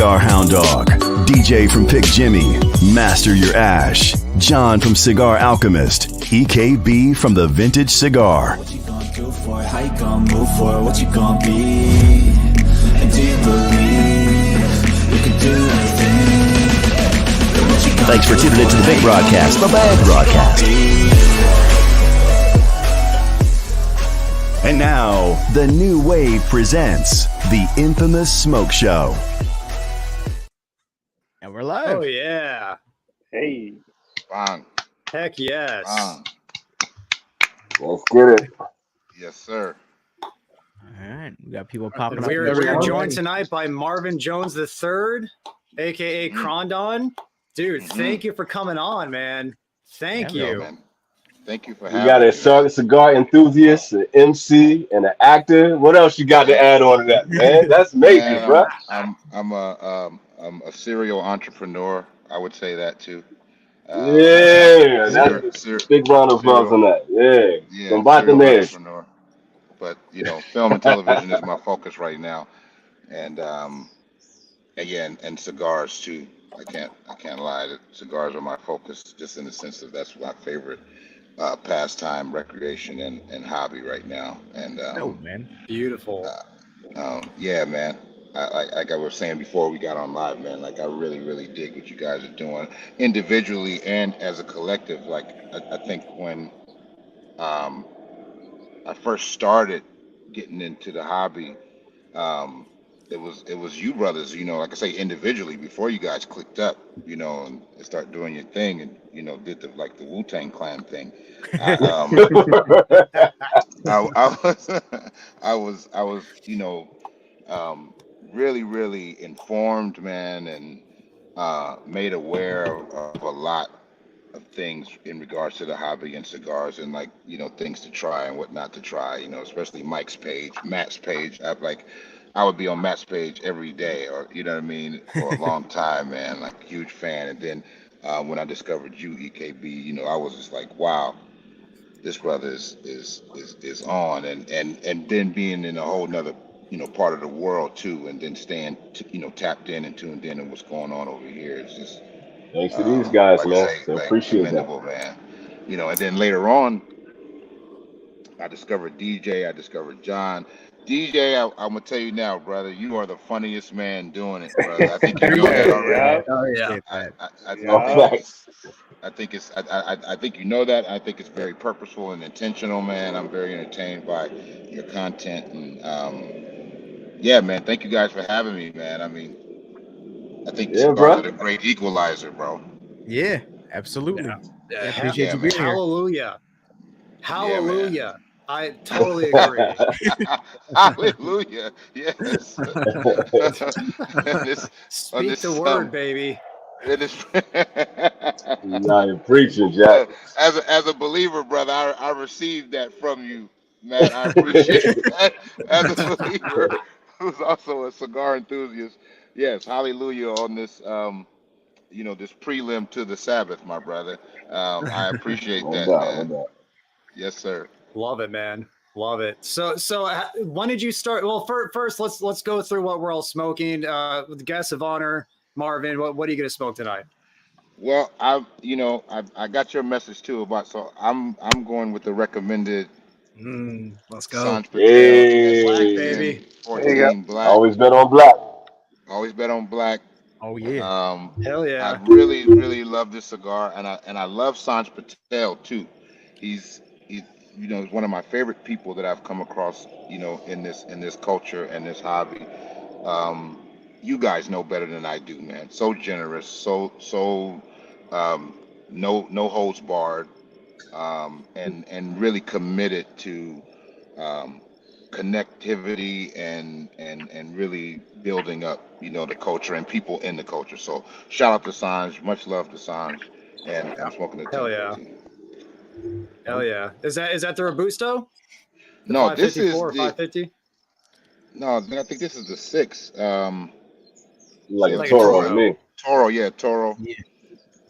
Cigar Hound Dog, DJ from Pick Jimmy, Master Your Ash, John from Cigar Alchemist, EKB from The Vintage Cigar. What you gonna do for it? How you gonna move for it? What you gonna be? And do you believe you can do anything? Thanks for tuning into the big broadcast, the bad broadcast. And now, the New Wave presents the infamous Smoke Show. And we're live. Oh, yeah. Hey. Bang. Heck yes. Bang. Let's get it. Yes, sir. All right. We got people popping up. We're joined tonight by Marvin Jones III, a.k.a. Krondon. Dude, thank you for coming on, man. Thank you. Man. Thank you for You having got me. a cigar enthusiast, an MC, and an actor. What else you got to add on to that, man? That's major, Man, bro. I'm a serial entrepreneur. I would say that too. Yeah, that's a big round of applause on that. Yeah, combate serial neige. entrepreneur. But film and television is my focus right now, and again, and cigars too. I can't lie. Cigars are my focus, just in the sense that that's my favorite pastime, recreation, and hobby right now. And man, beautiful. Yeah, man. Like I was saying before we got on live, man. Like I really dig what you guys are doing individually and as a collective. Like I think when I first started getting into the hobby, it was you brothers, like I say, individually before you guys clicked up, and start doing your thing, and did the Wu-Tang Clan thing. I was really informed, man, and made aware of a lot of things in regards to the hobby and cigars, and things to try and what not to try, especially Matt's page. I would be on Matt's page every day, or what I mean, for a long time, man. Like huge fan. And then when I discovered you, EKB, I was just like, wow, this brother is on. And then being in a whole nother part of the world too, and then staying tapped in and tuned in and what's going on over here. It's just Thanks to these guys, man. I appreciate that. commendable, man. And then later on, I discovered DJ. I discovered John. DJ, I'm gonna tell you now, brother. You are the funniest man doing it, brother. I think you know that already. Oh, yeah. I think you know that. I think it's very purposeful and intentional, man. I'm very entertained by your content, and yeah, man. Thank you guys for having me, man. I mean, I think cigars are the great equalizer, bro. Yeah, absolutely. Yeah. Appreciate you being here. Hallelujah. Hallelujah. Yeah, I totally agree. Hallelujah. Yes. Speak the word, baby. Now you're preaching, Jack. As a believer, brother, I received that from you, Matt. I appreciate that. As a believer who's also a cigar enthusiast, yes, hallelujah on this this prelim to the Sabbath, my brother. I appreciate that, man. Yes, sir. Love it, man. Love it. So when did you start? Well, first let's go through what we're all smoking. With the guest of honor, Marvin, what are you gonna smoke tonight? Well, I got your message too so I'm going with the recommended. Let's go. Black, baby. 14 black. Always bet on black. Always bet on black. Oh yeah. Hell yeah. I really love this cigar, and I love Sanj Patel too. He's one of my favorite people that I've come across, in this culture and this hobby. You guys know better than I do, man. So generous, so no holds barred, and really committed to connectivity and really building up, the culture and people in the culture. So shout out to Sanj, much love to Sanj, and I'm smoking the Hell yeah. Hell yeah. Is that the Robusto? The no, this is or 550? No, I think this is the 6. Like a Toro to me. Toro, yeah, Toro. Yeah.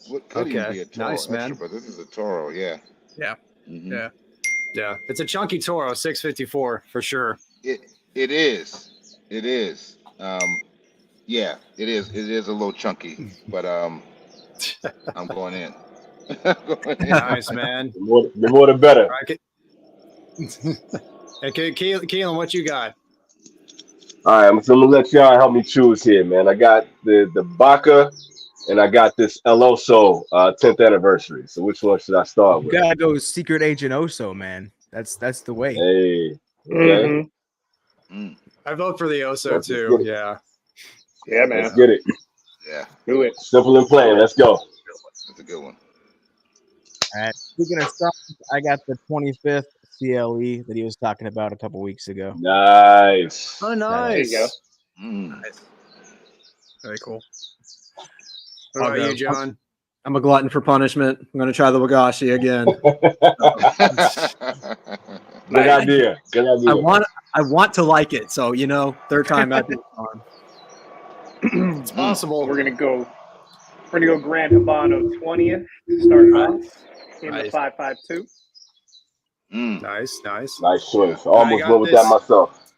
What could even be a Toro? Nice, man. But this is a Toro, yeah. Yeah. Mm-hmm. Yeah. Yeah. It's a chunky Toro, 654 for sure. It is. Yeah, it is. It is a little chunky, but I'm going in. I'm going in. Nice, man. The more the better. All right, okay, Keelan, what you got? All right, so I'm gonna let y'all help me choose here, man. I got the Baca, and I got this El Oso 10th anniversary. So which one should I start You with? gotta go Secret Agent Oso, man. That's the way. Hey, okay. Mm, I vote for the Oso Let's too. get it. Yeah. Yeah, Let's man. get it. yeah, Do it. Simple and plain. Let's go. that's a good one. All right. Speaking of stuff, I got the 25th CLE that he was talking about a couple weeks ago. Nice. Oh, There you go. nice. Mm. Very cool. What I'll about go. you, John? I'm a glutton for punishment. I'm going to try the Wagashi again. Good idea. Good idea. I want to like it. So, third time out the charm. It's possible. We're gonna go Grand Habano 20th to start it off in the Nice. 5.52. Mm. Nice. Nice choice. Almost got went with this. that myself.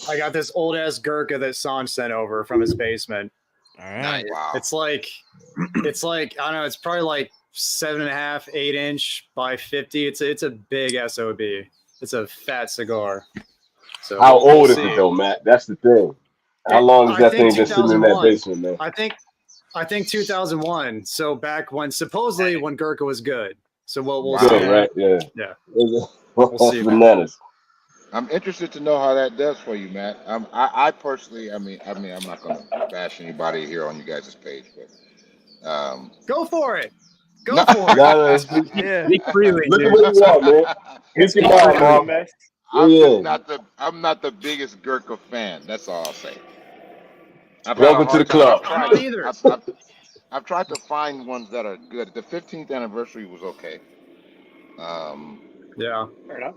I got this old ass Gurkha that Sanj sent over from his basement. All right. Wow. It's like I don't know. It's probably like 7.5, 8 inch by 50. It's a big SOB. It's a fat cigar. So How we'll old is see. it though, Matt? That's the thing. How long has I that think thing been sitting in that 2001. basement, man? I think 2001. So back when supposedly when Gurkha was good. So we'll Wow. see. Good, right? Yeah. Yeah. We'll see, man. bananas. I'm interested to know how that does for you, Matt. I personally, I mean, I'm not gonna bash anybody here on you guys' page, but Go for it. Go No. for it. Nah, Yeah. Speak freely, look at dude. what you want, man. Look your mind, Mom. I'm Yeah. just not the biggest Gurkha fan. That's all I'll say. I've had a Welcome to the hard time. club. I'm not either. I've tried to find ones that are good. The 15th anniversary was okay. Yeah. Fair enough.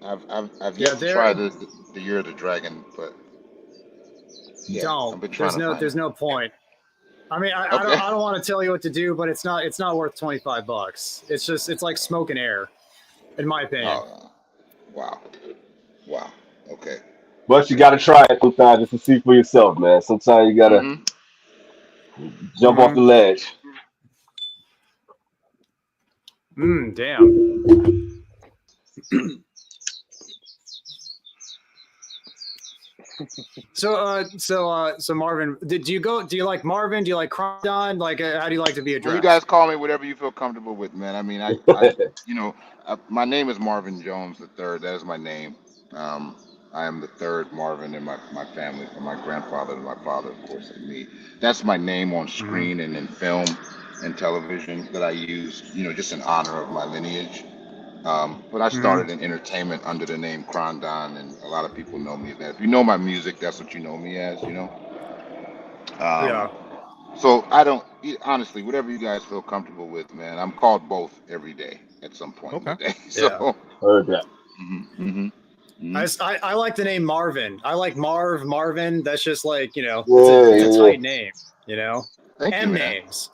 I've Yeah, yet to try the Year of the Dragon, but yeah, I've been trying to find There's it. no point. I mean, I Okay. don't want to tell you what to do, but it's not worth $25. It's like smoking air, in my opinion. Oh, wow. Okay. But you gotta try it sometimes just to see for yourself, man. Sometimes you gotta Mm-hmm. jump off the ledge. Damn. So Marvin, do you like Marvin? Do you like Krondon? Like, how do you like to be Well, addressed? you guys call me whatever you feel comfortable with, man. I mean, my name is Marvin Jones the third. That is my name. I am the third Marvin in my family, from my grandfather to my father, of course, and me. That's my name on screen and in film and television that I use, just in honor of my lineage. But I started in entertainment under the name Krondon, and a lot of people know me as that. If you know my music, that's what you know me as, Yeah. So I don't, honestly, whatever you guys feel comfortable with, man. I'm called both every day at some point in the day. So, Heard that. I like the name Marvin. I like Marvin. That's just like, Yeah. it's a tight name, thank you, M man. names.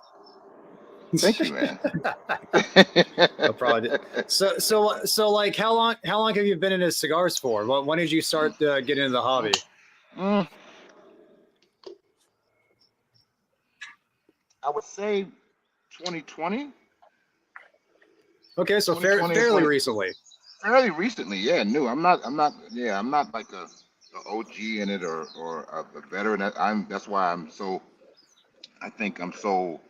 Thank you, man. No problem. So like, how long have you been into cigars for? When did you start getting into the hobby? Mm, I would say 2020. Okay, so 2020, fairly recently. Fairly recently, yeah, new. I'm not like a OG in it or a veteran. That's why I think I'm so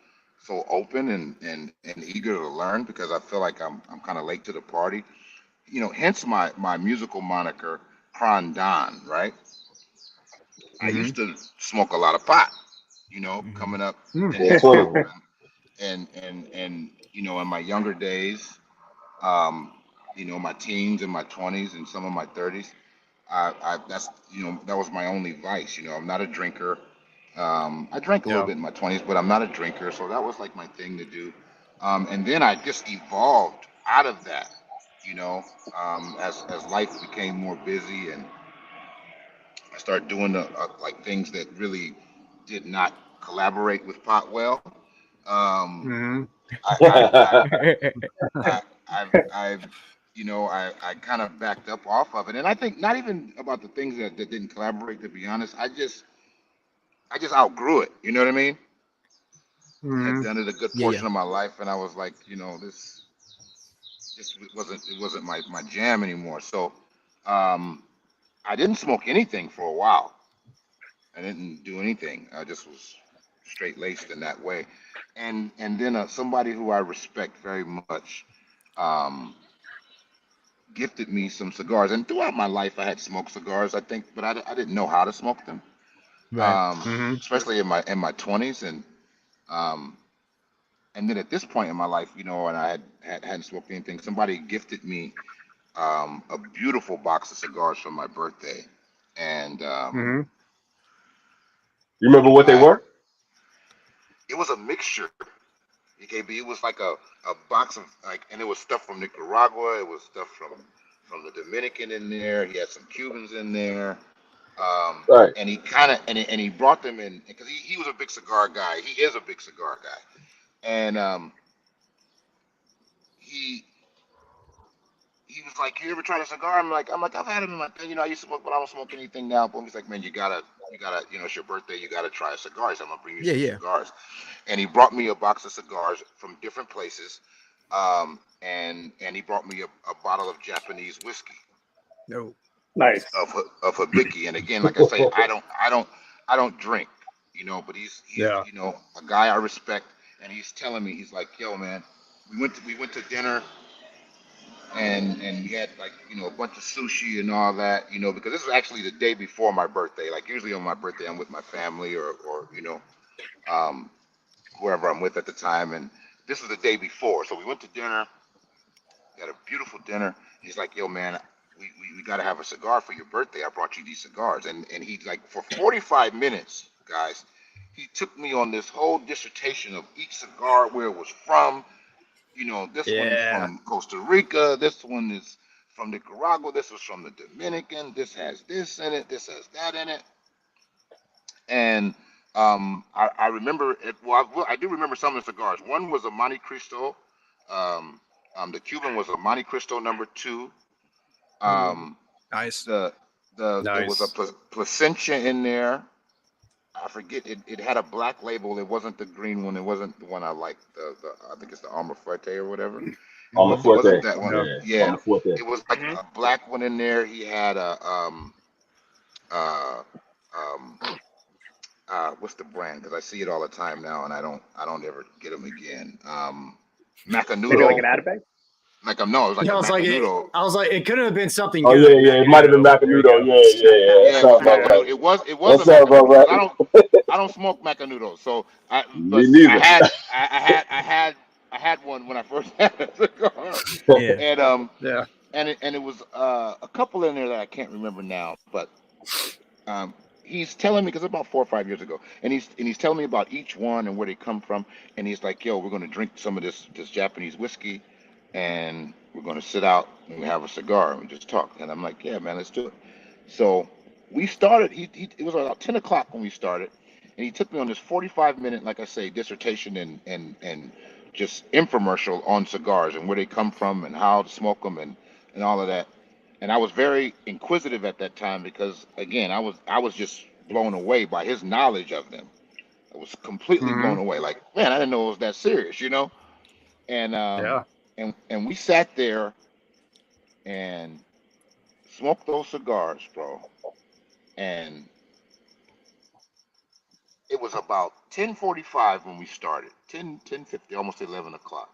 open and eager to learn, because I feel like I'm kind of late to the party. Hence my musical moniker, Krondon, right? I used to smoke a lot of pot, coming up in high school, and in my younger days, my teens and my 20s and some of my 30s, that was my only vice. I'm not a drinker. I drank a little bit in my 20s, but I'm not a drinker, so that was like my thing to do. And then I just evolved out of that, as life became more busy, and I started doing like things that really did not collaborate with pot well. Um, I, I, I, I, I've I kind of backed up off of it, and I think not even about the things that didn't collaborate. To be honest, I just outgrew it. You know what I mean? Had Mhm. done it a good Yeah, yeah. portion of my life, and I was like, this wasn't my jam anymore. So, um, I didn't smoke anything for a while. I didn't do anything. I just was straight laced in that way. And then somebody who I respect very much um, gifted me some cigars. And throughout my life, I had smoked cigars, I think, but I didn't know how to smoke them, Right. Mhm. especially in my 20s. Um, and then at this point in my life, and hadn't smoked anything. Somebody gifted me a beautiful box of cigars for my birthday, and Mhm. You remember what they I were? it was a mixture. EKB. It was like a box of like, and it was stuff from Nicaragua. It was stuff from the Dominican in there. He had some Cubans in there. Right. And he kind of and he brought them in because he was a big cigar guy. He is a big cigar guy, and he he was like, "You ever tried a cigar?" I'm like, I've had them in my thing. I used to smoke, but I don't smoke anything now. But he's like, "Man, you gotta, it's your birthday. You gotta try a cigar." He said, "I'm gonna bring you Yeah, some yeah. cigars," and he brought me a box of cigars from different places. And he brought me a bottle of Japanese whiskey No. Nice. of Hibiki. And again, like I say, I don't drink, but he's Yeah. a guy I respect, and he's telling me, he's like, "Yo, man, we went to dinner, and we had like a bunch of sushi and all that, because this was actually the day before my birthday. Like usually on my birthday, I'm with my family or um, whoever I'm with at the time, and this was the day before. So we went to dinner, had a beautiful dinner. He's like, "Yo, man, we got to have a cigar for your birthday. I brought you these cigars." And he, like, for 45 minutes, guys, he took me on this whole dissertation of each cigar, where it was from. This one is Yeah. from Costa Rica. This one is from Nicaragua. This was from the Dominican. This has this in it. This has that in it. And I remember it. Well, I do remember some of the cigars. One was a Monte Cristo. Um, the Cuban was a Monte Cristo #2. Mm. Um, Nice. there was a Nice. Placentia in there. I forget it. It had a black label. It wasn't the green one. It wasn't the one I liked. I think it's the Alma Fuerte or whatever. On the Mhm. It wasn't forte. that one. Yeah. Yeah. On Yeah, the forte. it was like Hmm. a black one in there. He had a uh um what's the brand? Because I see it all the time now, and I don't ever get them again. Maybe like an Macanudo. Atabay? No, it was like Yeah, a Macanudo. I was like, it couldn't have been something Oh good. yeah. It might have been Macanudo. There you Macanudo. go. Yeah. That Yeah, it was sounds about right. Macanudo. It was That a sounds about Macanudo because right. I don't smoke Macanudo. So Me but I neither. had I had one when I first had a cigar, Yeah. and Yeah. it was a couple in there that I can't remember now, but um. He's telling me, because about 4 or 5 years ago, and he's telling me about each one and where they come from, and he's like, "Yo, we're gonna drink some of this Japanese whiskey, and we're gonna sit out and we have a cigar and we just talk." And I'm like, "Yeah, man, let's do it." So we started. It was about 10 o'clock when we started, and he took me on this 45-minute, like I say, dissertation and just infomercial on cigars and where they come from and how to smoke them and all of that. And I was very inquisitive at that time because, again, I was just blown away by his knowledge of them. I was completely blown Mhm. away. Like, man, I didn't know it was that serious. And Yeah. and we sat there and smoked those cigars, bro. And it was about 10:45 when we started. 10:50, almost 11 o'clock.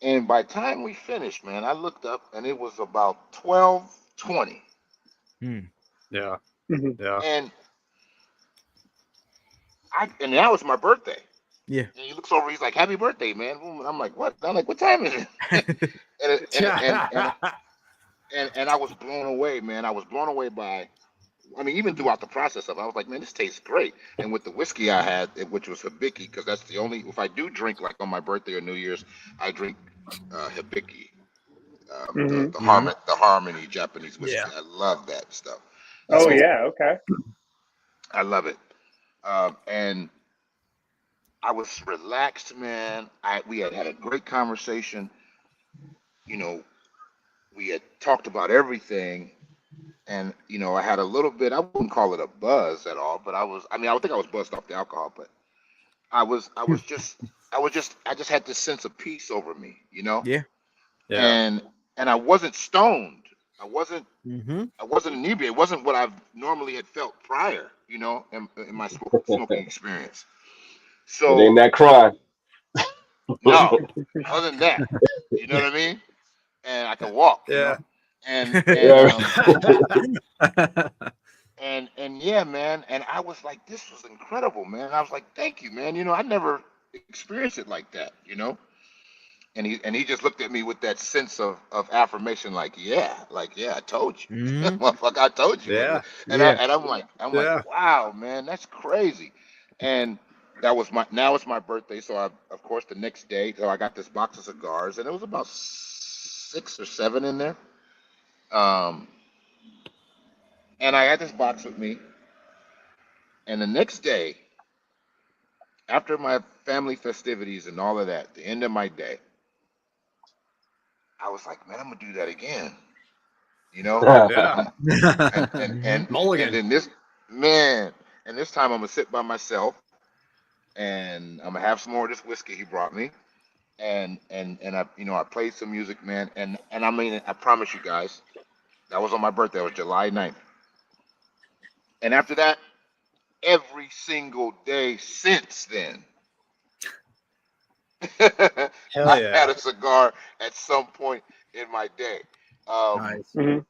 And by the time we finished, man, I looked up and it was about 12:20. Hmm. Yeah. Hmm. Yeah. And that was my birthday. Yeah. And he looks over, he's like, "Happy birthday, man." And I'm like, "What?" I'm like, "What time is it?" and, it- and I was blown away, man. I was blown away by, I mean, even throughout the process of it, I was like, "Man, this tastes great." And with the whiskey I had, which was Hibiki, because that's the only, if I do drink like on my birthday or New Year's, I drink Hibiki, Hmm. Mhm. the Harmony Japanese whiskey. Yeah. I love that stuff. That's Oh good. So yeah. Okay. I love it. And I was relaxed, man. We had a great conversation. you know, we had talked about everything, and I had a little bit. I wouldn't call it a buzz at all, but I mean, I would think I was buzzed off the alcohol, but I just had this sense of peace over me, Yeah. Yeah. and I wasn't stoned. I wasn't. Mm-hmm. I wasn't inebriated. It wasn't what I've normally had felt prior, in my smoking experience. It ain't So that crime. no, other than that, you know what I mean? And I can walk, Yeah. and Yeah. and yeah, man. And I was like, this was incredible, man. I was like, thank you, man. I never experienced it like that. And he just looked at me with that sense of affirmation, like, yeah, I told you, Mm-hmm. motherfucker, I told you. Yeah. And Yeah. I'm like, Yeah. wow, man, that's crazy. And now it's my birthday, so of course the next day, so I got this box of cigars, and it was about 6 or 7 in there. Um, and I had this box with me, and the next day, after my family festivities and all of that, the end of my day, I was like, man, I'm gonna do that again. Yeah. I'm, and Mulligan. then this man, and this time I'm gonna sit by myself, and I'm gonna have some more of this whiskey he brought me, and I played some music, man, and I mean, I promise you guys, that was on my birthday. It was July 9th, and after that, every single day since then, Hell I yeah. had a cigar at some point in my day, Nice. Mhm.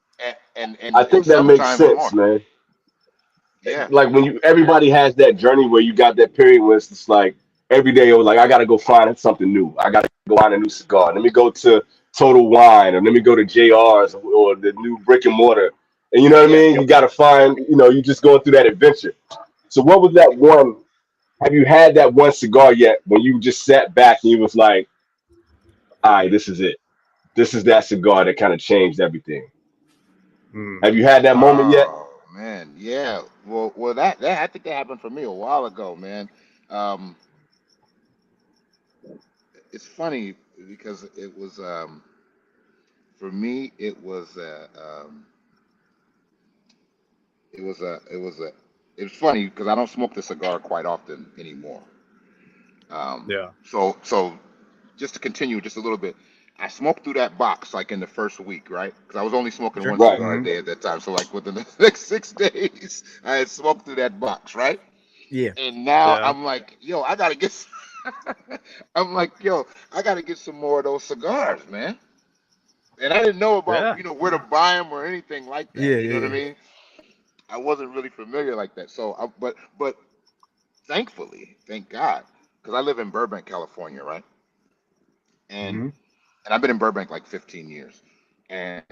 and I think that makes sometimes sense, more. man. Yeah. Like when everybody has that journey where you got that period where it's just like every day it was like I gotta go find something new. I gotta go find a new cigar. Let me go to Total Wine or let me go to JR's or the new brick and mortar. And you know what I Yeah. mean? You gotta find, you just going through that adventure. So what was that one? Have you had that one cigar yet when you just sat back and you was like, all right, this is it. This is that cigar that kind of changed everything. Hmm. Have you had that moment yet? Oh man, yeah. Well, that I think that happened for me a while ago, man. Um, it's funny because it was for me it was a it was a it was funny because I don't smoke the cigar quite often anymore. Yeah. So just to continue just a little bit, I smoked through that box like in the first week, right? Because I was only smoking Sure. one Right. cigar a Hmm. day at that time. So like within the next 6 days, I had smoked through that box, right? Yeah. And now Yeah. I'm like, yo, I gotta get. I'm like, yo, I gotta get some more of those cigars, man. And I didn't know about, Yeah. where to buy them or anything like that. Yeah. You know what I Yeah. mean? I wasn't really familiar like that. So, but thankfully, thank God, because I live in Burbank, California, right? And Hmm. and I've been in Burbank like 15 years. And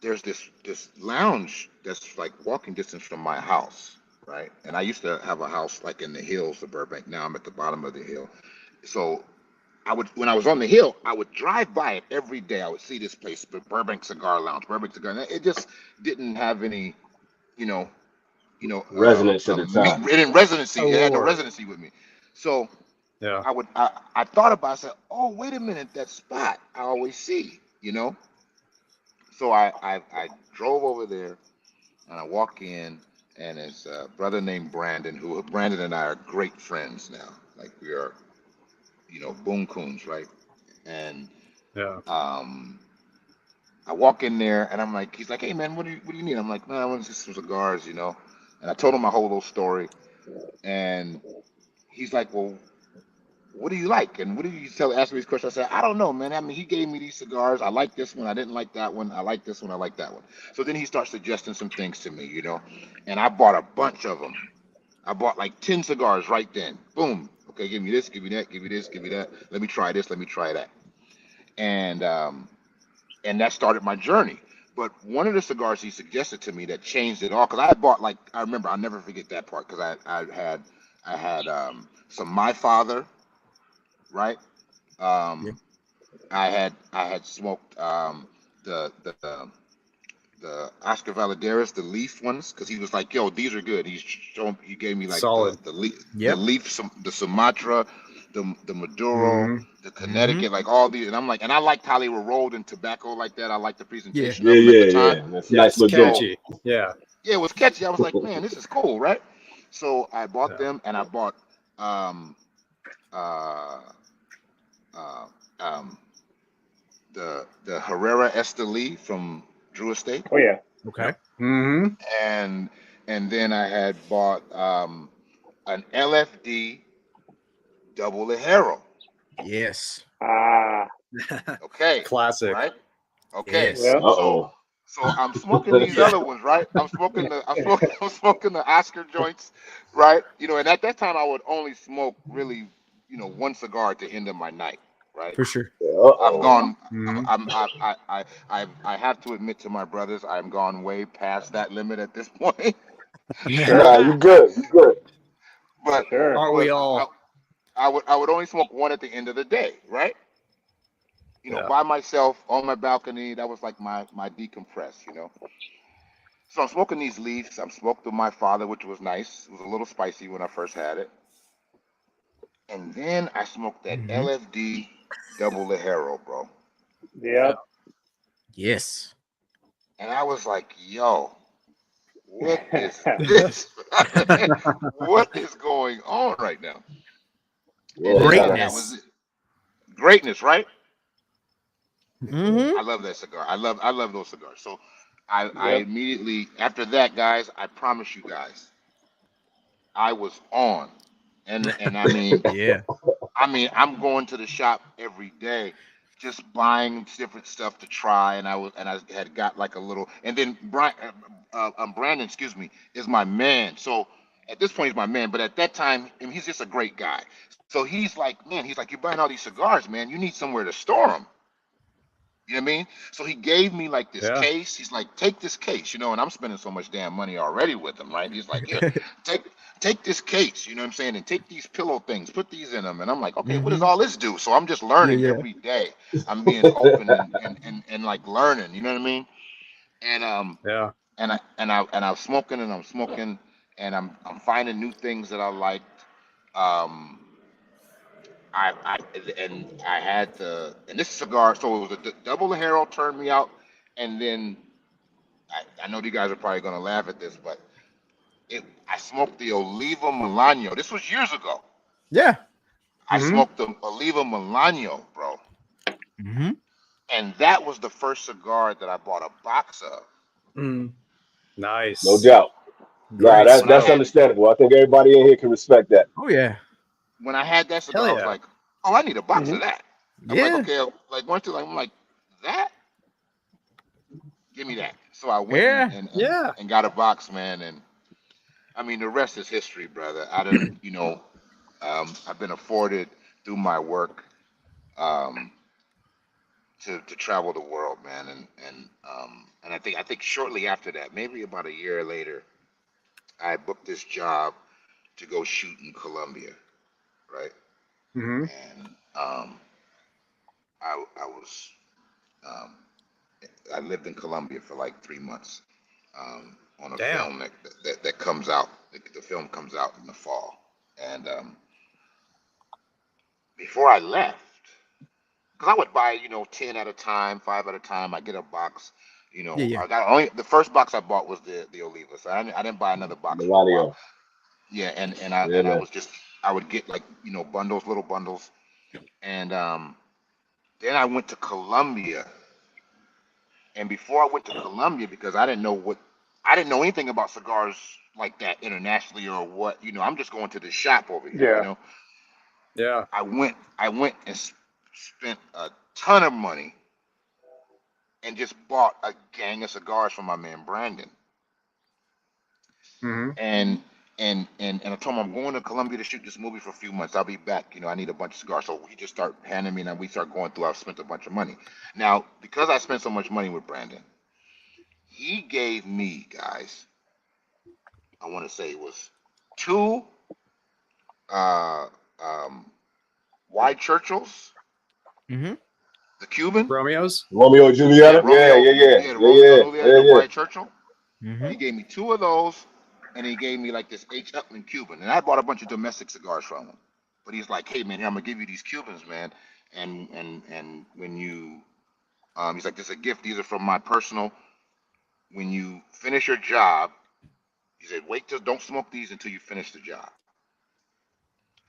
there's this lounge that's like walking distance from my house, right? And I used to have a house like in the hills of Burbank. Now I'm at the bottom of the hill. So when I was on the hill, I would drive by it every day. I would see this place, Burbank Cigar Lounge, Burbank Cigar. And it just didn't have any, you know, Resonance at the time. it didn't residency. It had no Award. residency with me. So Yeah. I thought about it. I said, oh, wait a minute, that spot I always see. So I drove over there and I walk in and it's a brother named Brandon, who Brandon and I are great friends now. Like we are, boon coons, right? And Yeah. um, I walk in there and I'm like, he's like, hey man, what do you need? I'm like, man, I want to get some cigars. And I told him my whole little story, and he's like, well, what do you like? And what do you ask me these questions? I said, I don't know, man. I mean, he gave me these cigars. I like this one. I didn't like that one. I like this one. I like that one. So then he starts suggesting some things to me. And I bought a bunch of them. I bought like 10 cigars right then. Boom. Okay, give me this, give me that, give me this, give me that. Let me try this, let me try that. And that started my journey. But one of the cigars he suggested to me that changed it all, because I had bought like I remember, I'll never forget that part, because I had some My Father, right? Yeah. I had smoked the Oscar Valadares, the leaf ones, because he was like, "Yo, these are good." He gave me like Solid. the leaf, Yep. the Sumatra, the Maduro, the Connecticut, like all these, and I'm like, and I liked how they were rolled in tobacco like that. I liked the presentation of them at the time. That's a nice It's little joint. catchy. Yeah. Yeah, it was catchy. I was like, man, this is cool, right? So I bought them, and I bought uh, uh, um, the Herrera Esteli from Drew Estate, Oh yeah. Okay. Mm-hmm. and then I had bought an LFD double Lajero. Yes. Ah. Okay, Classic. right? Okay, Yes. Yeah. so I'm smoking these other ones, right? I'm smoking the Oscar joints, right? You know, and at that time I would only smoke really, one cigar at the end of my night, right? For sure. I've gone. Mhm. I have to admit to my brothers, I've gone way past that limit at this point. Nah, you good. You good. But Sure. Aren't we all? I would only smoke one at the end of the day, right? Yeah. By myself on my balcony. That was like my decompress, So I'm smoking these leaves. I'm smoked with my father, which was nice. It was a little spicy when I first had it. And then I smoked that LFD double Lajero, bro. Yep. Yes. And I was like, yo, what is this? What is going on right now? Yeah, And Greatness. that was it. Greatness, right? Mm-hmm. I love that cigar. I love those cigars. So I immediately after that, guys, I promise you guys, I was on. And I mean, Yeah. I'm going to the shop every day, just buying different stuff to try. And I had got like a little, and then Brandon, excuse me, is my man. So at this point, he's my man. But at that time, I mean, he's just a great guy. So he's like, man, you're buying all these cigars, man. You need somewhere to store them. You know what I mean? So he gave me like this Yeah. case. He's like, take this case, and I'm spending so much damn money already with him, right? He's like, yeah, take this case, you know what I'm saying? And take these pillow things, put these in them. And I'm like, okay, what does all this do? So I'm just learning every day. I'm being open and like learning, you know what I mean? And Yeah. and I'm smoking and I'm finding new things that I liked. Um I had and this cigar, so it was a double Lajero turned me out, and then I know you guys are probably gonna laugh at this, but I smoked the Oliva Milano. This was years ago. Yeah. I smoked the Oliva Milano, bro, Mm-hmm. and that was the first cigar that I bought a box of. Nice. No doubt. Nah, Great. that's understandable. I think everybody in here can respect that. Oh yeah. When I had that cigar, Hell I was yeah. like, oh, I need a box of that. I'm Yeah. like, okay, like one, two, I'm like, that? Give me that. So I went Yeah. and got a box, man, and I mean the rest is history, brother. I didn't, I've been afforded through my work to travel the world, man, and I think shortly after that, maybe about a year later, I booked this job to go shoot in Colombia, right? Mm-hmm. And I lived in Colombia for like 3 months on a Damn. film that comes out. The film comes out in the fall, and before I left, because I would buy 10 at a time, 5 at a time. I get a box. Yeah. I got the first box I bought was the Oliva, so I didn't buy another box for a while. Milano. Yeah, and Yeah, I man. was just I would get like bundles, little bundles, and then I went to Colombia. And before I went to Colombia, because I didn't know anything about cigars like that internationally or what, I'm just going to the shop over here, Yeah. Yeah. I went and spent a ton of money and just bought a gang of cigars from my man Brandon. Mm-hmm. And I told him I'm going to Colombia to shoot this movie for a few months. I'll be back. I need a bunch of cigars. So he just started handing me, and we start going through. I've spent a bunch of money. Now, because I spent so much money with Brandon, he gave me, guys, I want to say it was 2 uh, White Churchills, Mm-hmm. the Cuban. Romeo's. Romeo and Juliet. The Romeo and Juliet, the White Churchill. Mm-hmm. He gave me 2 of those, and he gave me like this H. Upman Cuban. And I bought a bunch of domestic cigars from him. But he's like, hey man, here, I'm gonna give you these Cubans, man, and when you he's like, this is a gift. These are from my personal. When you finish your job, he said, wait till don't smoke these until you finish the job.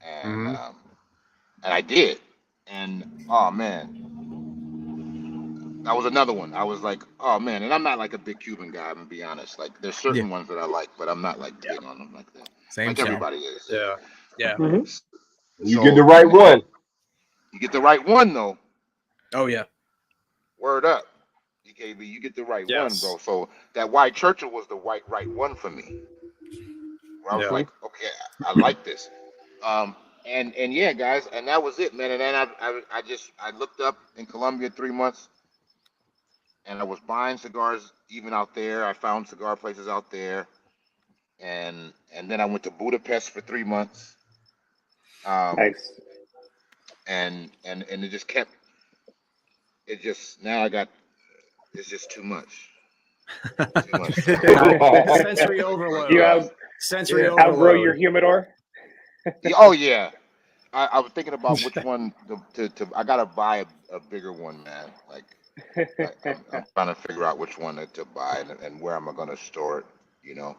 And and I did. And oh man, that was another one. I was like, oh man, and I'm not like a big Cuban guy. I'm gonna be honest. Like, there's certain ones that I like, but I'm not like big on them like that. Same. Like everybody is. Yeah. Yeah. Mhm. You So, get the right one. You get the right one though. Oh yeah. Word up, EKB. You get the right one, Yes. bro. So that White Churchill was the right one for me. Where I was Yeah. like, okay, I like this. And yeah, guys, and that was it, man. And then I looked up in Colombia 3 months, and I was buying cigars even out there. I found cigar places out there, and then I went to Budapest for 3 months. Nice. And it just kept. It just now I got. It's just too much. Too much. Sensory overload. You Sensory outgrow overload. your humidor. Oh yeah. I was thinking about which one to I gotta buy a bigger one, man. Like I'm trying to figure out which one to buy and where am I gonna store it, you know?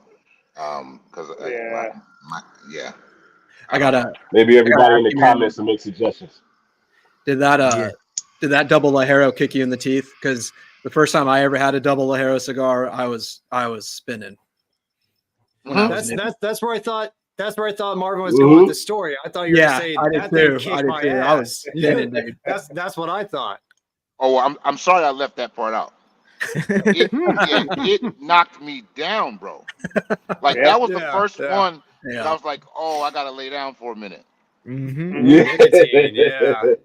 Because Yeah. yeah. I gotta. Maybe everybody in the ask you, man, comments will make suggestions. Did that double Lajero kick you in the teeth? Because the first time I ever had a double Lajero cigar, I was spinning. When I was That's where I thought. That's where I thought Marvin was going with the story. I thought you were Yeah, saying I did that too. thing I kicked did my too. ass. I was spinning, dude. That's what I thought. Oh, I'm sorry I left that part out. It knocked me down, bro. Like that was the first one that I was like, oh, I gotta lay down for a minute. Mm-hmm. Yeah. Nicotine, yeah.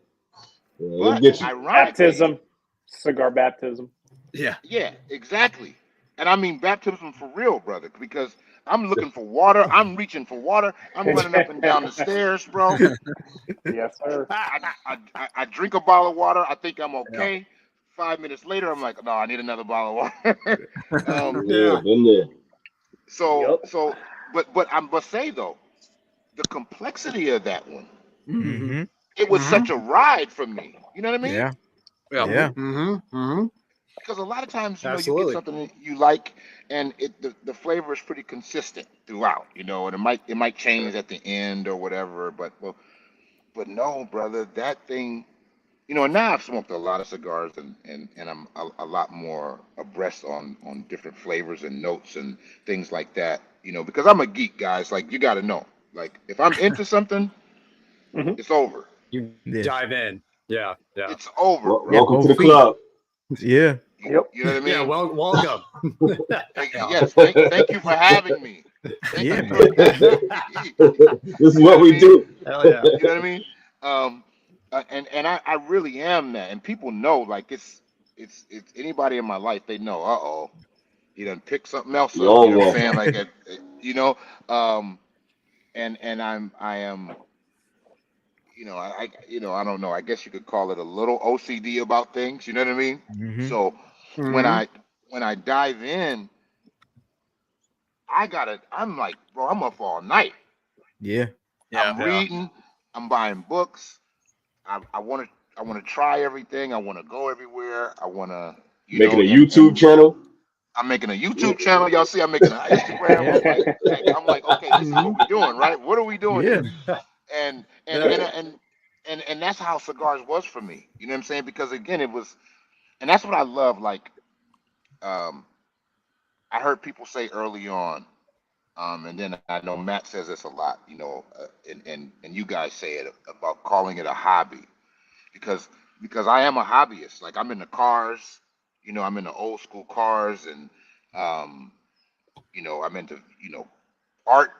But Get you. ironically, Baptism. Cigar baptism. Yeah. yeah, exactly. And I mean baptism for real, brother, because I'm looking for water. I'm reaching for water. I'm running up and down the stairs, bro. Yes, sir. I drink a bottle of water. I think I'm okay. 5 minutes later, I'm like, no, I need another bottle of water. Yeah, been there. But I must say though, the complexity of that one, Mm-hmm. it was such a ride for me. You know what I mean? Yeah. Yeah. Yeah. Mm-hmm. Because a lot of times, you Absolutely. get something that you like, and the flavor is pretty consistent throughout, and it might change at the end or whatever. But no, brother, that thing, and now I've smoked a lot of cigars, and I'm a lot more abreast on different flavors and notes and things like that. Because I'm a geek, guys. Like you got to know, like if I'm into something, it's over. You Yes. dive in. Yeah. Yeah. It's over, bro. Welcome to the both feet. club. Yeah. You know what I mean? Yeah. Welcome. Yes. Thank you for having me. Yeah, Thank man. you. This is what we do. Hell yeah. You know what I mean? And I really am that, and people know. Like it's anybody in my life, they know. He done picked something else up. You know what I'm saying? Like and I am. I don't know. I guess you could call it a little OCD about things. You know what I mean? Mm-hmm. So when I dive in, I'm like, bro, I'm up all night. Yeah. I'm reading. I'm buying books. I want to try everything. I want to go everywhere. I want to Making a YouTube channel. I'm making a YouTube channel. Y'all see, I'm making an Instagram. I'm like, okay, this is what we're doing, right? What are we doing? Yeah. Here? And that's how cigars was for me. You know what I'm saying? Because again, it was, and that's what I love. Like, I heard people say early on, and then I know Matt says this a lot. And you guys say it about calling it a hobby, because I am a hobbyist. Like I'm in the cars. I'm in the old school cars, and I'm into art.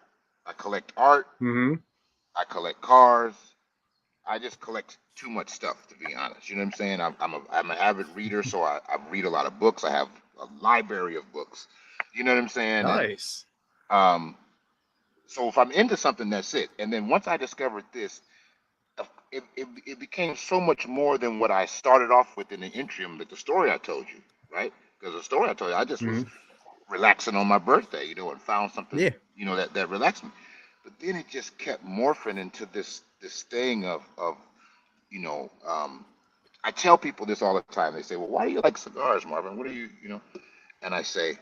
I collect art. Mm-hmm. I collect cars. I just collect too much stuff, to be honest. You know what I'm saying? I'm an avid reader, so I read a lot of books. I have a library of books. You know what I'm saying? Nice. And, so if I'm into something, that's it. And then once I discovered this, it became so much more than what I started off with in the interim, with the story I told you, right? Because the story I told you, I just was relaxing on my birthday, and found something, that relaxed me. But then it just kept morphing into this this thing of I tell people this all the time. They say, well, why do you like cigars, Marvin? What do you? And I say,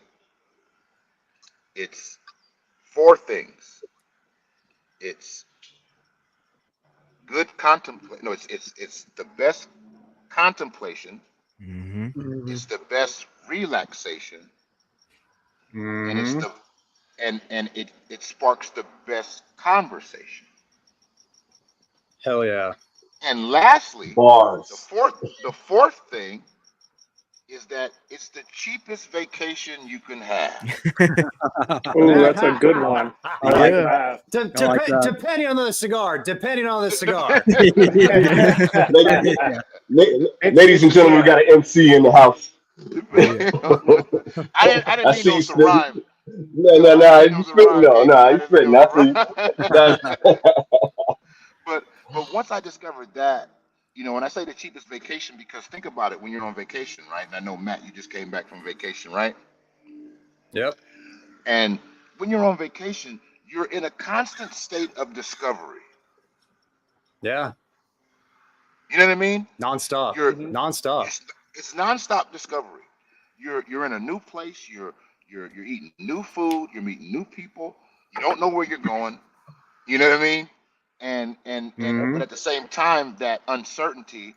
it's four things. It's good contemplation. No, it's the best contemplation. Mm-hmm. It's the best relaxation, and it's the and it sparks the best conversation. Hell yeah. And lastly, Bars. the fourth thing is that it's the cheapest vacation you can have. Ooh, that's a good one. I like that. like that. Depending on the cigar. Depending on the cigar. Ladies and gentlemen, we got an MC in the house. I didn't mean those to rhyme. No, you spitting. You spitting. But once I discovered that, when I say the cheapest vacation, because think about it when you're on vacation, right? And I know, Matt, you just came back from vacation, right? Yep. And when you're on vacation, you're in a constant state of discovery. Yeah. You know what I mean? Nonstop. Nonstop. It's nonstop discovery. You're in a new place. You're eating new food. You're meeting new people. You don't know where you're going. You know what I mean? And but at the same time, that uncertainty,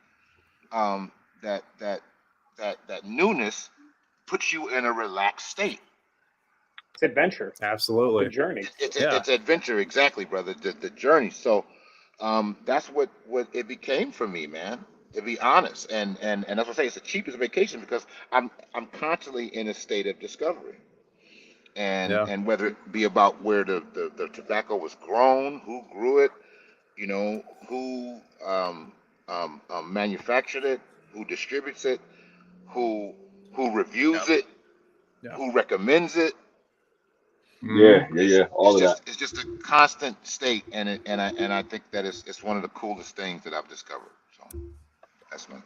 that newness, puts you in a relaxed state. It's adventure. Absolutely. The journey. It's adventure, exactly, brother. The journey. So that's what it became for me, man. To be honest, and that's what I say. It's the cheapest vacation because I'm constantly in a state of discovery. And whether it be about where the tobacco was grown, who grew it, who manufactured it, who distributes it, who reviews it, who recommends it. Yeah. All of that. It's just a constant state, and I think that it's one of the coolest things that I've discovered. So that's my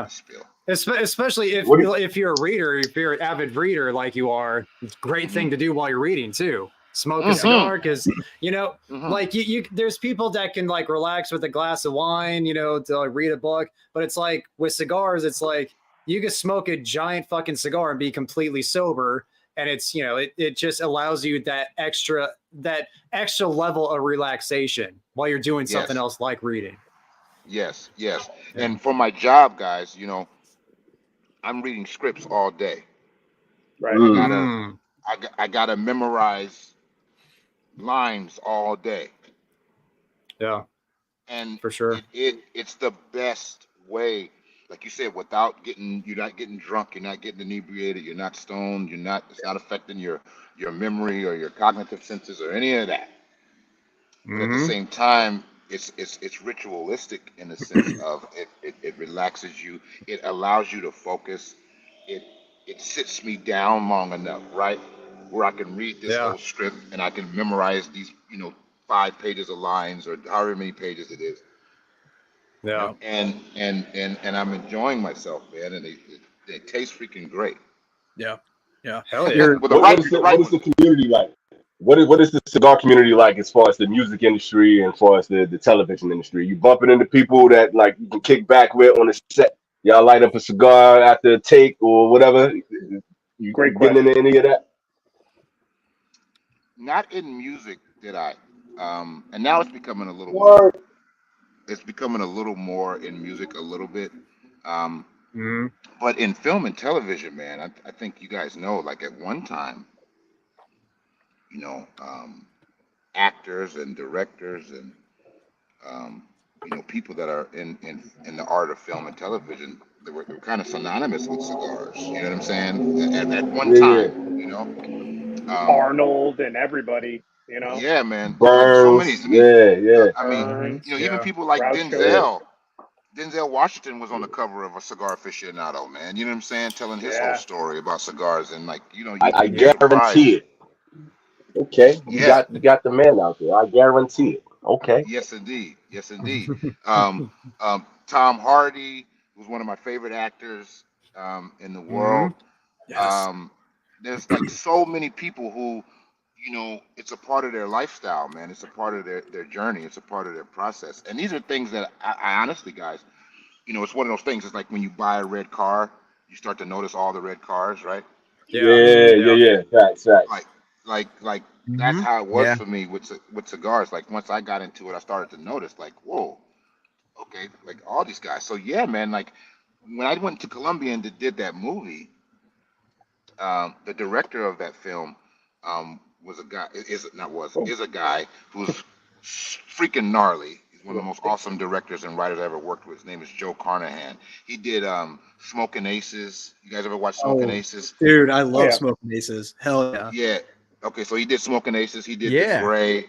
spiel. Especially if you're a reader, if you're an avid reader like you are, it's a great thing to do while you're reading too. Smoke a cigar because like you there's people that can like relax with a glass of wine, to like, read a book, but it's like with cigars, it's like you can smoke a giant fucking cigar and be completely sober, and it's it just allows you that extra level of relaxation while you're doing something else like reading. Yes. And for my job, guys, I'm reading scripts all day. Right. I gotta memorize lines all day. Yeah. And for sure, it's the best way. Like you said, you're not getting drunk, you're not getting inebriated, you're not stoned, it's not affecting your memory or your cognitive senses or any of that. But at the same time, it's ritualistic in the sense of it relaxes you, it allows you to focus, it sits me down long enough, right, where I can read this whole script and I can memorize these 5 pages of lines or however many pages it is. Yeah. And I'm enjoying myself, man, and it tastes freaking great. Yeah. Hell yeah. What is the community like? What is the cigar community like as far as the music industry and as far as the television industry? You bumping into people that like you can kick back with on the set? Y'all light up a cigar after a take or whatever? You Great getting into any of that? Not in music, did I? And now it's becoming a little more. It's becoming a little more in music, a little bit. But in film and television, man, I think you guys know, like at one time, actors and directors and people that are in the art of film and television, they were kind of synonymous with cigars. You know what I'm saying? At one time, Arnold and everybody. Yeah, man. Burns, like so many. Yeah. I mean, even people like Denzel. Denzel Washington was on the cover of a Cigar Aficionado, man. You know what I'm saying? Telling his whole story about cigars and I guarantee it. Okay, you got the man out there. I guarantee it. Okay. Yes, indeed. Tom Hardy was one of my favorite actors in the world. Yes. There's like so many people who, it's a part of their lifestyle, man. It's a part of their journey. It's a part of their process. And these are things that I honestly, guys, it's one of those things. It's like when you buy a red car, you start to notice all the red cars, right? Yeah. Facts. Like that's how it was for me with cigars. Like once I got into it, I started to notice, like, whoa, okay, like all these guys. So yeah, man, like when I went to Colombia and did that movie, the director of that film was a guy is a guy who's freaking gnarly. He's one of the most awesome directors and writers I ever worked with. His name is Joe Carnahan. He did Smoking Aces. You guys ever watch Smoking Aces? Dude, I love Smoking Aces. Hell yeah. Yeah. Okay, so he did Smoking Aces. He did The Gray. You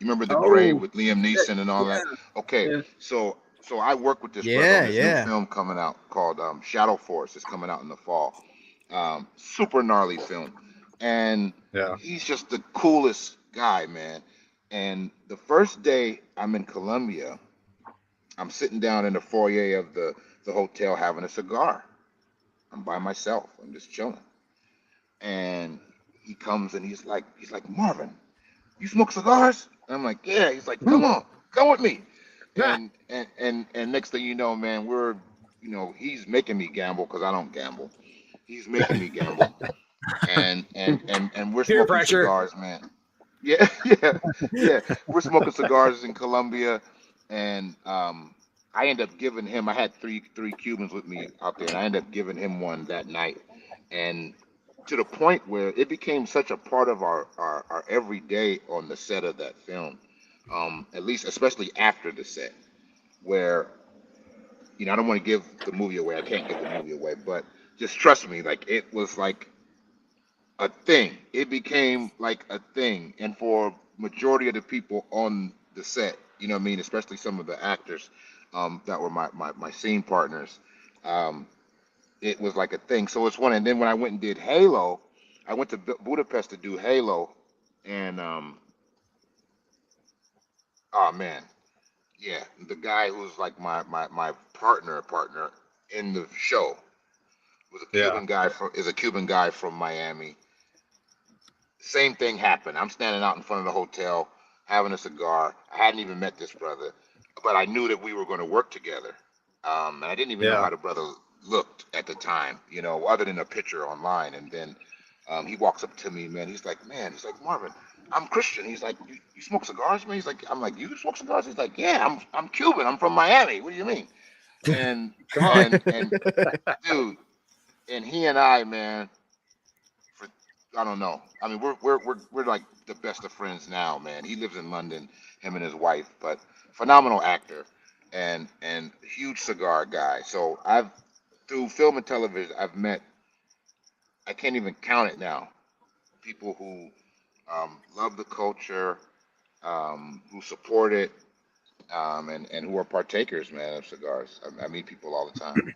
remember The Gray with Liam Neeson and all that? Okay, so I work with this brother on this new film coming out called Shadow Force. It's coming out in the fall. Super gnarly film. And he's just the coolest guy, man. And the first day I'm in Colombia, I'm sitting down in the foyer of the hotel having a cigar. I'm by myself. I'm just chilling. And he comes and he's like, Marvin, you smoke cigars? And I'm like, yeah. He's like, come on, come with me. And next thing you know, man, we're, he's making me gamble because I don't gamble. He's making me gamble. And we're Peer smoking pressure. cigars, man. Yeah. We're smoking cigars in Colombia, and I end up giving him. I had three Cubans with me out there, and I ended up giving him one that night, and to the point where it became such a part of our everyday on the set of that film, at least especially after the set, where I don't want to give the movie away. I can't give the movie away, but just trust me, like it was like a thing. It became like a thing, and for majority of the people on the set, you know what I mean, especially some of the actors that were my scene partners, it was like a thing. So it's one. And then when I went and did Halo, I went to Budapest to do Halo, and oh man, yeah, the guy who's like my partner in the show was a Cuban guy from Miami. Same thing happened. I'm standing out in front of the hotel having a cigar. I hadn't even met this brother, but I knew that we were going to work together. And I didn't even know how the brother looked at the time, other than a picture online. And then he walks up to me, man. He's like, Marvin, I'm Christian. He's like, you smoke cigars, man? I'm like, you smoke cigars? He's like, yeah, I'm Cuban. I'm from Miami. What do you mean? And and dude, and he and I, man, I don't know. I mean, we're like the best of friends now, man. He lives in London, him and his wife, but phenomenal actor and huge cigar guy. So through film and television, I've met, I can't even count it now, people who love the culture, who support it, and who are partakers, man, of cigars. I meet people all the time.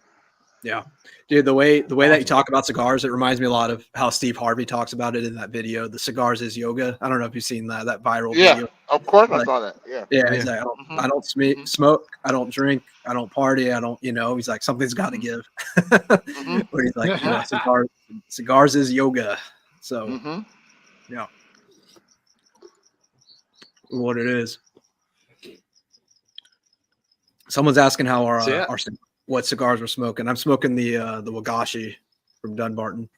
Yeah, dude, the way that you talk about cigars, it reminds me a lot of how Steve Harvey talks about it in that video. The cigars is yoga. I don't know if you've seen that viral video. Of course, I saw that. Yeah, he's like, I don't smoke, I don't drink, I don't party, I don't, he's like, something's got to give. But he's like, cigars is yoga. So, yeah, what it is. Someone's asking how what cigars we're smoking. I'm smoking the Wagashi from Dunbarton.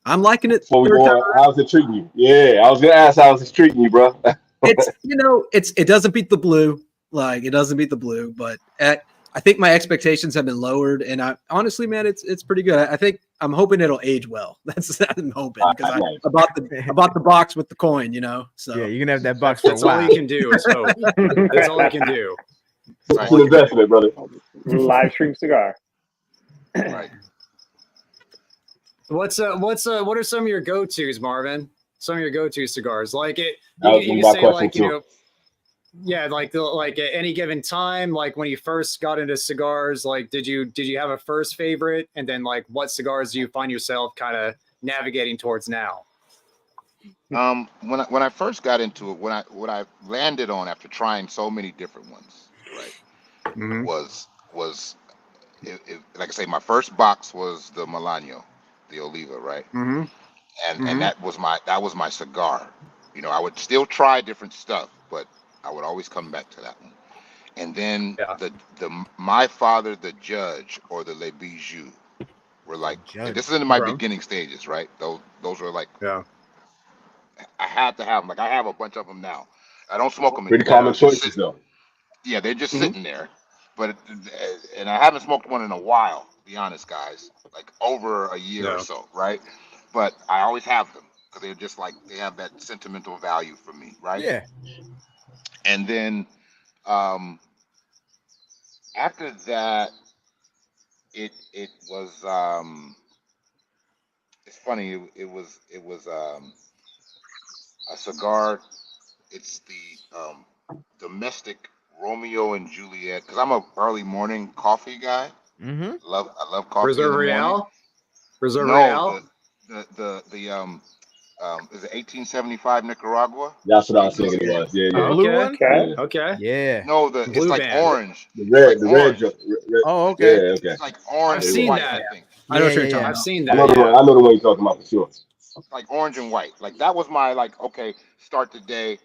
I'm liking it. How's it treating you? Yeah, I was gonna ask how's it treating you, bro. It doesn't beat the blue. Like it doesn't beat the blue, but I think my expectations have been lowered, and I honestly, man, it's pretty good. I'm hoping it'll age well. That's what I'm hoping because I bought the box with the coin, So yeah, you can have that box for a while. That's all you can do. So that's all you can do. It's an investment, brother. Live stream cigar. Right. What are some of your go-tos, Marvin? Some of your go-to cigars, like it. You say like like at any given time, like when you first got into cigars, like did you have a first favorite, and then like what cigars do you find yourself kind of navigating towards now? When I first got into it, what I landed on after trying so many different ones, right, was like I say, my first box was the Milano, the Oliva, right, and that was my cigar, You know, I would still try different stuff, but I would always come back to that one. And then Yeah. the My Father the Judge or the Le Bijou were like, okay, this is in my Bro. beginning stages, right? Those were like, Yeah. I had to have them. Like I have a bunch of them now. I don't smoke them Pretty anymore. common They're just choices sitting. though. Yeah, they're just Mhm. sitting there. But and I haven't smoked one in a while. To be honest, guys, like over a year or Yeah. so, right? But I always have them because they're just like they have that sentimental value for me, right? Yeah. And then after that, it was it's funny. It was a cigar. It's the domestic Romeo and Juliet because I'm a early morning coffee guy. Mm-hmm. I love coffee in Reserve the morning. Real. Reserve No, Real. is it 1875 Nicaragua? That's what I was thinking it 1870. was. Yeah, The yeah. blue Okay. one? Okay. Okay. Yeah. No, it's Blue like band. orange. The It's like red, orange. Oh, yeah, okay. okay. It's like orange I've and seen white, that. I think. I know Yeah, what you're yeah, talking yeah. I've about. seen I that. know the one. Yeah. I know the one you're talking about for sure. Like orange and white. Like that was my like, okay, start the day.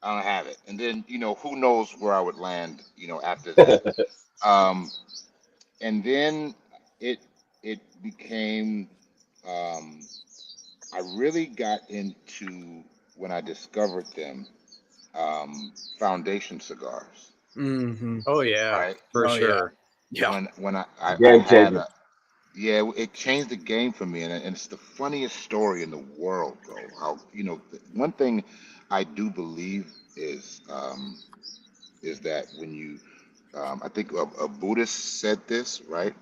I don't have it. And then, who knows where I would land, after that. Um, and then it became I really got into when I discovered them, foundation cigars, Mm-hmm. Oh yeah. right? For Oh, yeah. sure. Yeah. When I Game had changer. yeah, it changed the game for me, and it's the funniest story in the world, bro. How one thing I do believe is that when you I think a Buddhist said this, right?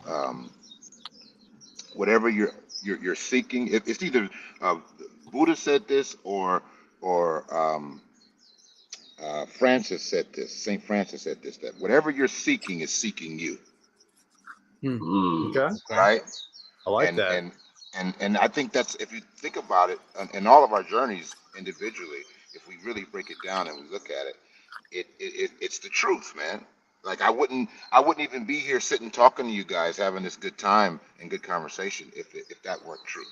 Um, whatever you're seeking, it's either uh, Buddha said this or Francis said this. Saint Francis said this, that whatever you're seeking is seeking you, Mm. Okay. Okay. right? I like And that. and and I think that's, if you think about it, in all of our journeys individually, if we really break it down and we look at it, it's the truth, man. Like I wouldn't even be here sitting talking to you guys, having this good time and good conversation if that weren't true.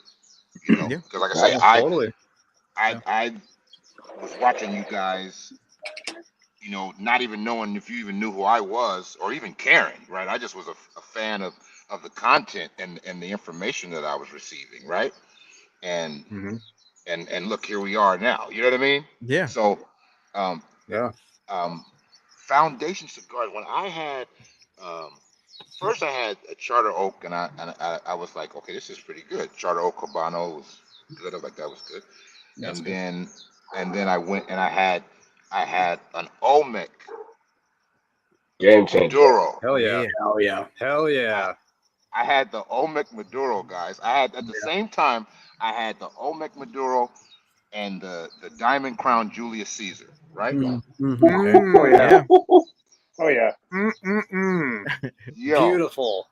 Yeah. Because like I say, Right. Totally. I was watching you guys, not even knowing if you even knew who I was or even caring, right? I just was a fan of the content and the information that I was receiving, right? And Hmm. and look, here we are now. You know what I mean? Yeah. So, um, Yeah. um, Foundation cigars. When I had, um, first I had a Charter Oak, and I was like, okay, this is pretty good. Charter Oak Habano was good. I was like, that was good. That's And good. then I went and I had an Olmec Game changer. Maduro. Hell yeah. Yeah. Oh, yeah. Hell yeah. I had the Olmec Maduro, guys. I had at the same time I had the Olmec Maduro and the Diamond Crown Julius Caesar, right? Mm-hmm. Okay. Oh yeah. Yeah. Oh yeah. Mm-mm-mm. Yo, Beautiful.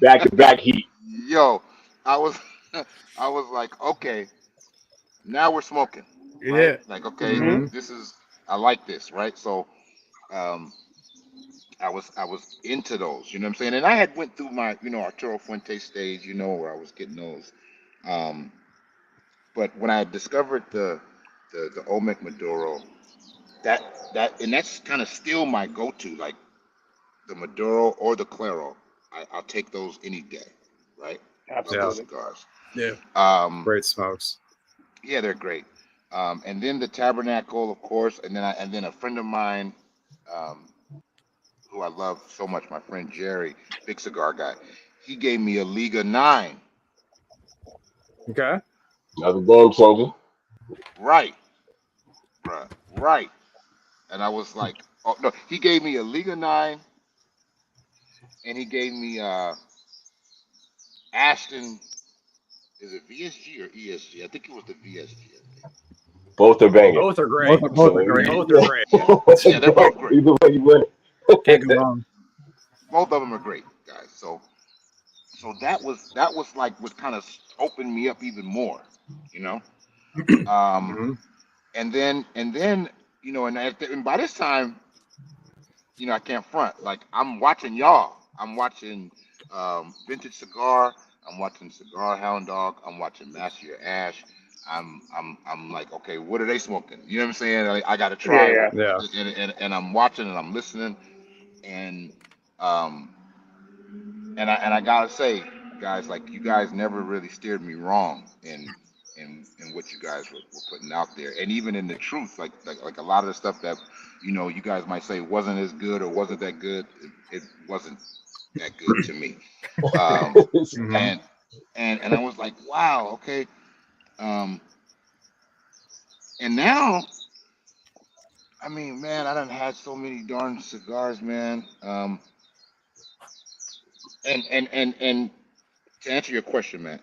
Back to back heat. yo, I was I was like, okay, now we're smoking, right? Yeah. Like, okay, Mm-hmm. Hmm. this is, I like this, right? So, um, I was into those, you know what I'm saying? And I had went through my, Arturo Fuente stage, where I was getting those. Um, but when I discovered the Olmec Maduro, that and that's kind of still my go-to, like the Maduro or the Claro. I'll take those any day, right? Love Yeah. those Absolutely. cigars. Yeah. Great smokes. Yeah, they're great. And then the Tabernacle, of course, and then a friend of mine, um, who I love so much, my friend Jerry, big cigar guy. He gave me a Liga 9, Okay. Another game changer. right, bruh, right. And I was like, oh no, he gave me a Liga 9, and he gave me Ashton. Is it VSG or ESG? I think it was the VSG. Both are banging. Both are great. Both are great. Both are great. Yeah, yeah, they're both great. Either way you win Can't go it. wrong. Both of them are great, guys. So that was like what kind of opened me up even more, you know. Um, Hmm. and then and by this time, I can't front. Like I'm watching y'all. I'm watching Vintage Cigar. I'm watching Cigar Hound Dog. I'm watching Master Your Ash. I'm like, okay, what are they smoking? You know what I'm saying? I got to try Yeah. it, and I'm watching and I'm listening, and um and I gotta say, guys, like you guys never really steered me wrong in what you guys were putting out there, and even in the truth, like a lot of the stuff that you guys might say wasn't as good or wasn't that good, it wasn't that good to me, Mhm. and I was like, wow, okay, um, and now. I mean, man, I done had so many darn cigars, man. And to answer your question, man,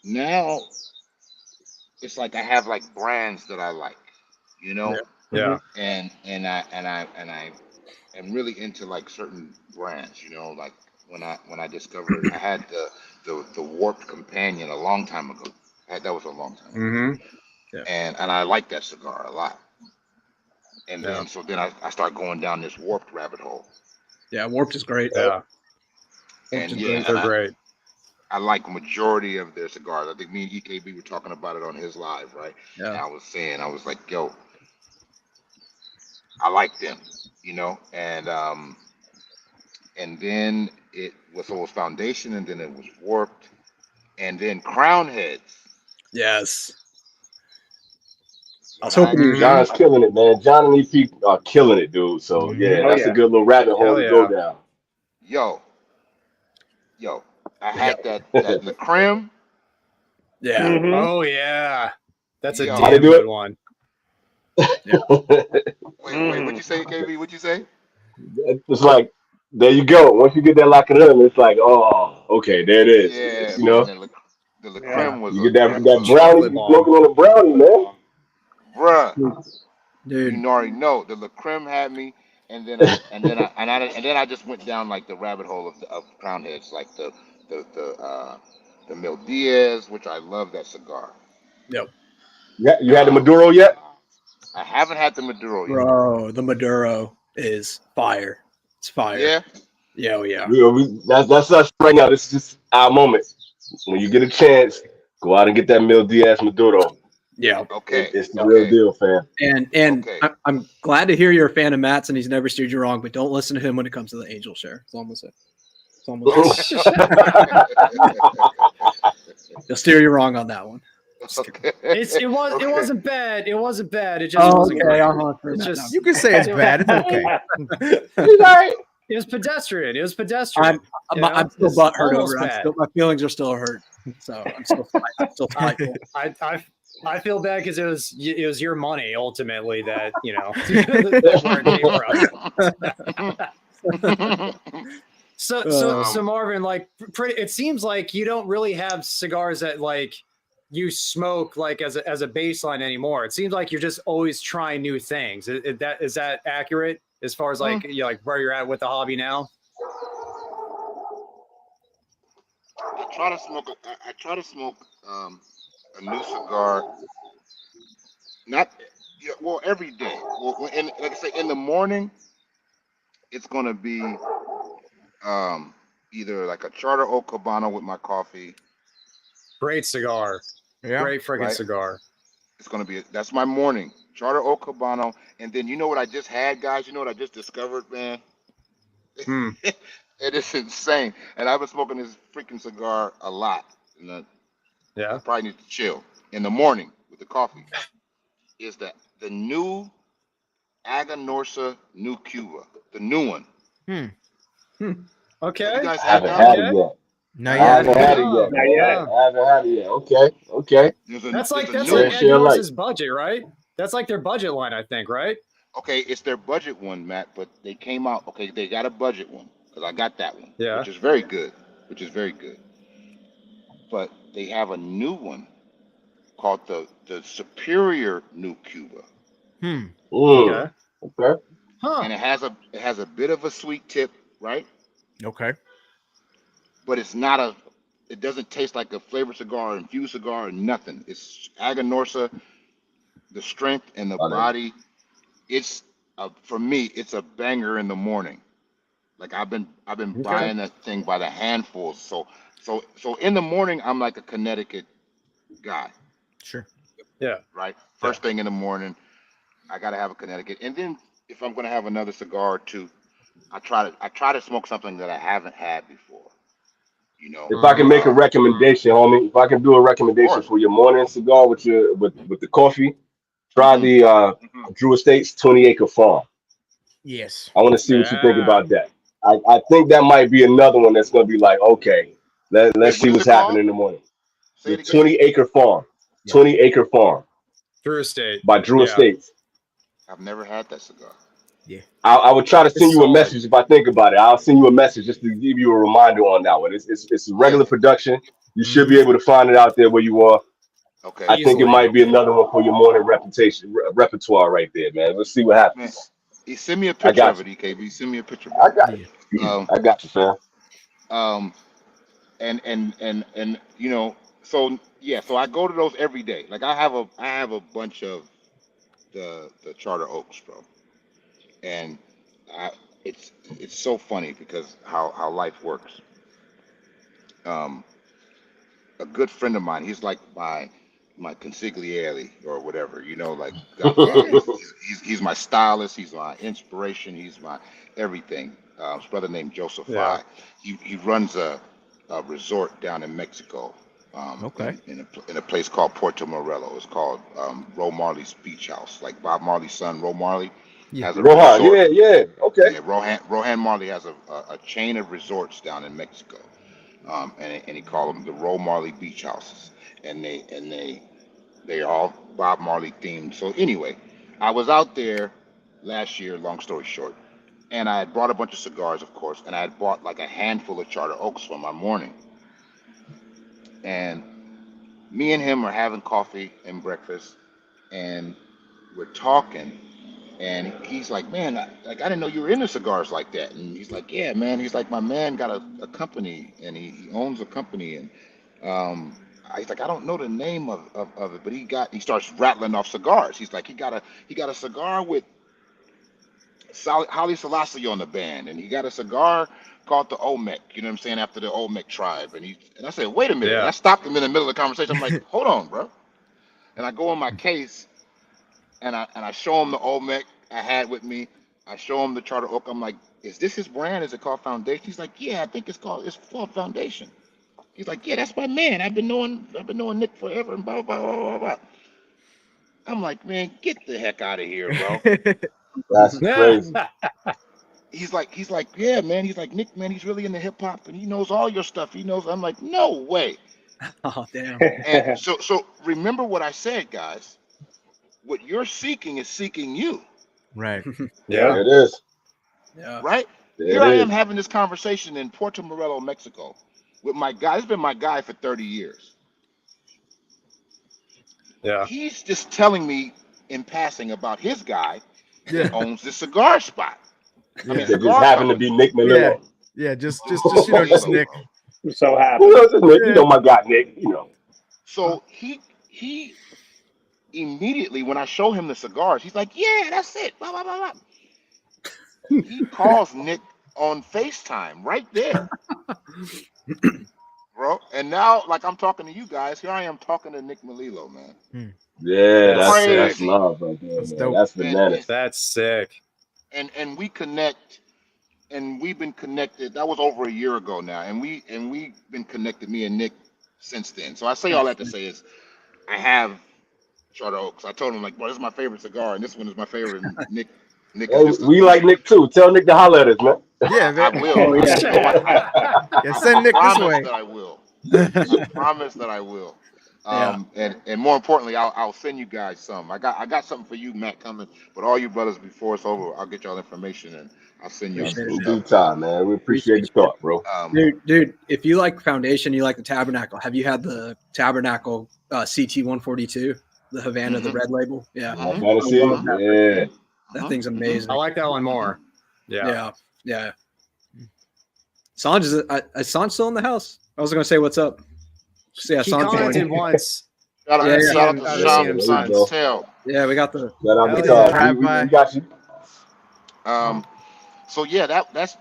now it's like I have like brands that I like, you know, Yeah. and I am really into like certain brands, like when I discovered I had the Warped Companion a long time ago. That was a long time ago, Hmm. Yeah. and I like that cigar a lot. And Yeah. then so then I start going down this Warped rabbit hole, Yeah, Warped is great. Yeah. Warped and is yeah, great. They're great. I like majority of their cigars. I think me and EKB were talking about it on his live, right? And Yeah. I was like, yo, I like them, and then it was Foundation, and then it was Warped, and then Crown Heads. Yes. I was When I hoping you. John's killing it, man. John and EP are killing it, dude. So yeah, Oh that's a yeah. good little rabbit hole Hell to go yeah. down. yo, I Yeah. had that Le Creme. Yeah. Mhm. Oh yeah. That's a Yo. How they damn do good it? one. Wait, what'd you say, KB? What'd you say? It's like there you go. Once you get that lock it in, it's like, oh, okay, there it is. Yeah, You man, know, the Le Yeah. Creme was you a get that brownie, Chocolate you bomb. smoking on a brownie, man. bruh. Dude. You already know the Le Creme had me, and then I just went down like the rabbit hole of Crown Heads, like the Mil Diaz, which I love that cigar. Yep. You had the Um, Maduro yet? I haven't had the Maduro yet. Bro, the Maduro is fire. It's fire. Yeah, Yeah, oh, yeah. That's us right now. This is just our moment. When you get a chance, go out and get that Mil Diaz Maduro. Yeah. okay, It's the real okay, deal, fam. And okay. I'm glad to hear you're a fan of Matt's and he's never steered you wrong, but don't listen to him when it comes to the angel share. It's almost it. It's almost He'll steer you wrong on that one. Okay. It Okay. wasn't bad. It wasn't bad. It just Oh, wasn't okay. great. Uh-huh. It's just You can say it's bad. It's okay. it was pedestrian. It was pedestrian. I'm still It's butthurt almost over it. bad. My feelings are still hurt. So I'm still spiteful. I feel bad because it was your money ultimately that that weren't for us. So Marvin, like, it seems like you don't really have cigars that like you smoke like as a baseline anymore. It seems like you're just always trying new things. Is that accurate as far as like like where you're at with the hobby now? I try to smoke a new cigar, not every day. Well, and like I say, in the morning, it's gonna be either like a Charter Oak Cabana with my coffee. Great cigar. Yeah. Great freaking Right. cigar. It's gonna be that's my morning Charter Oak Cabana, and then you know what I just had, guys? You know what I just discovered, man? Hmm. It is insane, and I've been smoking this freaking cigar a lot. And I Yeah. probably need to chill in the morning with the coffee. Is that the new Aganorsa New Cuba, the new one? Okay. You guys I had haven't that? had one? it yet. Not I yet. haven't had it Oh, yet. Not yet. I haven't had it yet. Okay. That's like Share, share Agnos's light. budget, right? That's like their budget line, I think, right? okay. It's their budget one, Matt, but they came out. Okay, they got a budget one because I got that one, Yeah. which is very good. But they have a new one called the Superior New Cuba, Mm, Okay. okay. Huh. and it has a bit of a sweet tip, right? Okay. But it's not a. It doesn't taste like a flavored cigar, or infused cigar, or nothing. It's Aganorsa, the strength and the Oh, there. body. It's for me, it's a banger in the morning. Like I've been Okay. buying that thing by the handful. So in the morning, I'm like a Connecticut guy. Sure. Yeah. right? First thing in the morning, I gotta have a Connecticut, and then if I'm gonna have another cigar or two, I try to smoke something that I haven't had before. You know, If I can make a of recommendation, homie, if I can do a recommendation course. for your morning cigar with the coffee, try Hmm. the Drew Estates 20 Acre Farm. Yes. I want to see what you think Yeah. about that. I think that might be another one that's going to be like, okay, let's Wait, what see is what's it called? happening in the morning. Say The it again. 20 Acre Farm, Yeah. 20 Acre Farm Drew Estate. by Drew Yeah. Estates. I've never had that cigar. Yeah. I would try to It's send you a solid. message if I think about it. I'll send you a message just to give you a reminder on that one. It's a Yeah. regular production. You should be Mhm. able to find it out there where you are. Okay. I think it Easily. might be another one for your morning repertoire right there, man. Let's see what Man, happens. send me a I picture got of it, you. EKB. Send me a picture, I bro. got Yeah. you. Um, I got you, fam. um, and so yeah, so I go to those every day. Like I have a bunch of the Charter Oaks, bro, and I, it's so funny because how life works. Um, a good friend of mine, he's like my consigliere or whatever, like Godfather. Yeah. He's my stylist. He's my inspiration. He's my everything. His brother named Joseph Yeah. Fry. He runs a resort down in Mexico, Okay. in a place called Puerto Morello. It's called Ro Marley's Beach House. Like Bob Marley's son, Ro Marley, Yeah. has a Rohan, resort. yeah, okay. Yeah, Rohan Marley has a chain of resorts down in Mexico, and he called them the Ro Marley Beach Houses, and they all Bob Marley themed. So anyway, I was out there last year. Long story short, and I had brought a bunch of cigars, of course, and I had bought like a handful of Charter Oaks for my morning. And me and him are having coffee and breakfast, and we're talking, and he's like, "Man, I didn't know you were into cigars like that." And he's like, "Yeah, man." He's like, "My man got a company, and he owns a company, and he's like, I don't know the name of it, but he starts rattling off cigars. He's like, he got a cigar with Holly Selassie on the band, and he got a cigar called the Olmec. You know what I'm saying? After the Olmec tribe, and I said, wait a minute, and I Yeah. stopped him in the middle of the conversation. I'm like, hold on, bro, and I go in my case, and I show him the Olmec I had with me. I show him the Charter Oak. I'm like, is this his brand? Is it called Foundation? He's like, yeah, I think it's called Foundation. He's like, yeah, that's my man. I've been knowing Nick forever and blah blah blah blah blah. I'm like, man, get the heck out of here, bro. That's Yeah. crazy. He's like, yeah, man. He's like, Nick, man, he's really into hip hop and he knows all your stuff. He knows. I'm like, no way. Oh damn. And so remember what I said, guys. What you're seeking is seeking you, Right. Yeah. There it is. Yeah. right? There Here it I am is. having this conversation in Puerto Morello, Mexico, with my guy. He's been my guy for 30 years. Yeah. He's just telling me in passing about his guy Yeah. that owns this cigar spot. I mean, Yeah. That just cigar happened to be company. Nick Yeah. Melillo. Yeah. Just Nick just Melillo, Nick. bro. I'm so Who happy. else is Nick? You Yeah. know my guy Nick. So he immediately, when I show him the cigars, he's like, yeah, that's it. Blah blah blah blah. He calls Nick on FaceTime right there, bro. And now, like I'm talking to you guys, here I am talking to Nick Melillo, man. Hmm. Yeah, That's that's sick. Crazy. love right there, That's man. dope. That's And bananas. That's sick. and we connect, and we've been connected. That was over a year ago now, and we've been connected, me and Nick, since then. So I say all that to say is I have Charter Oaks. I told him, like, bro, this is my favorite cigar, and this one is my favorite. And Nick is Hey, just we like Nick too. Tell Nick to holler at us, man. Yeah, I man. will. Oh yeah. You know what? Yeah, send I Nick this promise way. that I will. I promise that I will. Yeah. And more importantly, I'll send you guys some. I got something for you, Matt, coming. But all you brothers, before it's over, I'll get y'all information and I'll send y'all Appreciate some it, In man. due stuff. time, man. We appreciate the Appreciate you. thought, bro. Dude, if you like Foundation, you like the Tabernacle. Have you had the Tabernacle CT 142, the Havana, the Mhm. red label? Yeah, My Mhm. fantasy, I love that. yeah. That Mhm. thing's Mhm. amazing. I like that one more. Yeah. Yeah, yeah. Sanj is Sanj still in the house? I was gonna say what's up. See, He Sanj commented joined. once. Shout out, Yeah, yeah. shout out to I've Yeah, seen Sean him there you Science go. since. Tell. Yeah, we got the Shout out Hell to yeah. Todd. We got you. So yeah, that's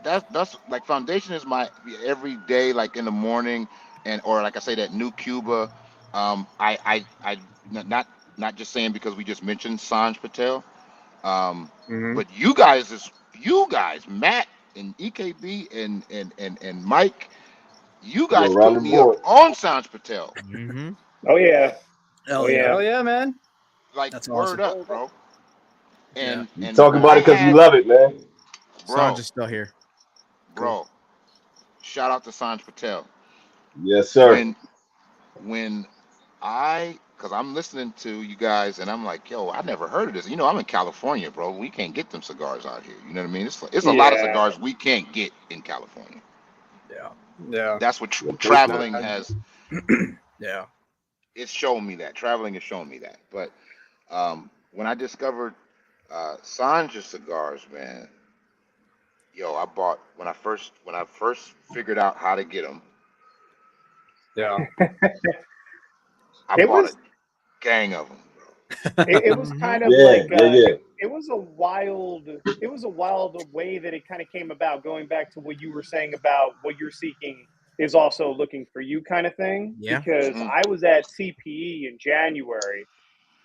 like Foundation is my every day, like in the morning, or like I say, that new Cuba, I not just saying because we just mentioned Sanj Patel, but you guys, Matt and EKB and Mike, you Go guys around put the me up board. on Sanj Patel. Mm-hmm. Oh yeah. Hell Oh yeah. yeah. Hell yeah, man. Like That's word awesome. up, bro. Yeah. You And talk about I it because you had, love it, man. Sanj bro, is still here. bro. Shout out to Sanj Patel. Yes, sir. When because I'm listening to you guys and I'm like, yo, I never heard of this. I'm in California, bro. We can't get them cigars out here. You know what I mean? It's a lot of Yeah. cigars we can't get in California. Yeah. That's what Yeah, pay for it. traveling has. Yeah. It's shown me that. Traveling has shown me that. But when I discovered Sanj's cigars, man, yo, I bought when I first figured out how to get them. Yeah. I It bought was a gang of them. it was Mhm. kind of Yeah, like yeah, yeah. it was a wild way that it kind of came about. Going back to what you were saying about what you're seeking is also looking for you kind of thing. Yeah. Because Mhm. I was at CPE in January,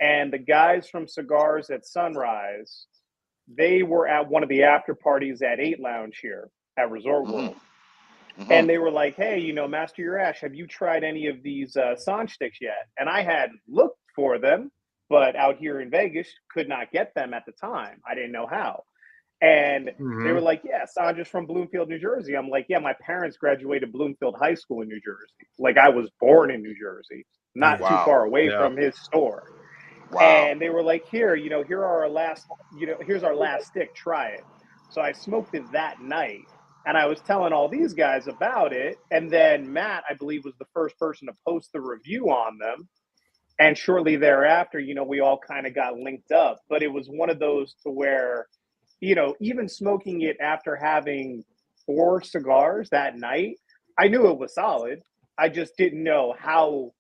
and the guys from Cigars at Sunrise, they were at one of the after parties at 8 Lounge here at Resort Mhm. World. And Mhm. they were like, hey, Master Your Ash, have you tried any of these Sanj sticks yet? And I had looked for them, but out here in Vegas, could not get them at the time. I didn't know how. And they were like, yeah, Sanj is from Bloomfield, New Jersey. I'm like, yeah, my parents graduated Bloomfield High School in New Jersey. Like, I was born in New Jersey, not Yeah. too Wow. far away Yeah. from his store. Wow. And they were like, here are our last, here's our last stick, try it. So I smoked it that night. And I was telling all these guys about it. And then Matt, I believe, was the first person to post the review on them. And shortly thereafter, we all kind of got linked up. But it was one of those to where, even smoking it after having 4 cigars that night, I knew it was solid. I just didn't know how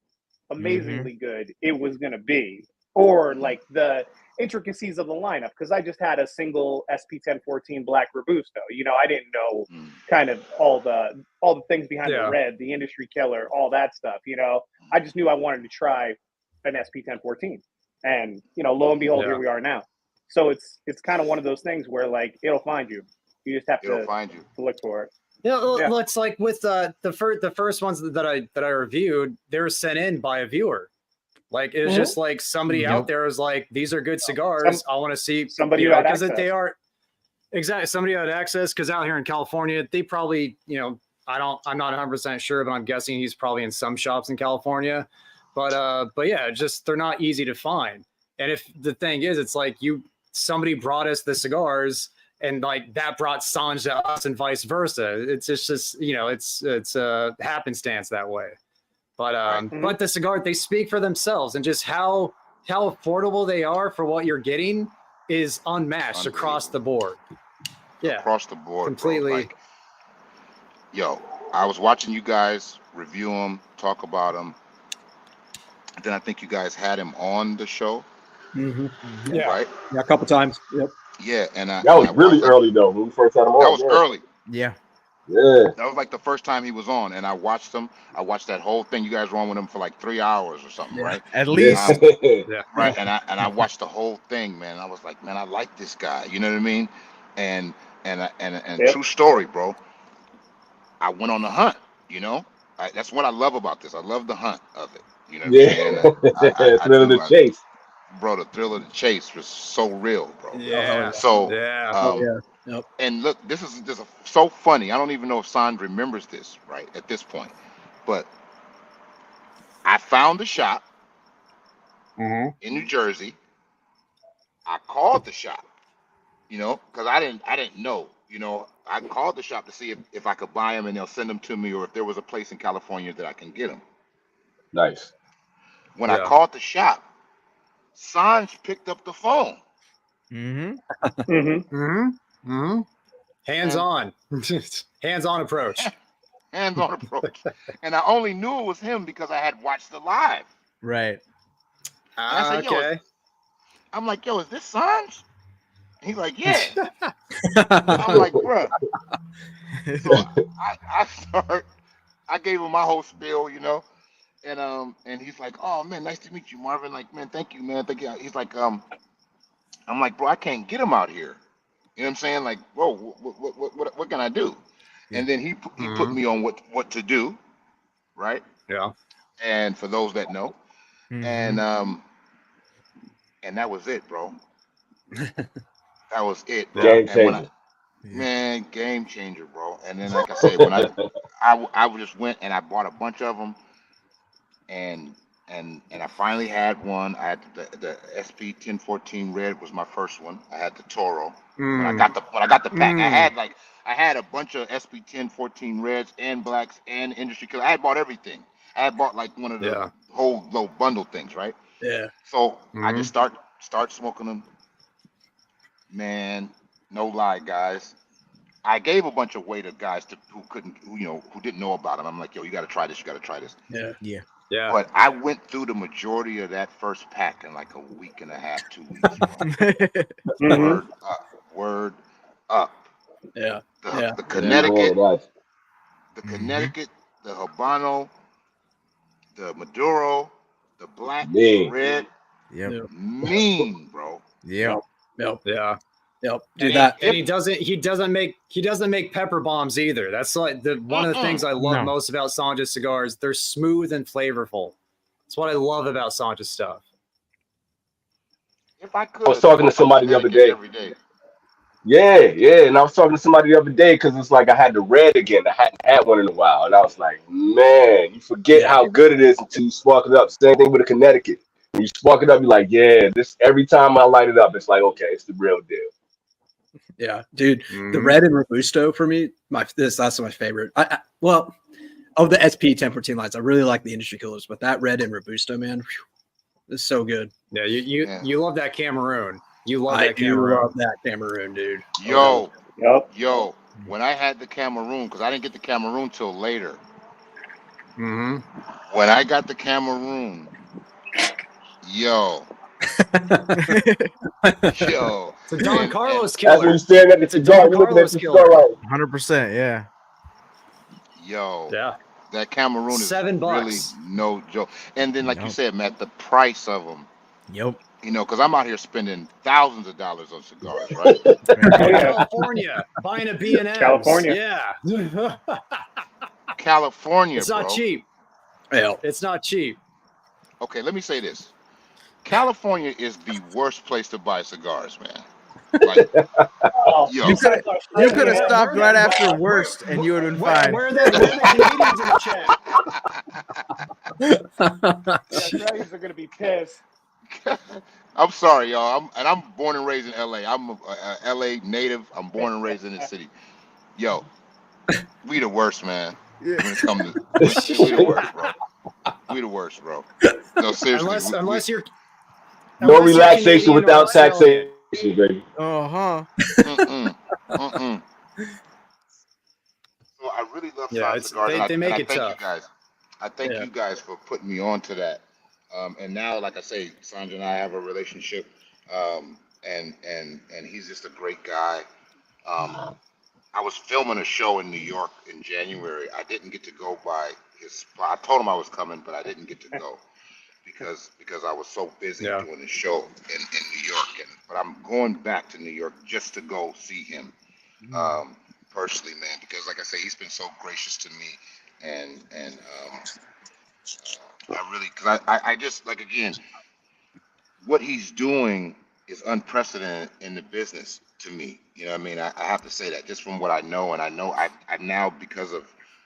Mm-hmm. amazingly good it was going to be, or Mhm. like the intricacies of the lineup, because I just had a single SP1014 Black Robusto. I didn't know Mhm. kind of all the things behind the Yeah. red, the industry killer, all that stuff. I just knew I wanted to try an SP1014, and lo and behold, Yeah. here we are now. So it's kind of one of those things where like it'll find you. You just have It'll to find you. look for it. Yeah, Yeah. it's like with the first ones that I reviewed, they were sent in by a viewer. Like it was Mhm. just like somebody Yep. out there was like, these are good cigars. I want to see Somebody who had because access. they are exactly somebody who had access. Because out here in California, they probably I'm not 100% sure, but I'm guessing he's probably in some shops in California. But yeah, just they're not easy to find. And if the thing is, it's like somebody brought us the cigars. And like that brought Sanj to us and vice versa. It's just it's a happenstance that way. But Mhm. but the cigar, they speak for themselves, and just how affordable they are for what you're getting is unmatched across the board. Yeah, Across the board, completely. bro. Like, yo, I was watching you guys review them, talk about them. Then I think you guys had him on the show, Yeah. right? Yeah, a couple times. Yep. Yeah, and That was really early though when we first had him that on. was Yeah. early. Yeah. Yeah. That was like the first time he was on, and I watched him. I watched that whole thing. You guys were on with him for like 3 hours or something, Yeah. right? At least. Yeah. Right. And I watched the whole thing, man. I was like, man, I like this guy. You know what I mean? And Yep. true story, bro. I went on the hunt. That's what I love about this. I love the hunt of it. You know what Yeah. I'm saying? I Thrill of the do. chase. Bro, the thrill of the chase was so real, bro. Yeah. So, Yeah. Yep. and look, this is just so funny. I don't even know if Sand remembers this right at this point, but I found the shop in New Jersey. I called the shop, because I didn't know. I called the shop to see if I could buy them and they'll send them to me, or if there was a place in California that I can get them. Nice. When I Yeah. called the shop, Sanj picked up the phone. Mm-hmm. Mm-hmm. Hands on, hands on approach. Hands-on approach. And I only knew it was him because I had watched the live. Right. And I said, yo, Okay. I'm like, yo, is this Sanj? He's like, yeah. I'm like, bruh. So I gave him my whole spiel, and he's like, "Oh man, nice to meet you, Marvin." Like, man, thank you, man, thank you. He's like, I'm like, bro, I can't get him out here. You know what I'm saying? Like, bro, what can I do? Yeah. And then he put me on what to do, right? Yeah. And for those that know, and that was it, bro. That was it, bro. Game And when changer. man, game changer, bro. And then, like I said, when I just went and I bought a bunch of them, and I finally had one. I had the SP 1014 red was my first one. I had the Toro. When I got the pack, I had a bunch of SP 1014 reds and blacks and industry killer. I had bought everything. I had bought like one of the whole little bundle things, right? Yeah. So I just start smoking them. Man, no lie, guys. I gave a bunch of weight to guys who didn't know about them. I'm like, yo, you got to try this. You got to try this. Yeah. Yeah. But I went through the majority of that first pack in like a week and a half, 2 weeks. Word up. Yeah. The Connecticut, Yeah, Connecticut, the Habano, the Maduro, the black, mean. red, mean, bro. Yep. Yeah. Yep. And he doesn't make pepper bombs either. That's like one of the things I love most about Sanja's cigars. They're smooth and flavorful. That's what I love about Sanja's stuff. If I could, I was talking to somebody the other day. Every day. Yeah, and I was talking to somebody the other day because it's like I had the red again. I hadn't had one in a while, and I was like, man, you forget how good it is until you spark it up. Same thing with the Connecticut. When you spark it up, you're like, yeah, this every time I light it up, it's like, okay, it's the real deal. Yeah, dude, the red and Robusto for me, that's my favorite. Well, of the SP 1014 lines, I really like the industry killers, but that red and Robusto, man, is so good. Yeah, you love that Cameroon. You love that Cameroon. I love that Cameroon, dude. Yo, when I had the Cameroon, because I didn't get the Cameroon till later. When I got the Cameroon, yo. It's a Don Carlos killer. That's when you stand at the cigar, you're looking at the cigar right. 100%, yeah. Yo. Yeah. That Cameroon is $7. really no joke. And then, like you said, Matt, the price of them. Yep. You know, because I'm out here spending thousands of dollars on cigars, right? California, buying a B&M. California. Yeah. California, It's not cheap. Hell. It's not cheap. Okay, let me say this. California is the worst place to buy cigars, man. Like, yo. You could have stopped right after worst, and you would have been fine. Where are the Canadians in the chat? Australians are going to be pissed. I'm sorry, y'all. I'm born and raised in LA. I'm a LA native. I'm born and raised in the city. Yo, we the worst, man. When it comes to we the worst, bro. We the worst, bro. No, seriously. Unless you're no relaxation without taxation, baby. So I really love cigars. They make it tough. You guys. I thank you guys for putting me on to that. And now, like I say, Sandra and I have a relationship, and he's just a great guy. I was filming a show in New York in January. I didn't get to go by his spot. I told him I was coming, but I didn't get to go because I was so busy doing the show in New York. But I'm going back to New York just to go see him personally, man. Because, like I say, he's been so gracious to me, and I really, because I just, like, again, what he's doing is unprecedented in the business to me. You know what I mean? I have to say that just from what I know. And I know I now, because of,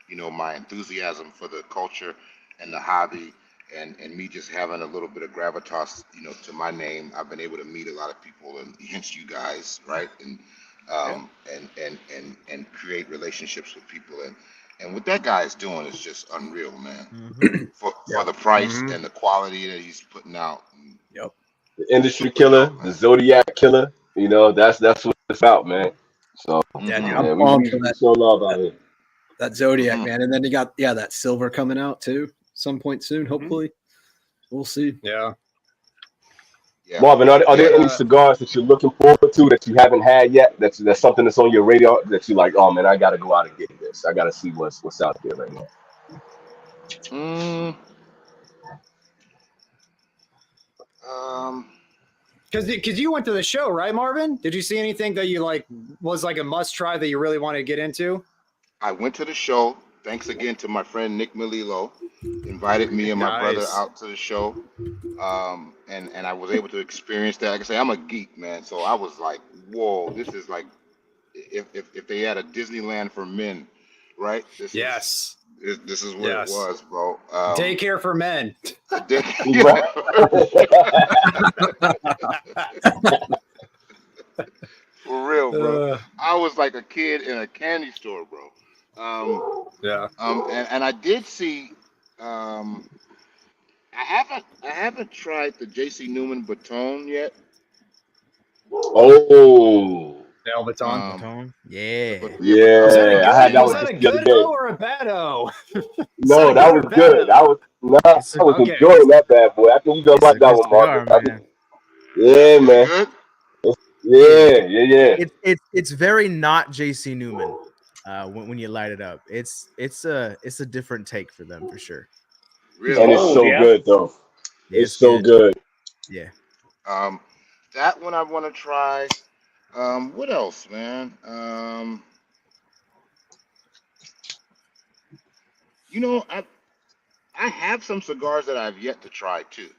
you know, my enthusiasm for the culture and the hobby and me just having a little bit of gravitas, you know, to my name, I've been able to meet a lot of people, and hence you guys, right? And create relationships with people. And what that guy is doing is just unreal, man. For the price and the quality that he's putting out. Yep. The industry killer, the Zodiac killer. You know, that's what it's about, man. So yeah, dude, we show love out here. That Zodiac, man. And then you got that silver coming out too, some point soon. Hopefully, we'll see. Yeah. Marvin, are there any cigars that you're looking forward to that you haven't had yet? That's something that's on your radar that you're like, oh man, I got to go out and get this. I got to see what's out there right now. Because you went to the show, right, Marvin? Did you see anything that you like was like a must try that you really wanted to get into? I went to the show. Thanks again to my friend Nick Melillo. Invited me and my brother Nice. out to the show. And I was able to experience that. Like I say, I'm a geek, man. So I was like, whoa, this is like if they had a Disneyland for men, right? This is what it was, bro. Daycare for men. For real, bro. I was like a kid in a candy store, bro. And I did see. I haven't tried the JC Newman baton yet. Oh. El baton. Yeah. Was that a good, I had that was one that a just the other good day. O or a bad O? No, that was good. I was enjoying that bad boy. I think you gonna like that one, Marvin. Yeah, man. Good? Yeah. It's very not JC Newman when you light it up. It's a different take for them for sure. Really? And it's so good though. It's so good. Yeah. That one I want to try. What else, man? You know, I have some cigars that I've yet to try too.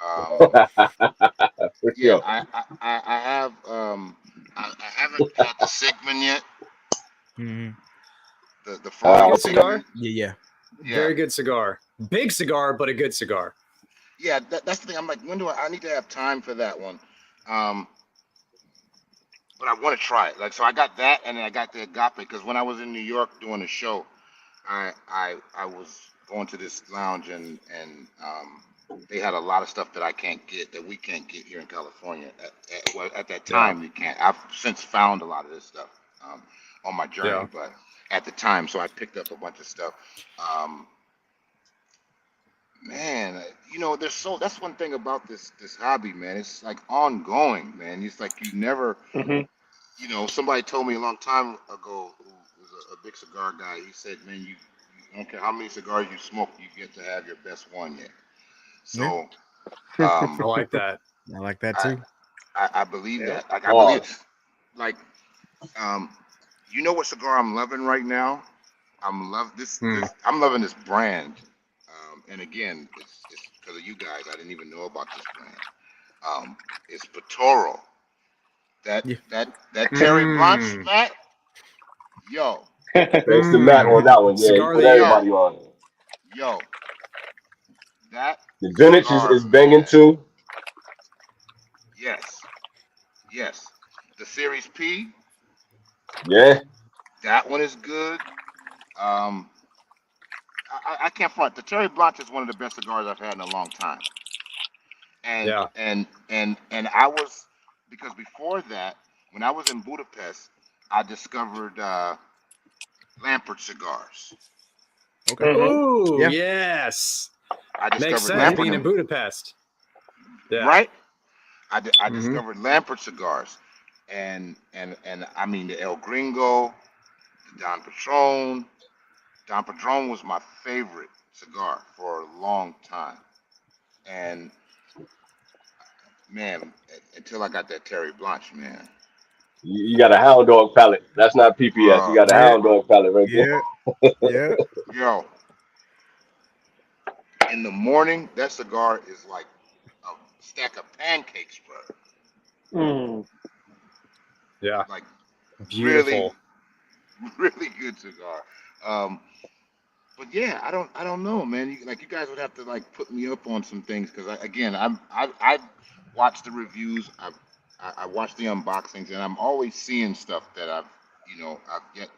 For sure. I have I haven't had the Sigmund yet. Mm-hmm. The Frog cigar. Yeah. Very good cigar. Big cigar, but a good cigar. Yeah, that's the thing. I'm like, when do I need to have time for that one? But I want to try it. Like, so I got that, and then I got the Agape because when I was in New York doing a show, I was going to this lounge and they had a lot of stuff that I can't get, that we can't get here in California. At that time, you can't. I've since found a lot of this stuff on my journey, but at the time, so I picked up a bunch of stuff. Man, you know, that's one thing about this hobby, man. It's like ongoing, man. It's like you never, you know, somebody told me a long time ago who was a big cigar guy. He said, man, you don't care how many cigars you smoke, you get to have your best one yet. So, I like that. I like that too. I believe that. Like, I believe, like, you know what cigar I'm loving right now? I'm loving this brand. And again, it's because of you guys. I didn't even know about this brand. It's Patoro. That Terry Blanche, Matt. Yo. Thanks to Matt on that one. Yeah, he put everybody on. Yo. That the vintage is banging too. Yes. The Series P. Yeah. That one is good. I can't front. The Terry Blanche is one of the best cigars I've had in a long time. And I was, because before that, when I was in Budapest, I discovered Lampert cigars. Okay. Ooh, yes. I discovered Makes sense Lampert being in Budapest. Yeah. Right? I discovered Lampert cigars. And I mean the El Gringo, the Don Patron. Don Patron was my favorite cigar for a long time. And man, until I got that Terry Blanche, man. You got a hound dog palate. That's not PPS. You got a hound dog palate right there. Yeah. Yo. In the morning, that cigar is like a stack of pancakes, bro. Yeah. Like beautiful. Really good cigar. But yeah, I don't know, man. You guys would have to like put me up on some things because I've watched the reviews, I watched the unboxings, and I'm always seeing stuff that I've yet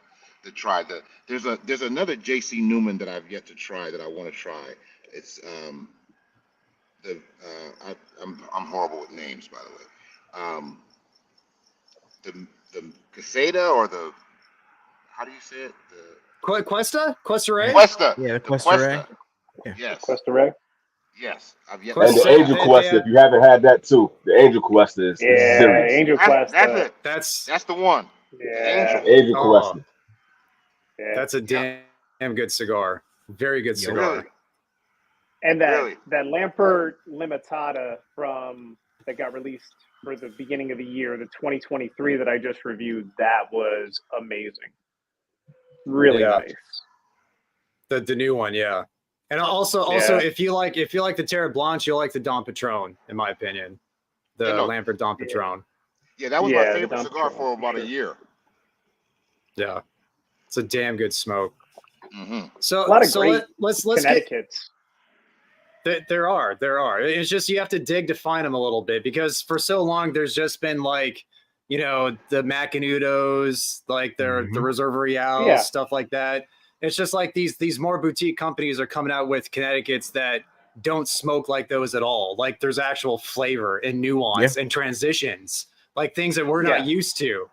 to try. There's another JC Newman that I've yet to try that I want to try. It's I'm horrible with names, by the way. The Caseta or the, how do you say it? Cuesta? Cuesta Rey? Cuesta. Yeah, the Cuesta. Cuesta Rey. Yes. Cuesta Rey. Yes. I've yet And the Angel Cuesta, if you haven't had that too. The Angel Cuesta is serious. Angel Cuesta. That's it. That's the one. Yeah. Angel Cuesta. That's a damn good cigar. Very good cigar. Really? And that Really? that Lampert Limitada from that got released for the beginning of the year, the 2023 that I just reviewed, that was amazing. Really Yeah. nice. The new one, yeah. And also Yeah. if you like the Terre Blanche, you'll like the Dom Patron, in my opinion. The Yeah, no, Lampert Dom Patron. yeah, that was my Yeah, the favorite Dom cigar Patron, for for about a sure. year. Yeah. It's a damn good smoke. Hmm. So A lot of great let's get Connecticut's. there are. It's just you have to dig to find them a little bit, because for so long there's just been like, the Macanudos, like the Reserve Royales, Yeah. stuff like that. It's just like these more boutique companies are coming out with Connecticut's that don't smoke like those at all. Like there's actual flavor and nuance and transitions, like things that we're not used to.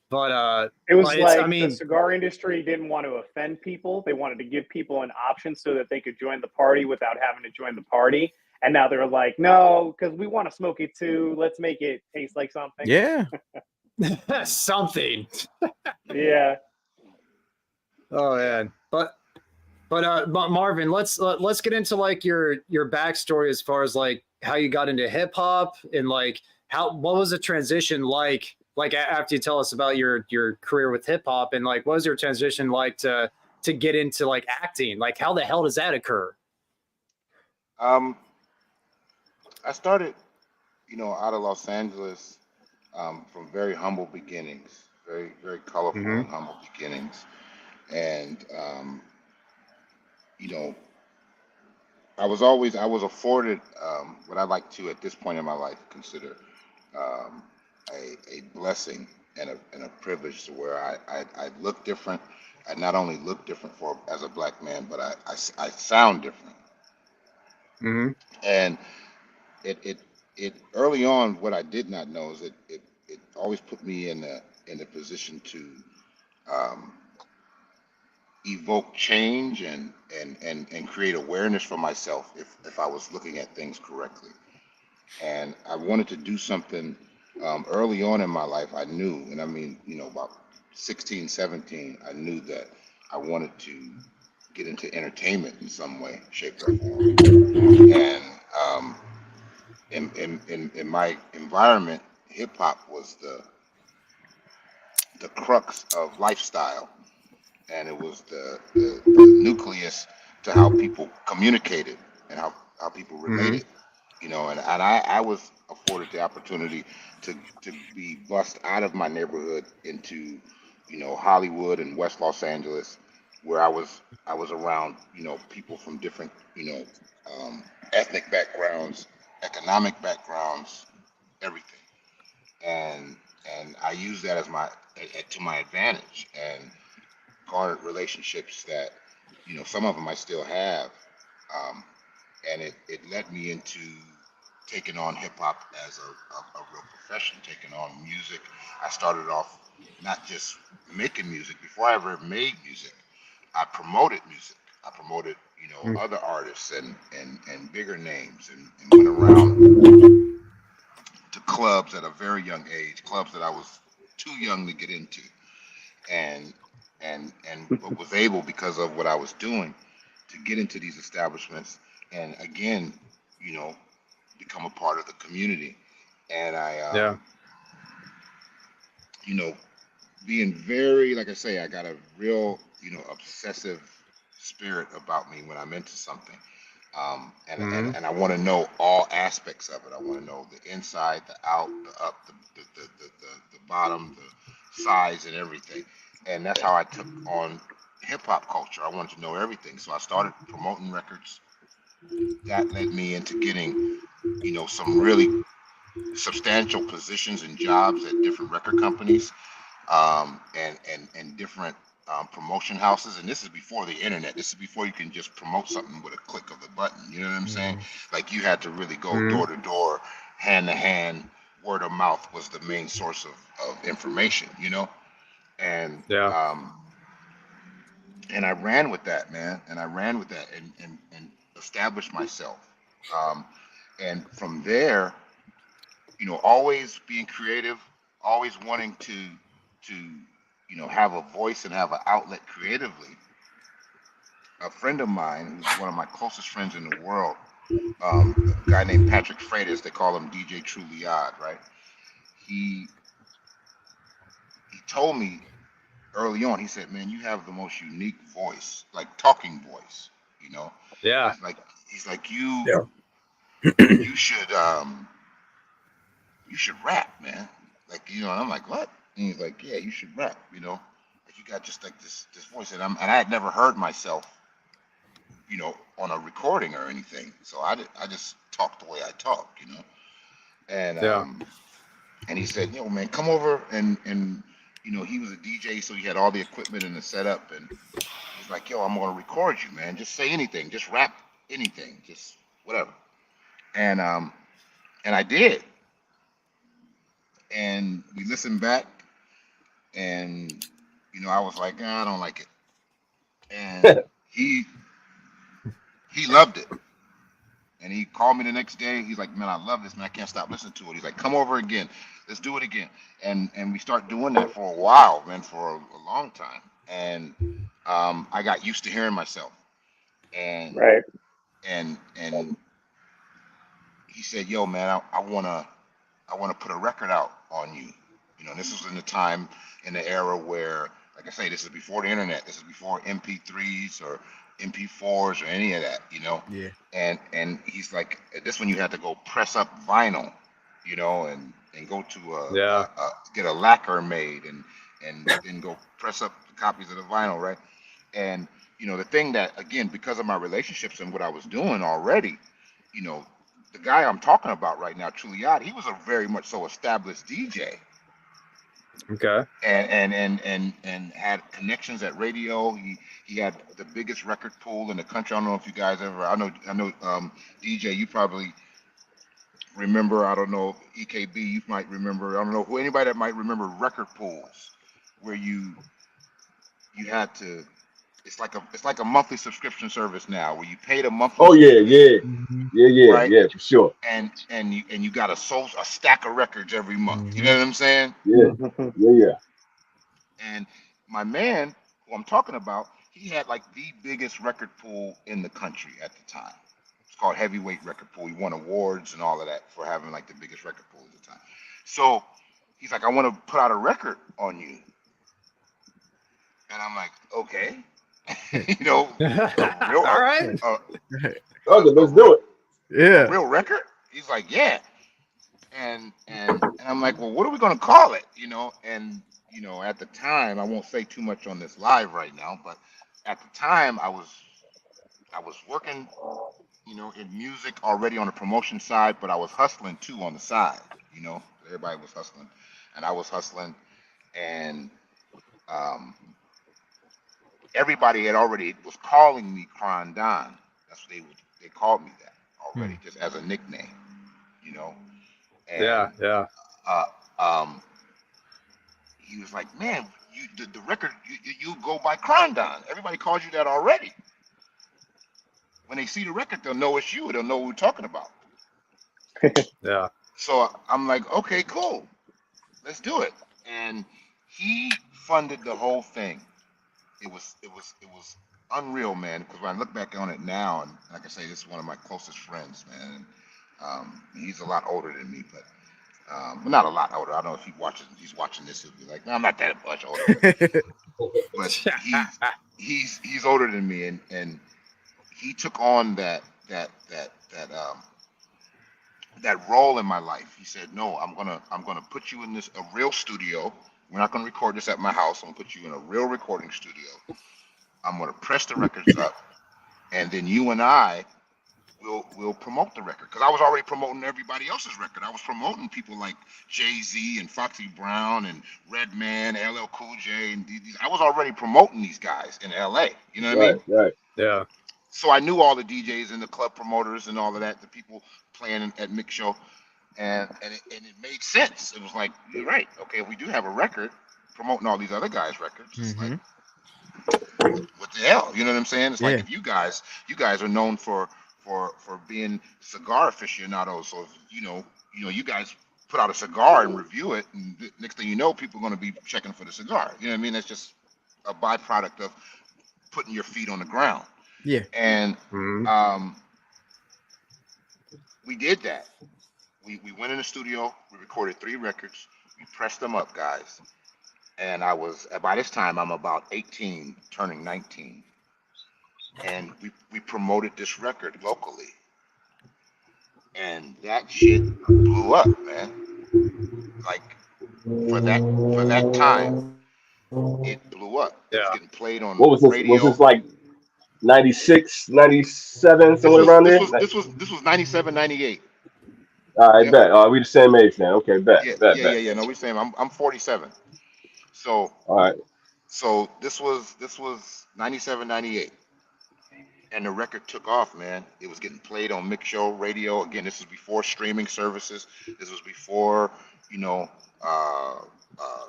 But it was it's, like the cigar industry didn't want to offend people. They wanted to give people an option so that they could join the party without having to join the party. And now they're like, no, because we want to smoke it too. Let's make it taste like something. Yeah. something. Yeah. Oh man. But Marvin, let's get into like your backstory as far as like how you got into hip hop, and like what was the transition like after you tell us about your career with hip hop, and like what was your transition like to get into like acting? Like how the hell does that occur? I started, out of Los Angeles, from very humble beginnings, very, very colorful and humble beginnings. And, I was afforded what I like to, at this point in my life, consider a blessing and a privilege, to where I look different. I not only look different as a black man, but I sound different. And it early on, what I did not know is it always put me in a position to evoke change and create awareness for myself if I was looking at things correctly. And I wanted to do something early on in my life. I knew, and I mean, about 16, 17, I knew that I wanted to get into entertainment in some way, shape, or form. And in my environment, hip hop was the crux of lifestyle, and it was the nucleus to how people communicated and how people related. And I was afforded the opportunity to be bussed out of my neighborhood into Hollywood and West Los Angeles, where I was around people from different ethnic backgrounds, economic backgrounds, everything. And I use that as to my advantage, and garnered relationships that some of them I still have. And it led me into taking on hip hop as a real profession, taking on music. I started off not just making music. Before I ever made music, I promoted music. I promoted other artists and bigger names, and went around to clubs at a very young age, clubs that I was too young to get into, and but was able, because of what I was doing, to get into these establishments, and again, become a part of the community. And I, being very, like I say, I got a real, obsessive spirit about me when I'm into something. And I want to know all aspects of it. I want to know the inside, the out, the up, the bottom, the size, and everything. And that's how I took on hip hop culture. I wanted to know everything. So I started promoting records. That led me into getting, some really substantial positions and jobs at different record companies, and different promotion houses. And this is before the internet. This is before you can just promote something with a click of the button. You know what I'm saying? Like, you had to really go door to door, hand to hand. Word of mouth was the main source of information, and and I ran with that, man. And I ran with that, and established myself. And from there, always being creative, always wanting to have a voice and have an outlet creatively. a friend of mine who's one of my closest friends in the world, a guy named Patrick Freitas, they call him DJ Truliard, right? He told me early on, he said, man, you have the most unique voice, like talking voice, you know? Yeah. He's like you you should rap, man. Like, you know, and I'm like, what? And he's like, yeah, you should rap, you know? Like you got just like this voice. And I had never heard myself, you know, on a recording or anything. So I just talked the way I talk, you know? And he said, yo, man, come over and you know, he was a DJ, so he had all the equipment and the setup, and he's like, yo, I'm gonna record you, man. Just say anything, just rap anything, just whatever. And I did. And we listened back, and you know, I was like, I don't like it. And he loved it. And he called me the next day. He's like, man, I love this, man. I can't stop listening to it. He's like, come over again. Let's do it again. And we start doing that for a while, man, for a long time. And I got used to hearing myself. And Right. and he said, yo, man, I wanna put a record out on you. You know, this was in the time, in the era where, like I say, this is before the internet. This is before MP3s or MP4s or any of that, you know. Yeah. And he's like, this one you had to go press up vinyl, you know, and go to get a lacquer made and then go press up the copies of the vinyl, right? And you know, the thing that, again, because of my relationships and what I was doing already, you know, the guy I'm talking about right now, Truliard, he was a very much so established DJ. Okay. And had connections at radio. He had the biggest record pool in the country. I don't know if you guys ever. I know. DJ, you probably remember. I don't know. EKB, you might remember. I don't know who anybody that might remember record pools where you had to. It's like a monthly subscription service now where you paid a monthly. Oh yeah, right? yeah, for sure. And you got a stack of records every month. You know what I'm saying? Yeah. And my man, who I'm talking about, he had like the biggest record pool in the country at the time. It's called Heavyweight Record Pool. He won awards and all of that for having like the biggest record pool at the time. So he's like, I want to put out a record on you. And I'm like, okay. You know, all right. Okay, let's do it. Yeah. Real record? He's like, yeah. And I'm like, well, what are we gonna call it? You know, and you know, at the time, I won't say too much on this live right now, but at the time I was working, you know, in music already on the promotion side, but I was hustling too on the side, you know. Everybody was hustling and I was hustling, and everybody had already was calling me Krondon. That's what they called me that already, just as a nickname, you know. And, he was like, man, the record, you go by Krondon. Everybody calls you that already. When they see the record, they'll know it's you. They'll know what we're talking about. Yeah. So I'm like, okay, cool. Let's do it. And he funded the whole thing. It was unreal, man. Because when I look back on it now, and like I say, this is one of my closest friends, man. He's a lot older than me, but not a lot older. I don't know if he's watching this, he'll be like, no, I'm not that much older. But he's older than me, and he took on that role in my life. He said, no, I'm gonna put you in a real studio. We're not gonna record this at my house. I'm gonna put you in a real recording studio. I'm gonna press the records up, and then you and I will promote the record. Because I was already promoting everybody else's record. I was promoting people like Jay-Z and Foxy Brown and Redman, LL Cool J, and I was already promoting these guys in LA. You know what I mean? Right. Yeah. So I knew all the DJs and the club promoters and all of that, the people playing at Mix Show, and it made sense. It was like, you're right. Okay, if we do have a record promoting all these other guys' records, it's like, what the hell? You know what I'm saying? It's like, if you guys are known for being cigar aficionados, so if, you know, you guys put out a cigar and review it, and next thing you know, people are going to be checking for the cigar. You know what I mean? That's just a byproduct of putting your feet on the ground. Yeah. And Mhm. we did that. We went in the studio. We recorded 3 records. We pressed them up, guys. And I was by this time I'm about 18, turning 19, and we promoted this record locally, and that shit blew up, man. Like for that time, it blew up. It was Yeah. getting played on What was this? Was radio. this like 96, 97, This somewhere was around this there? was this was this was 97, 98. All right, Yep. bet. We the same age now. Okay, bet, Yeah, bet, yeah, bet. yeah, yeah. No, we're saying I'm 47. So All right. this was 97, 98. And the record took off, man. It was getting played on mix show radio. Again, this was before streaming services. This was before, you know, uh,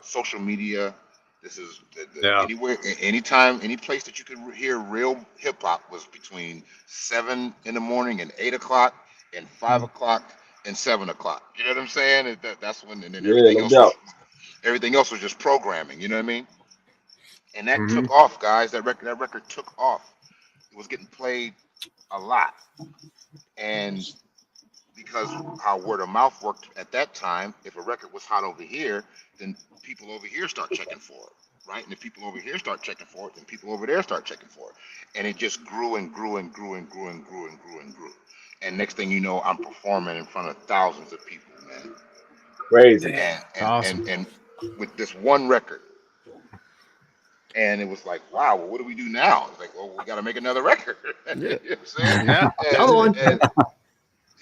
social media. This is Yeah. anywhere, anytime, any place that you could hear real hip hop was between 7 in the morning and 8 o'clock, and 5 o'clock and 7 o'clock. You know what I'm saying? That's when, and then Yeah, no doubt. everything else was just programming. You know what I mean? And that Mhm. took off, guys. That record took off. It was getting played a lot. And because how word of mouth worked at that time, if a record was hot over here, then people over here start checking for it, right? And if people over here start checking for it, then people over there start checking for it. And it just grew and grew and grew and grew and grew and grew and grew. And next thing you know, I'm performing in front of thousands of people, man. Crazy. And It's and awesome. and, and with this one record. And it was like, wow, well, what do we do now? It's like, well, we got to make another record. You know Yeah. what I'm saying? Yeah. And, Another one. and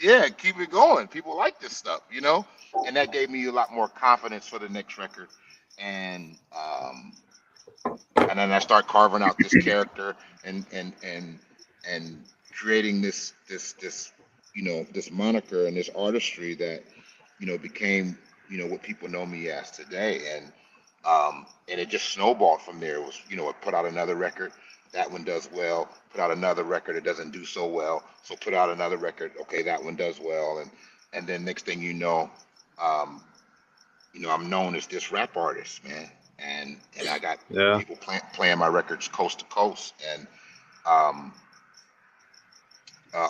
yeah, keep it going. People like this stuff, you know, and that gave me a lot more confidence for the next record. And and then I start carving out this character and creating this this moniker and this artistry that became what people know me as today. And it just snowballed from there. It was it put out another record. That one does well. Put out another record. It doesn't do so well. So put out another record. Okay, that one does well. And then next thing um, I'm known as this rap artist, man. And I got Yeah. people playing my records coast to coast. And um,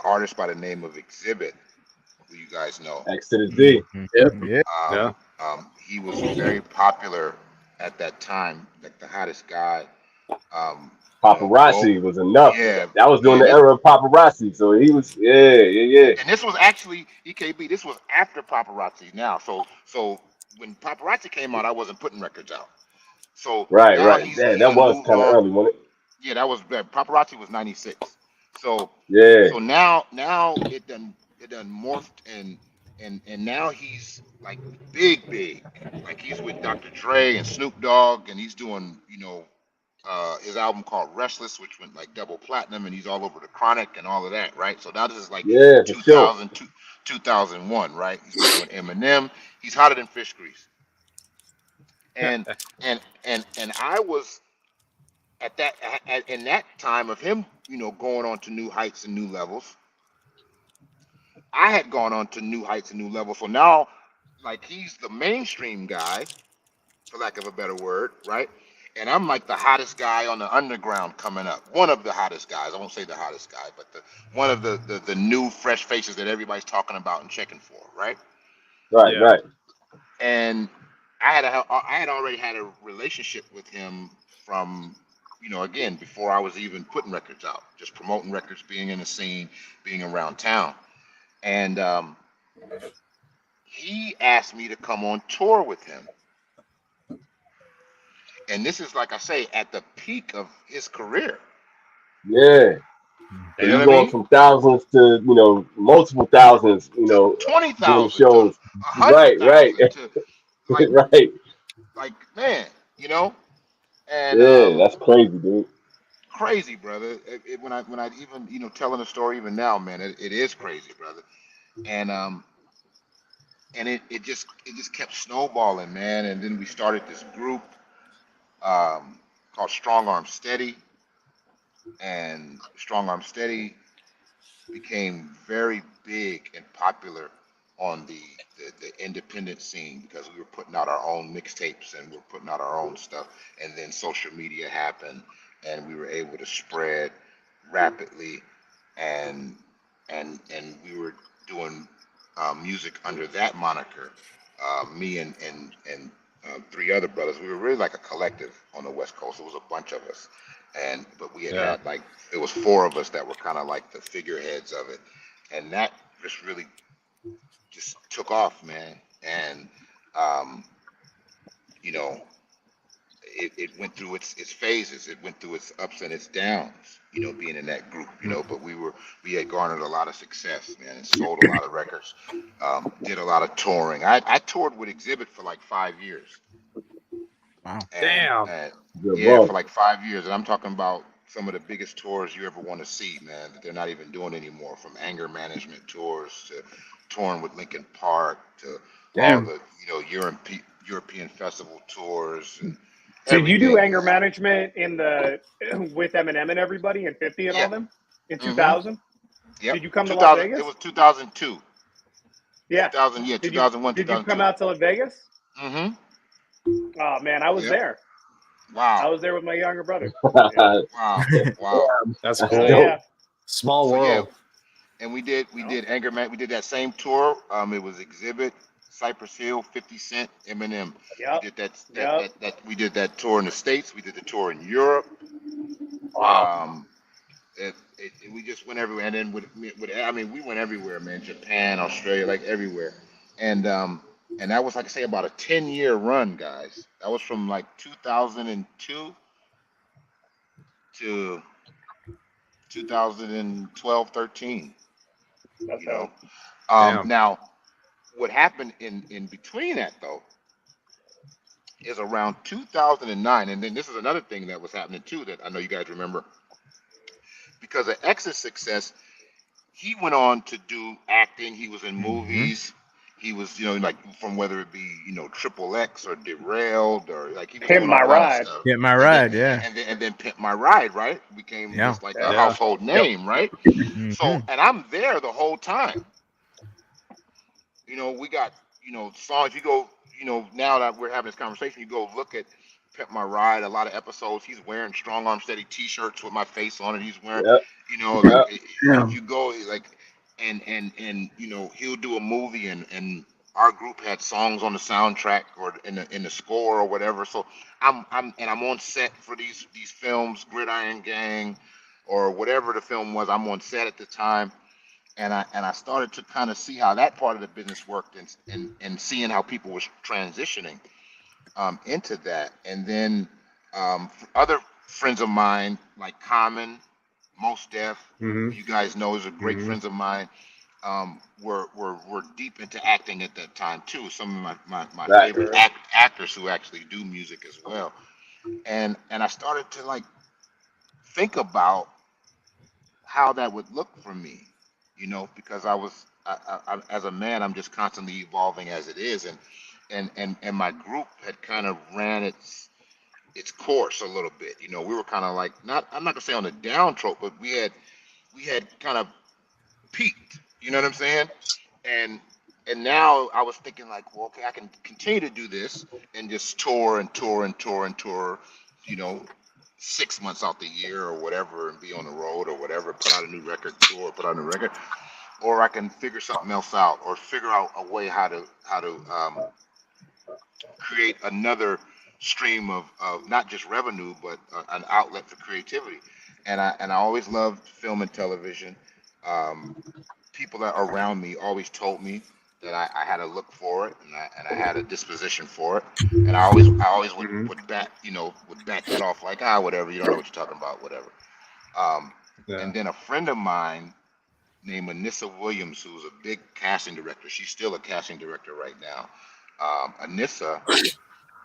artist by the name of Exhibit, who you guys know. X to the D. Yep. Yeah. Yeah. He was very popular at that time, like the hottest guy. Globe. Paparazzi was enough. Yeah, That was during yeah. the era of paparazzi. So he was, yeah. And this was actually EKB. This was after paparazzi. Now, so when paparazzi came out, I wasn't putting records out. So Right, now right. he's Yeah, he's that done was moved kind of on. early, wasn't it? Yeah, paparazzi was '96. So Yeah, so now it done morphed and now he's like big, like he's with Dr. Dre and Snoop Dogg, and he's doing his album called Restless, which went like double platinum, and he's all over the Chronic and all of that, right? So now this is like yeah, for sure. 2001, right? He's working with Eminem. He's hotter than fish grease. And and I was in that time of him, going on to new heights and new levels. I had gone on to new heights and new levels. So now, like, he's the mainstream guy, for lack of a better word, right? And I'm like the hottest guy on the underground coming up. One of the hottest guys. I won't say the hottest guy, but one of the new fresh faces that everybody's talking about and checking for, right? Right, Yeah. right. And I had already had a relationship with him from again before I was even putting records out, just promoting records, being in the scene, being around town. And he asked me to come on tour with him. And this is, like I say, at the peak of his career. Yeah. So You know you what I going mean? from thousands to, multiple thousands, To doing 20,000 to shows. Right, right, 100,000 to like right. man, and Yeah, that's crazy, dude. crazy, brother. When I even telling the story even now, man, it is crazy, brother. And it just kept snowballing, man. And then we started this group called Strong Arm Steady, and Strong Arm Steady became very big and popular on the independent scene because we were putting out our own mixtapes and we were putting out our own stuff. And then social media happened, and we were able to spread rapidly, and and we were doing music under that moniker. Me and three other brothers. We were really like a collective on the West Coast. It was a bunch of us, and but we had like it was four of us that were kind of like the figureheads of it, and that just really just took off, man. And um, you know, it went through its phases. It went through its ups and its downs. Being in that group. But we had garnered a lot of success, man, and sold a lot of records. Did a lot of touring. I toured with Exhibit for like 5 years. Wow. Damn. And Good yeah, luck. for like 5 years. And I'm talking about some of the biggest tours you ever want to see, man, that they're not even doing anymore, from anger management tours to touring with Linkin Park to all Damn. the, European festival tours and So did you do everything, anger man. management with Eminem and everybody and 50 and Yeah. all them in Mm-hmm. 2000? Yep. Did you come to Las 2000. It Vegas? was 2002. Yeah. 2000. Yeah. Did you 2001. did you come 2002. out to Vegas? Mm-hmm. Oh man, I was Yep. there. I Wow. was there with my younger brother. Wow. Wow. That's Yeah, cool. yeah. Small So yeah, world. and we did Anger Man. We did that same tour. It was Exhibit, Cypress Hill, 50 Cent, Eminem. Yep. We did Yep. we did that tour in the States. We did the tour in Europe. Wow. We just went everywhere. And then I mean, we went everywhere, man. Japan, Australia, like everywhere. And that was, like I say, about a 10-year run, guys. That was from like 2002 to 2012, 13. That's You know. Damn. Now, what happened in between that though is around 2009, and then this is another thing that was happening too that I know you guys remember. Because of X's success, he went on to do acting. He was in movies. He was, like from whether it be, Triple X or Derailed, or like he was Pimp doing My all kind of Ride. stuff. Get my And ride, then, yeah. and then Pimp My Ride, right? Became Yeah. just like a Yeah. household Yep. name, right? Mhm. So, and I'm there the whole time. We got, songs. You go, now that we're having this conversation, you go look at Pimp My Ride, a lot of episodes. He's wearing Strong Arm Steady T-shirts with my face on it. He's wearing, Yep. like Yeah. if you go like, and he'll do a movie, and our group had songs on the soundtrack or in the score or whatever. So I'm on set for these films, Gridiron Gang, or whatever the film was. I'm on set at the time. And I started to kind of see how that part of the business worked, and seeing how people was transitioning into that. And then other friends of mine like Common, Most Def, who you guys know is a great friends of mine, were deep into acting at that time too. Some of my Right. favorite actors who actually do music as well. And I started to like think about how that would look for me, because as a man, I'm just constantly evolving as it is, and my group had kind of ran its course a little bit. We were kind of like, I'm not gonna say on the downtrope, but we had kind of peaked. You know what I'm saying? And now I was thinking like, well, okay, I can continue to do this and just tour and tour and tour and tour, you know, 6 months out the year or whatever, and be on the road or whatever, put out a new record, tour, put out a new record, or I can figure something else out, or figure out a way how to create another stream of not just revenue, but an outlet for creativity. And I always loved film and television. People that are around me always told me that I had to look for it, and I had a disposition for it. And I always would back that off like, whatever, you don't know what you're talking about, whatever. Yeah. And then a friend of mine named Anissa Williams, who's a big casting director. She's still a casting director right now. Anissa,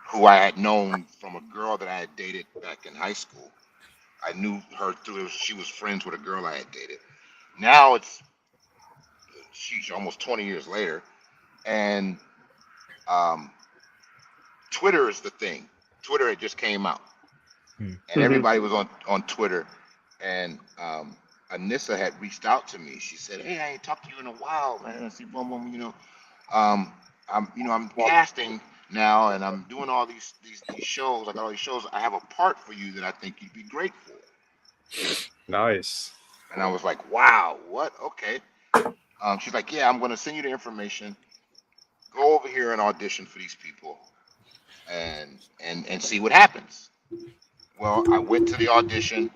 who I had known from a girl that I had dated back in high school. I knew her through, she was friends with a girl I had dated. Now she's almost 20 years later, and um, Twitter is the thing. Twitter had just came out, and everybody was on Twitter, and Anissa had reached out to me. She said, "Hey, I ain't talked to you in a while, man. I see, boom, boom, I'm casting now, and I'm doing all these shows. I got all these shows. I have a part for you that I think you'd be great for." Nice. And I was like, wow, what? Okay. She's like, yeah, I'm going to send you the information. Go over here and audition for these people and see what happens. Well, I went to the audition.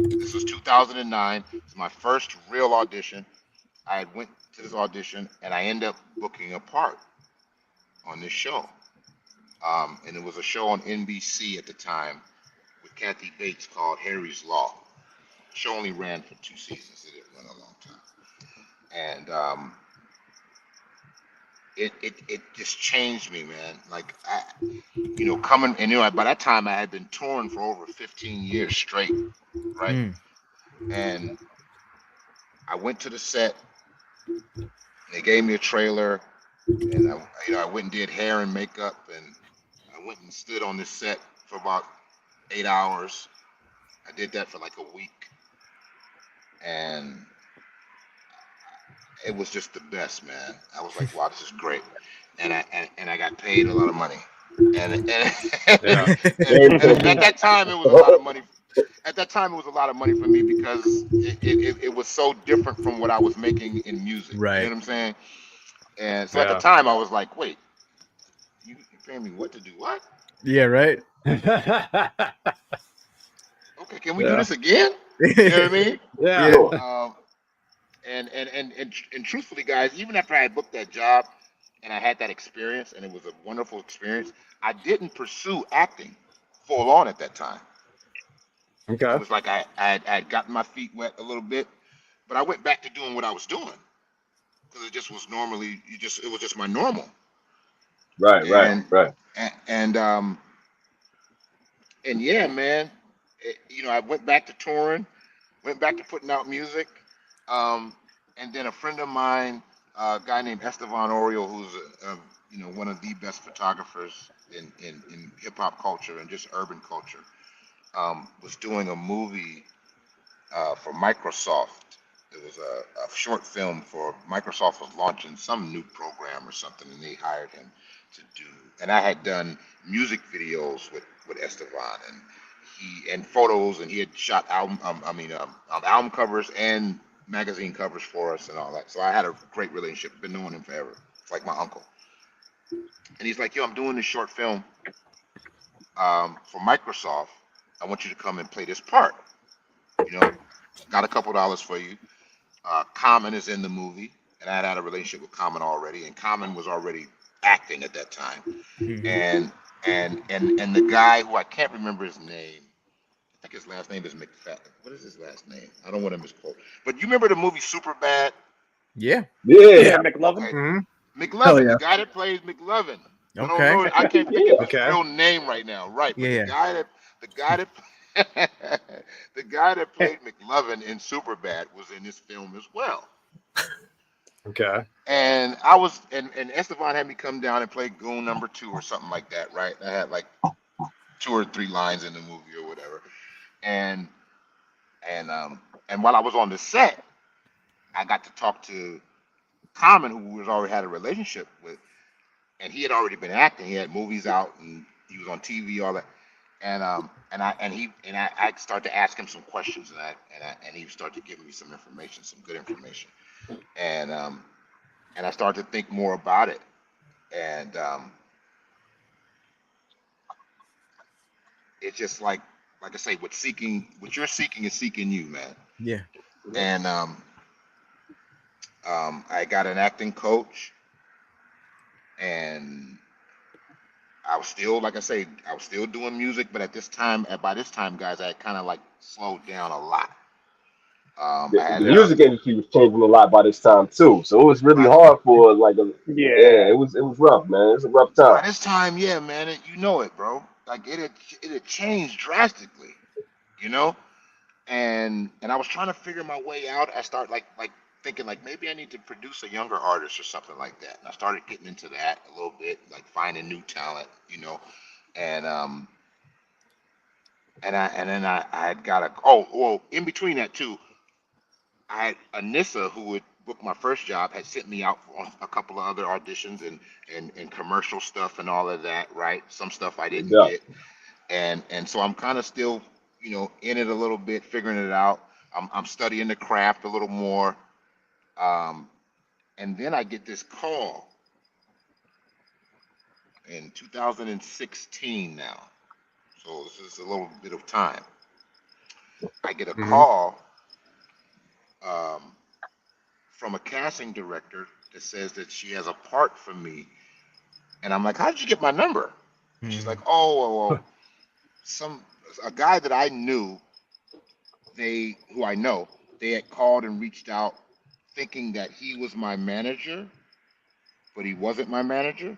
This was 2009. It's my first real audition. I went to this audition and I ended up booking a part on this show. And it was a show on NBC at the time with Kathy Bates called Harry's Law. The show only ran for 2 seasons. It didn't run a long time. And it just changed me, man. Like, coming, and by that time I had been touring for over 15 years straight, right? And I went to the set. They gave me a trailer, and I went and did hair and makeup, and I went and stood on this set for about 8 hours. I did that for like a week, and it was just the best, man. I was like, wow, this is great, and I got paid a lot of money, and Yeah. and at that time it was a lot of money. At that time, it was a lot of money for me because it was so different from what I was making in music. Right. You know what I'm saying? And so at the time, I was like, wait, you paying me what to do what? Yeah, right. Okay, can we do this again? You know what I mean? Yeah. Sure. And truthfully, guys, even after I had booked that job and I had that experience and it was a wonderful experience, I didn't pursue acting full on at that time. Okay. It was like I had gotten my feet wet a little bit, but I went back to doing what I was doing because it just was normally it was just my normal. Right. And Right. and yeah, man, I went back to touring, went back to putting out music, and then a friend of mine, a guy named Estevan Oriol, who's one of the best photographers in hip hop culture and just urban culture. Was doing a movie for Microsoft. It was a short film for Microsoft was launching some new program or something, and they hired him to do. And I had done music videos with Estevan, and photos, and he had shot album covers and magazine covers for us and all that. So I had a great relationship. Been knowing him forever. It's like my uncle. And he's like, yo, I'm doing this short film for Microsoft. I want you to come and play this part. Got a couple dollars for you. Common is in the movie, and I had a relationship with Common already, and Common was already acting at that time. And the guy who I can't remember his name, I think his last name is McFadden. What is his last name? I don't want to misquote. But you remember the movie Superbad? Yeah. Yeah, McLovin. Okay. Mm-hmm. McLovin, yeah. the guy that plays McLovin. I don't Okay. know. I can't think of his Okay. real name right now. Right. But Yeah. the guy that played McLovin in Superbad was in this film as well. Okay. And I was and Estevan had me come down and play goon number 2 or something like that, right? I had like 2 or 3 lines in the movie or whatever. And while I was on the set, I got to talk to Common, who was already had a relationship with, and he had already been acting. He had movies out and he was on TV, all that. And I started to ask him some questions, and he started to give me some information, some good information. And I started to think more about it. And it's just like I say, what you're seeking is seeking you, man. Yeah. And I got an acting coach, and I was still, like I say, I was still doing music, but by this time, guys, I had kind of like slowed down a lot. The music industry was changing a lot by this time too, so it was really hard for it was rough, man. It was a rough time. By this time, yeah, man, you know it, bro. Like it had changed drastically, and I was trying to figure my way out. I started like thinking like maybe I need to produce a younger artist or something like that. And I started getting into that a little bit, like finding new talent, and then I had got in between that too, I had Anissa, who would book my first job, had sent me out for a couple of other auditions and commercial stuff and all of that, right? Some stuff I didn't get. And so I'm kind of still, in it a little bit, figuring it out. I'm studying the craft a little more. And then I get this call in 2016 now. So this is a little bit of time. I get a call from a casting director that says that she has a part for me. And I'm like, how did you get my number? And she's like, oh, well, a guy that I knew, who I know, they had called and reached out thinking that he was my manager, but he wasn't my manager.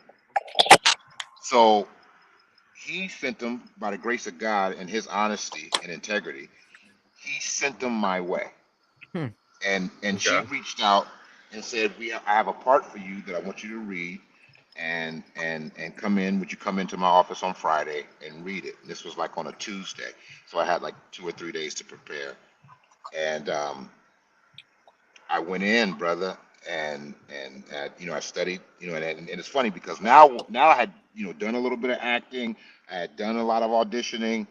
So he sent them, by the grace of God and his honesty and integrity, he sent them my way. And she reached out and said, I have a part for you that I want you to read, and come in. Would you come into my office on Friday and read it? And this was like on a Tuesday, so I had like 2 or 3 days to prepare. And I went in, brother, and I studied, and it's funny because now I had done a little bit of acting, I had done a lot of auditioning.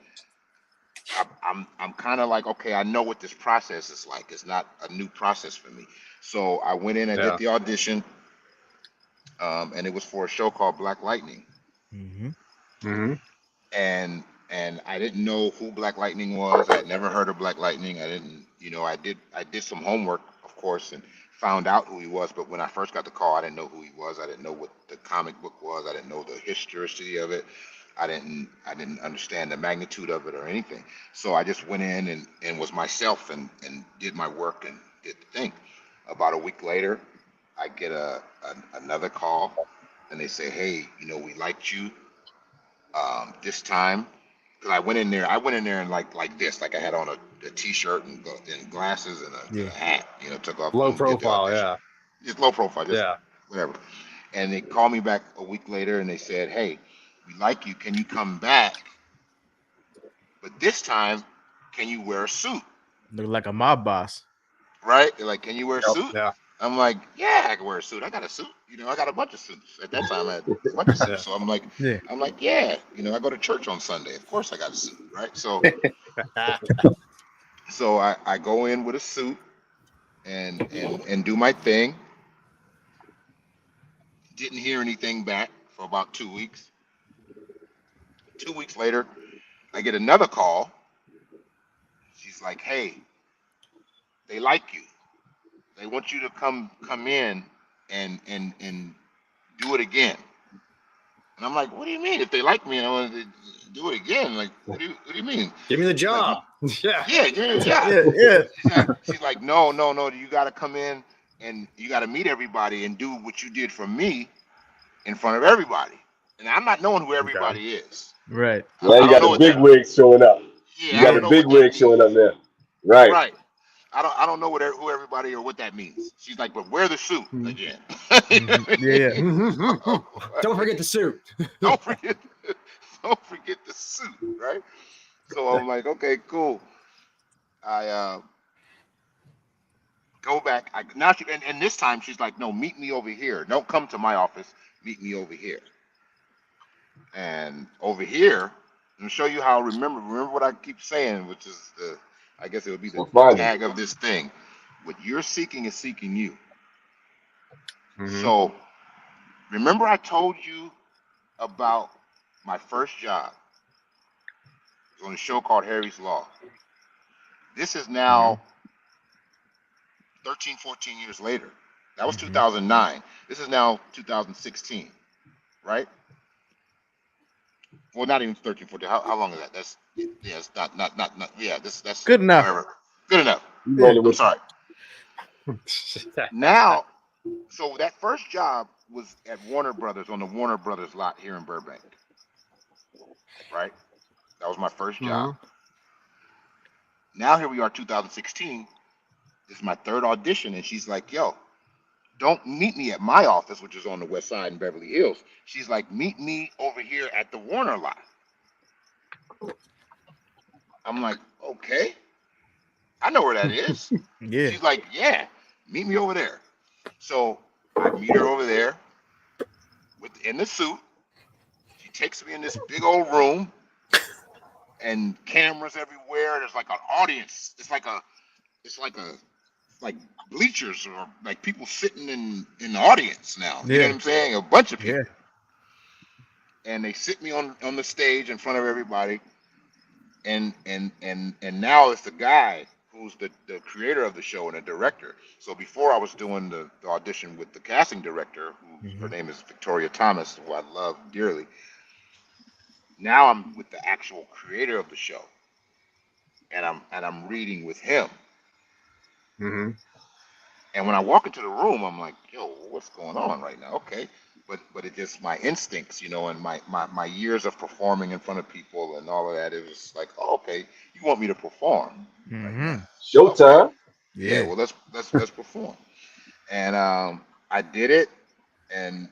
I'm kind of like, okay, I know what this process is like. It's not a new process for me. So I went in and did the audition, and it was for a show called Black Lightning. And I didn't know who Black Lightning was. I had never heard of Black Lightning. I didn't, I did some homework, of course, and found out who he was. But when I first got the call, I didn't know who he was. I didn't know what the comic book was. I didn't know the historicity of it. I didn't understand the magnitude of it or anything. So I just went in and was myself and did my work and did the thing. About a week later, I get another call, and they say, hey, we liked you this time. Because I went in there and like this, like I had on a t-shirt and glasses and a hat, took off. Low profile, just low profile, just whatever. And they called me back a week later and they said, hey, we like you. Can you come back? But this time, can you wear a suit? Look like a mob boss. Right? They're like, can you wear a suit? Yeah. I'm like, yeah, I can wear a suit. I got a suit. I got a bunch of suits. At that time, I had a bunch of suits. So I'm like, yeah, I go to church on Sunday. Of course I got a suit, right? So so I go in with a suit and do my thing. Didn't hear anything back for about 2 weeks. 2 weeks later, I get another call. She's like, hey, they like you. They want you to come in and do it again. And I'm like, what do you mean? If they like me and I want to do it again, like, what do you mean? Give me the job. Like, yeah, give me the job. Yeah. She's like, no, you got to come in and you got to meet everybody and do what you did for me in front of everybody. And I'm not knowing who everybody is. Right. Well, you got the big wigs showing up. Yeah, you got the big wigs showing up there. Right. Right. I don't know who everybody or what that means. She's like, but wear the suit again. Don't forget the suit. Don't forget the suit, right? So I'm like, okay, cool. I go back. And this time she's like, no, meet me over here. Don't come to my office. Meet me over here. And over here, I'm gonna show you how. Remember what I keep saying, which is I guess it would be the tag of this thing. What you're seeking is seeking you. So remember I told you about my first job. It was on a show called Harry's Law. This is now 13, 14 years later. That was 2009. This is now 2016, right? Well, not even 13, 14. How long is that? That's it's not. Yeah, that's good enough. Whatever. Good enough. I'm sorry. Now, so that first job was at Warner Brothers on the Warner Brothers lot here in Burbank, right? That was my first job. Now here we are, 2016. This is my third audition, and she's like, "Yo, don't meet me at my office, which is on the west side in Beverly Hills." She's like, "Meet me over here at the Warner lot." I'm like, "Okay, I know where that is." Yeah. She's like, "Yeah, meet me over there." So I meet her over there in the suit. She takes me in this big old room and cameras everywhere. There's like an audience. It's like it's like bleachers or like people sitting in the audience now. You know what I'm saying? A bunch of people. And they sit me on the stage in front of everybody, and now it's the guy who's the creator of the show and the director. So before I was doing the audition with the casting director, her name is Victoria Thomas, who I love dearly. Now I'm with the actual creator of the show, and I'm reading with him. Mm-hmm. And when I walk into the room, I'm like, yo, what's going on right now? Okay. But it just my instincts, and my years of performing in front of people and all of that. It was like, oh, okay, you want me to perform right now? Showtime. Okay. Yeah. Well, let's perform. And I did it, and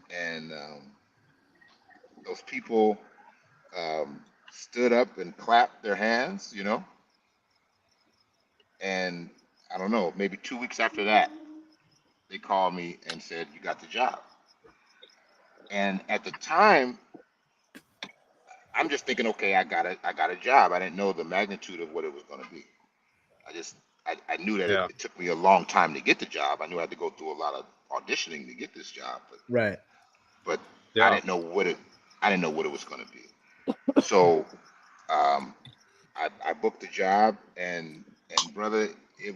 those people stood up and clapped their hands, and I don't know, maybe 2 weeks after that, they called me and said, you got the job. And at the time, I'm just thinking, okay, I got a job. I didn't know the magnitude of what it was going to be. I knew that it took me a long time to get the job. I knew I had to go through a lot of auditioning to get this job, but I didn't know what it was going to be. So I booked the job, and brother, it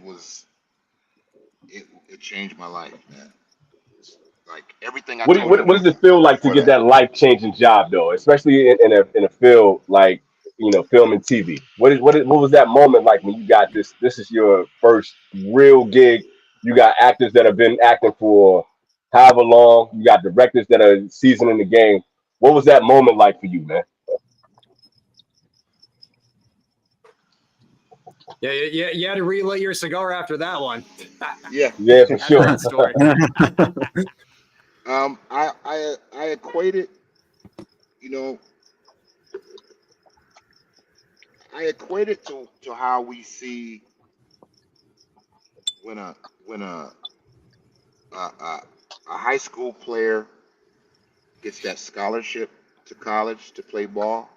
changed my life, man. Like everything I told you What does it feel like to before get that. that life changing job though, especially in a field like film and TV? What was that moment like when you got this? This is your first real gig. You got actors that have been acting for however long. You got directors that are seasoned in the game. What was that moment like for you, man? Yeah, you had to relight your cigar after that one. Yeah. Yeah, for That's sure. that story. I equated, I equate it to how we see when a high school player gets that scholarship to college to play ball,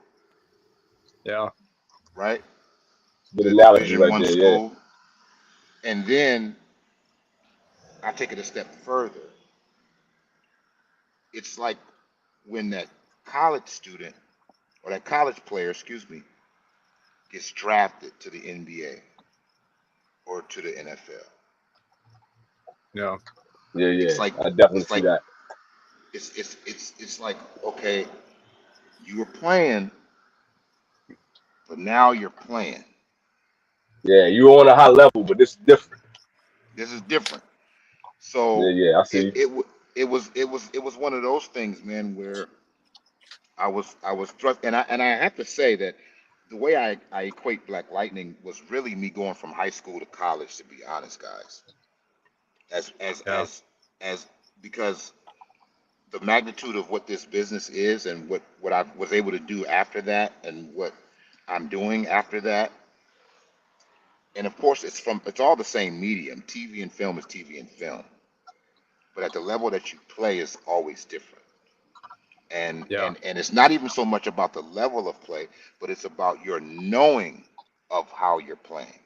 Yeah. right? Good To a analogy Division right One there. Yeah. school, and then I take it a step further. It's like when that college student or that college player, excuse me, gets drafted to the NBA or to the NFL. Yeah. Yeah, It's yeah. like I definitely it's see like that. it's like, okay, you were playing, but now you're playing. Yeah, you on a high level, but this is different. This is different. Yeah, So yeah. I it see. it wa- it was one of those things, man, where I was thrust, and I have to say that the way I equate Black Lightning was really me going from high school to college, to be honest, guys. As as Yeah. as as because the magnitude of what this business is and what I was able to do after that and what I'm doing after that. And of course, it's all the same medium. TV and film is TV and film, but at the level that you play is always different. And Yeah. and it's not even so much about the level of play, but it's about your knowing of how you're playing.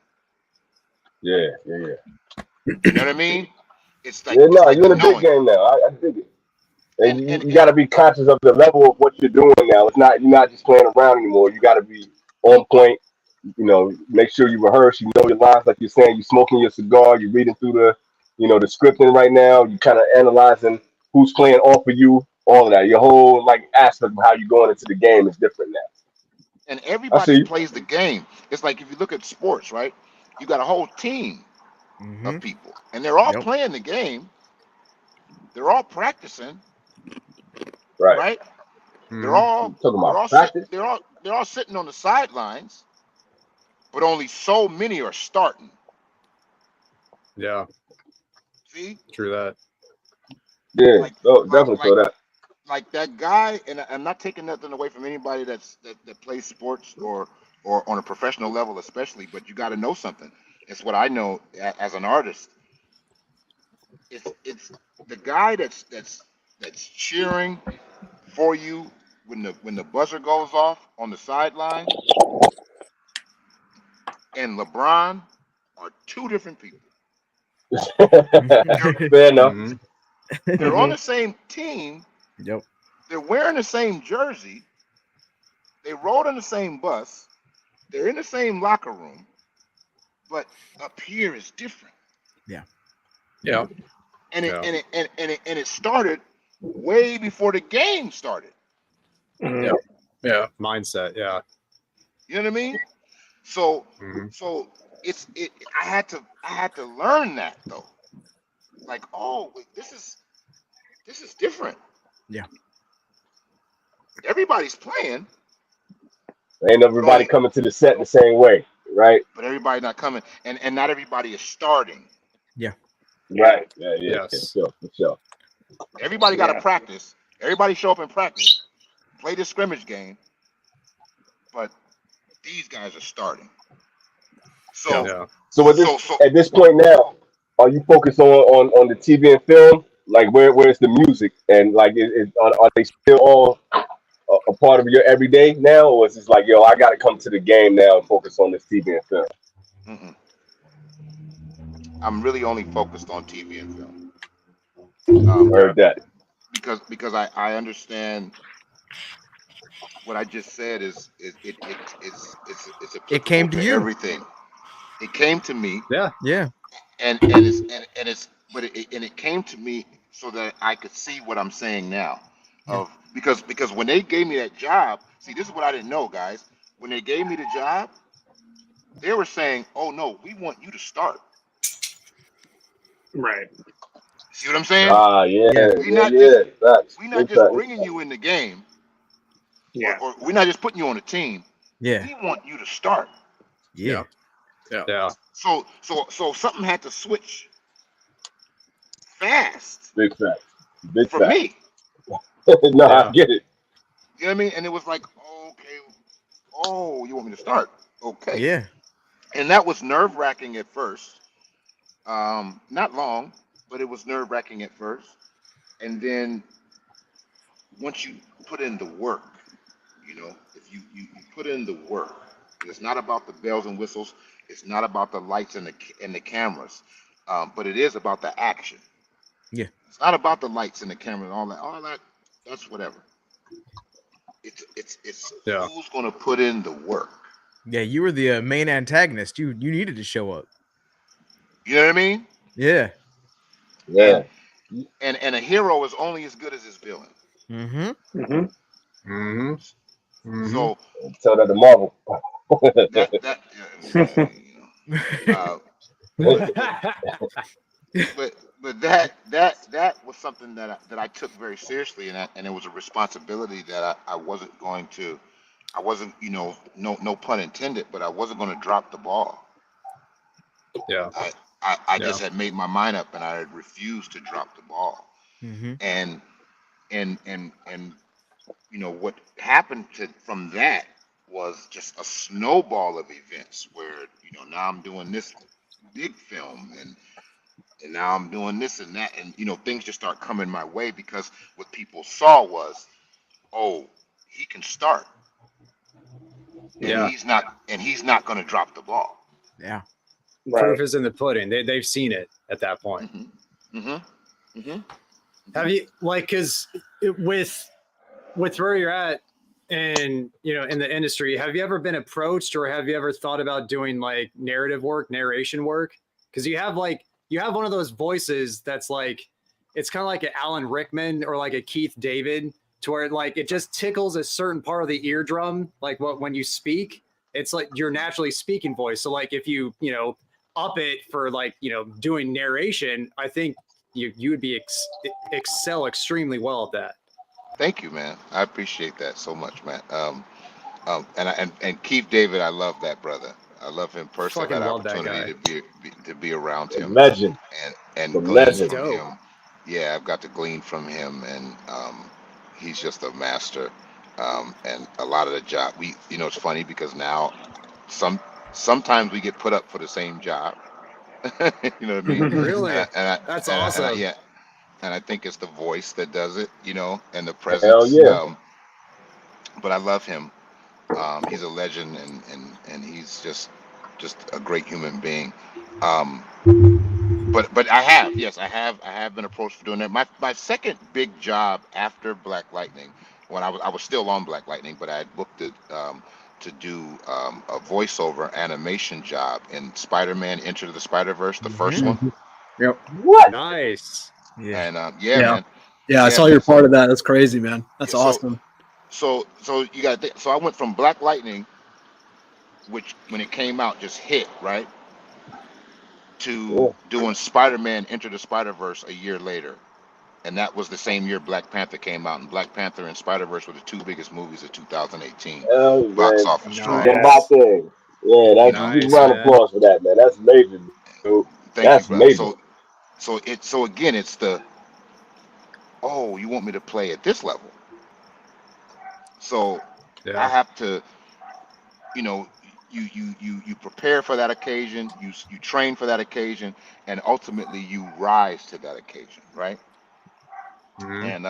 Yeah, yeah, yeah. You know what I mean? It's like Yeah, it's no, like you're the in a big knowing. game now. I dig it. And And you got to be conscious of the level of what you're doing now. It's not you're not just playing around anymore. You got to be on point. Make sure you rehearse. You know your lines, like you're saying. You smoking your cigar. You're reading through the scripting right now. You kind of analyzing who's playing off of you. All of that. Your whole like aspect of how you're going into the game is different now. and I everybody see. plays the game. It's like if you look at sports, right? You got a whole team Mm-hmm. of people, and they're all Yep. playing the game. They're all practicing, Right. right? They're Mm-hmm. all Talking they're about all sit, practice. they're all sitting on the sidelines, but only so many are starting. Yeah. See, True that. Yeah. like Oh, like definitely like feel that. like that guy, and I'm not taking nothing away from anybody that plays sports or on a professional level, especially. But you got to know something. It's what I know as an artist. It's the guy that's cheering for you when the buzzer goes off on the sideline, and LeBron are two different people. Fair enough. Mhm. They're on the same team. Yep. They're wearing the same jersey. They rode on the same bus. They're in the same locker room. But up here is different. Yeah. And Yeah. it started way before the game started. Yeah. Mindset. Yeah. You know what I mean? So Mhm. I had to learn that though. Like, oh, wait, this is different. Yeah. Everybody's playing, Ain't everybody coming to the set the same way, right? but everybody not coming, and not everybody is starting. Right. Yeah. Yes. For sure. Everybody got to Yeah. practice. Everybody show up and practice, play the scrimmage game, but these guys are starting. So Yeah. So at this point now, are you focused on the TV and film? Like where's the music and like are they still all a part of your everyday now, or is it like, yo, I got to come to the game now and focus on this TV and film? mm-mm. I'm really only focused on TV and film. Heard that. Because I understand what I just said is it's It came applicable to to you. everything. It came to me, Yeah. and it came to me so that I could see what I'm saying now. Because when they gave me that job, see, this is what I didn't know, guys. When they gave me the job, they were saying, "Oh no, we want you to start." Right. See what I'm saying? Yeah. We not Facts. we not Big just facts. bringing you in the game, Yeah. or we're not just putting you on a team. Yeah. We want you to start. Yeah. Yeah. So something had to switch fast Big facts. Big for facts. me. No, Yeah. I get it. You know what I mean? And it was like, okay, oh, you want me to start? Okay. Yeah. And that was nerve wracking at first. Not long, but it was nerve wracking at first. And then once you put in the work, if you put in the work, it's not about the bells and whistles. It's not about the lights and the cameras, but it is about the action. Yeah. It's not about the lights and the camera and all that. All that, that's whatever. It's Yeah. who's gonna put in the work. Yeah. You were the main antagonist. You needed to show up. You know what I mean? Yeah. Yeah. And a hero is only as good as his villain. Mm-hmm. Mm-hmm. Mm-hmm. Mm-hmm. So Tell that to Marvel. but that was something that I took very seriously, and it was a responsibility that I wasn't going to. I wasn't, no pun intended, but I wasn't going to drop the ball. Yeah. I just had made my mind up, and I had refused to drop the ball. Mm-hmm. And what happened from that was just a snowball of events where now I'm doing this big film, and now I'm doing this and that, and things just start coming my way because what people saw was, oh, he can start, and he's not going to drop the ball. Yeah. Right. Proof is in the pudding. They've seen it at that point. Have you because with where you're at and in the industry, have you ever been approached or have you ever thought about doing like narration work? Because you have one of those voices that's like, it's kind of like an Alan Rickman or like a Keith David, to where like it just tickles a certain part of the eardrum, like when you speak, it's like your naturally speaking voice. So like if you up it for like doing narration, I think you would be excel extremely well at that. Thank you, man. I appreciate that so much, man. And Keith David, I love that brother. I love him personally. Fucking I had love that opportunity to be around him. Legend. And The glean legend. from him. Yeah, I've got to glean from him, and he's just a master. And a lot of the job, it's funny because now sometimes we get put up for the same job. You know what I mean? Really? That's awesome. Yeah. And I think it's the voice that does it, and the presence. Hell yeah. But I love him. He's a legend, and he's just just a great human being. Um, but I have been approached for doing that. My second big job after Black Lightning, when I was still on Black Lightning, but I had booked it to do a voiceover animation job in Spider-Man Into the Spider-Verse, the first one. Yep. What? Nice. Yeah. And man, Yeah, I saw man. you're part of that. That's crazy, man. That's awesome. So you got so I went from Black Lightning, which when it came out just hit right, to doing Spider-Man Enter the Spider-Verse a year later. And that was the same year Black Panther came out. And Black Panther and Spider-Verse were the two biggest movies of 2018. Oh, Box man. office draw. Done my thing. Yeah, that's Nice, just round of applause for that, man. That's major, dude. Thank That's you, brother. major. So again, it's the, oh, you want me to play at this level? So I have to, you know, you prepare for that occasion, you train for that occasion, and ultimately you rise to that occasion, right? And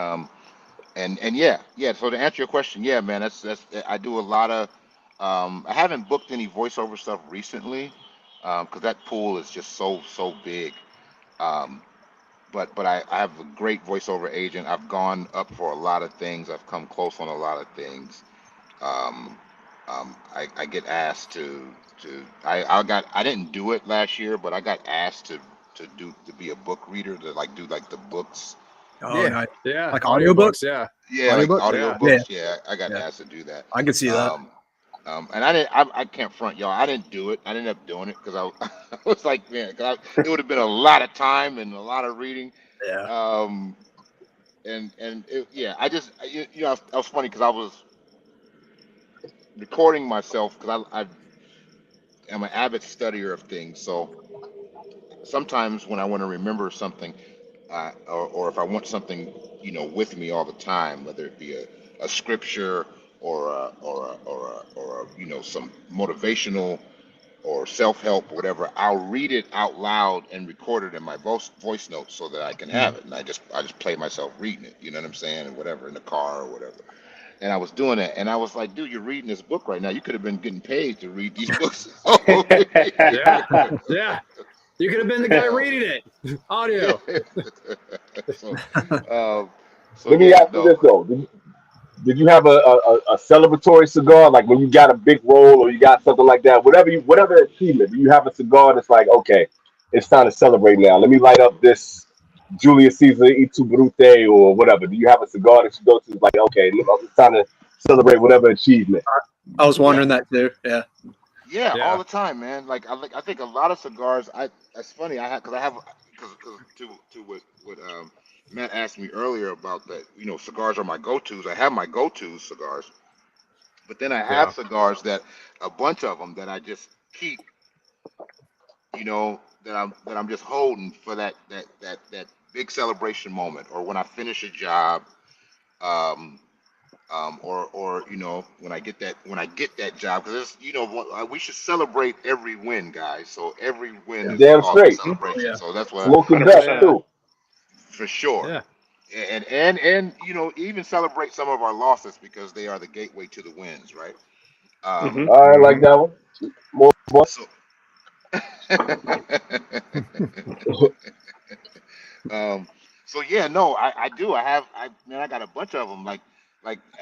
yeah. So to answer your question, yeah, man, that's I do a lot of. I haven't booked any voiceover stuff recently, because that pool is just so big. Um, but I have a great voiceover agent. I've gone up for a lot of things. I've come close on a lot of things. Um, I get asked I didn't do it last year, but I got asked to be a book reader, to like do like the books. Oh, nice. Yeah. Like audiobooks? Yeah. Yeah, like Audiobooks? audiobooks. Yeah, I got asked to do that. I can see that. And I can't front y'all. I didn't do it. I ended up doing it because I was like, man, it would have been a lot of time and a lot of reading. Yeah. I just, I was funny because I was recording myself because I am an avid studier of things. So sometimes when I want to remember something, or if I want something, with me all the time, whether it be a scripture or some motivational or self-help, whatever, I'll read it out loud and record it in my voice notes so that I can have it. And I just play myself reading it, you know what I'm saying, and whatever, in the car or whatever. And I was doing that, and I was like, dude, you're reading this book right now. You could have been getting paid to read these books. Yeah. You could have been the guy reading it. Audio. Let me ask you this though: Did you have a celebratory cigar, like when you got a big roll or you got something like that? Whatever achievement, do you have a cigar that's like, okay, it's time to celebrate now? Let me light up this Julius Caesar Itu Brute or whatever. Do you have a cigar that you go to? Like, okay, it's time to celebrate whatever achievement. I was wondering that too. Yeah. Yeah, all the time, man. I think a lot of cigars. It's funny. Because to what Matt asked me earlier about that. Cigars are my go-tos. I have my go-tos cigars, but then I have cigars that a bunch of them that I just keep. That I'm just holding for that big celebration moment, or when I finish a job. Or when I get that job, because we should celebrate every win, guys. So every win is Damn called a straight. celebration. So that's what Smoke the best too. for sure. Yeah. And even celebrate some of our losses because they are the gateway to the wins, right? I like that one. More. So, so yeah, no, I do. I got a bunch of them. Like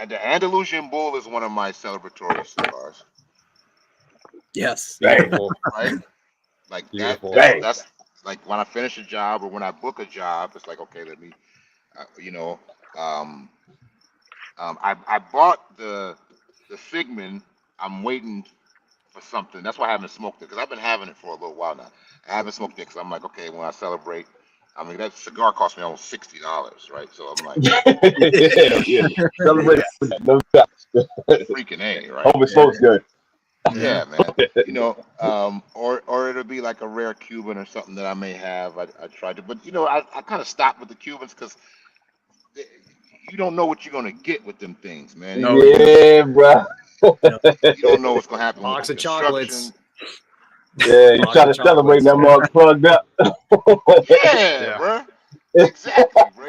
the Andalusian Bull is one of my celebratory cigars. Yes. Beautiful. Right? Like Beautiful. that's like when I finish a job or when I book a job, it's like, okay, let me, I bought the Figman. I'm waiting for something. That's why I haven't smoked it, because I've been having it for a little while now. I haven't smoked it because I'm like, okay, when I celebrate, that cigar cost me almost $60, right? So I'm like, yeah. Celebrate, no doubt. Freaking A, right? Hope it smokes good. Yeah, man. Or it'll be like a rare Cuban or something that I may have. I tried to, but I kind of stopped with the Cubans because you don't know what you're gonna get with them things, man. Yeah, bro. You don't know what's gonna happen. Box with of chocolates. Yeah, you try to celebrate that mug plugged up. Yeah, bro. Exactly, bro.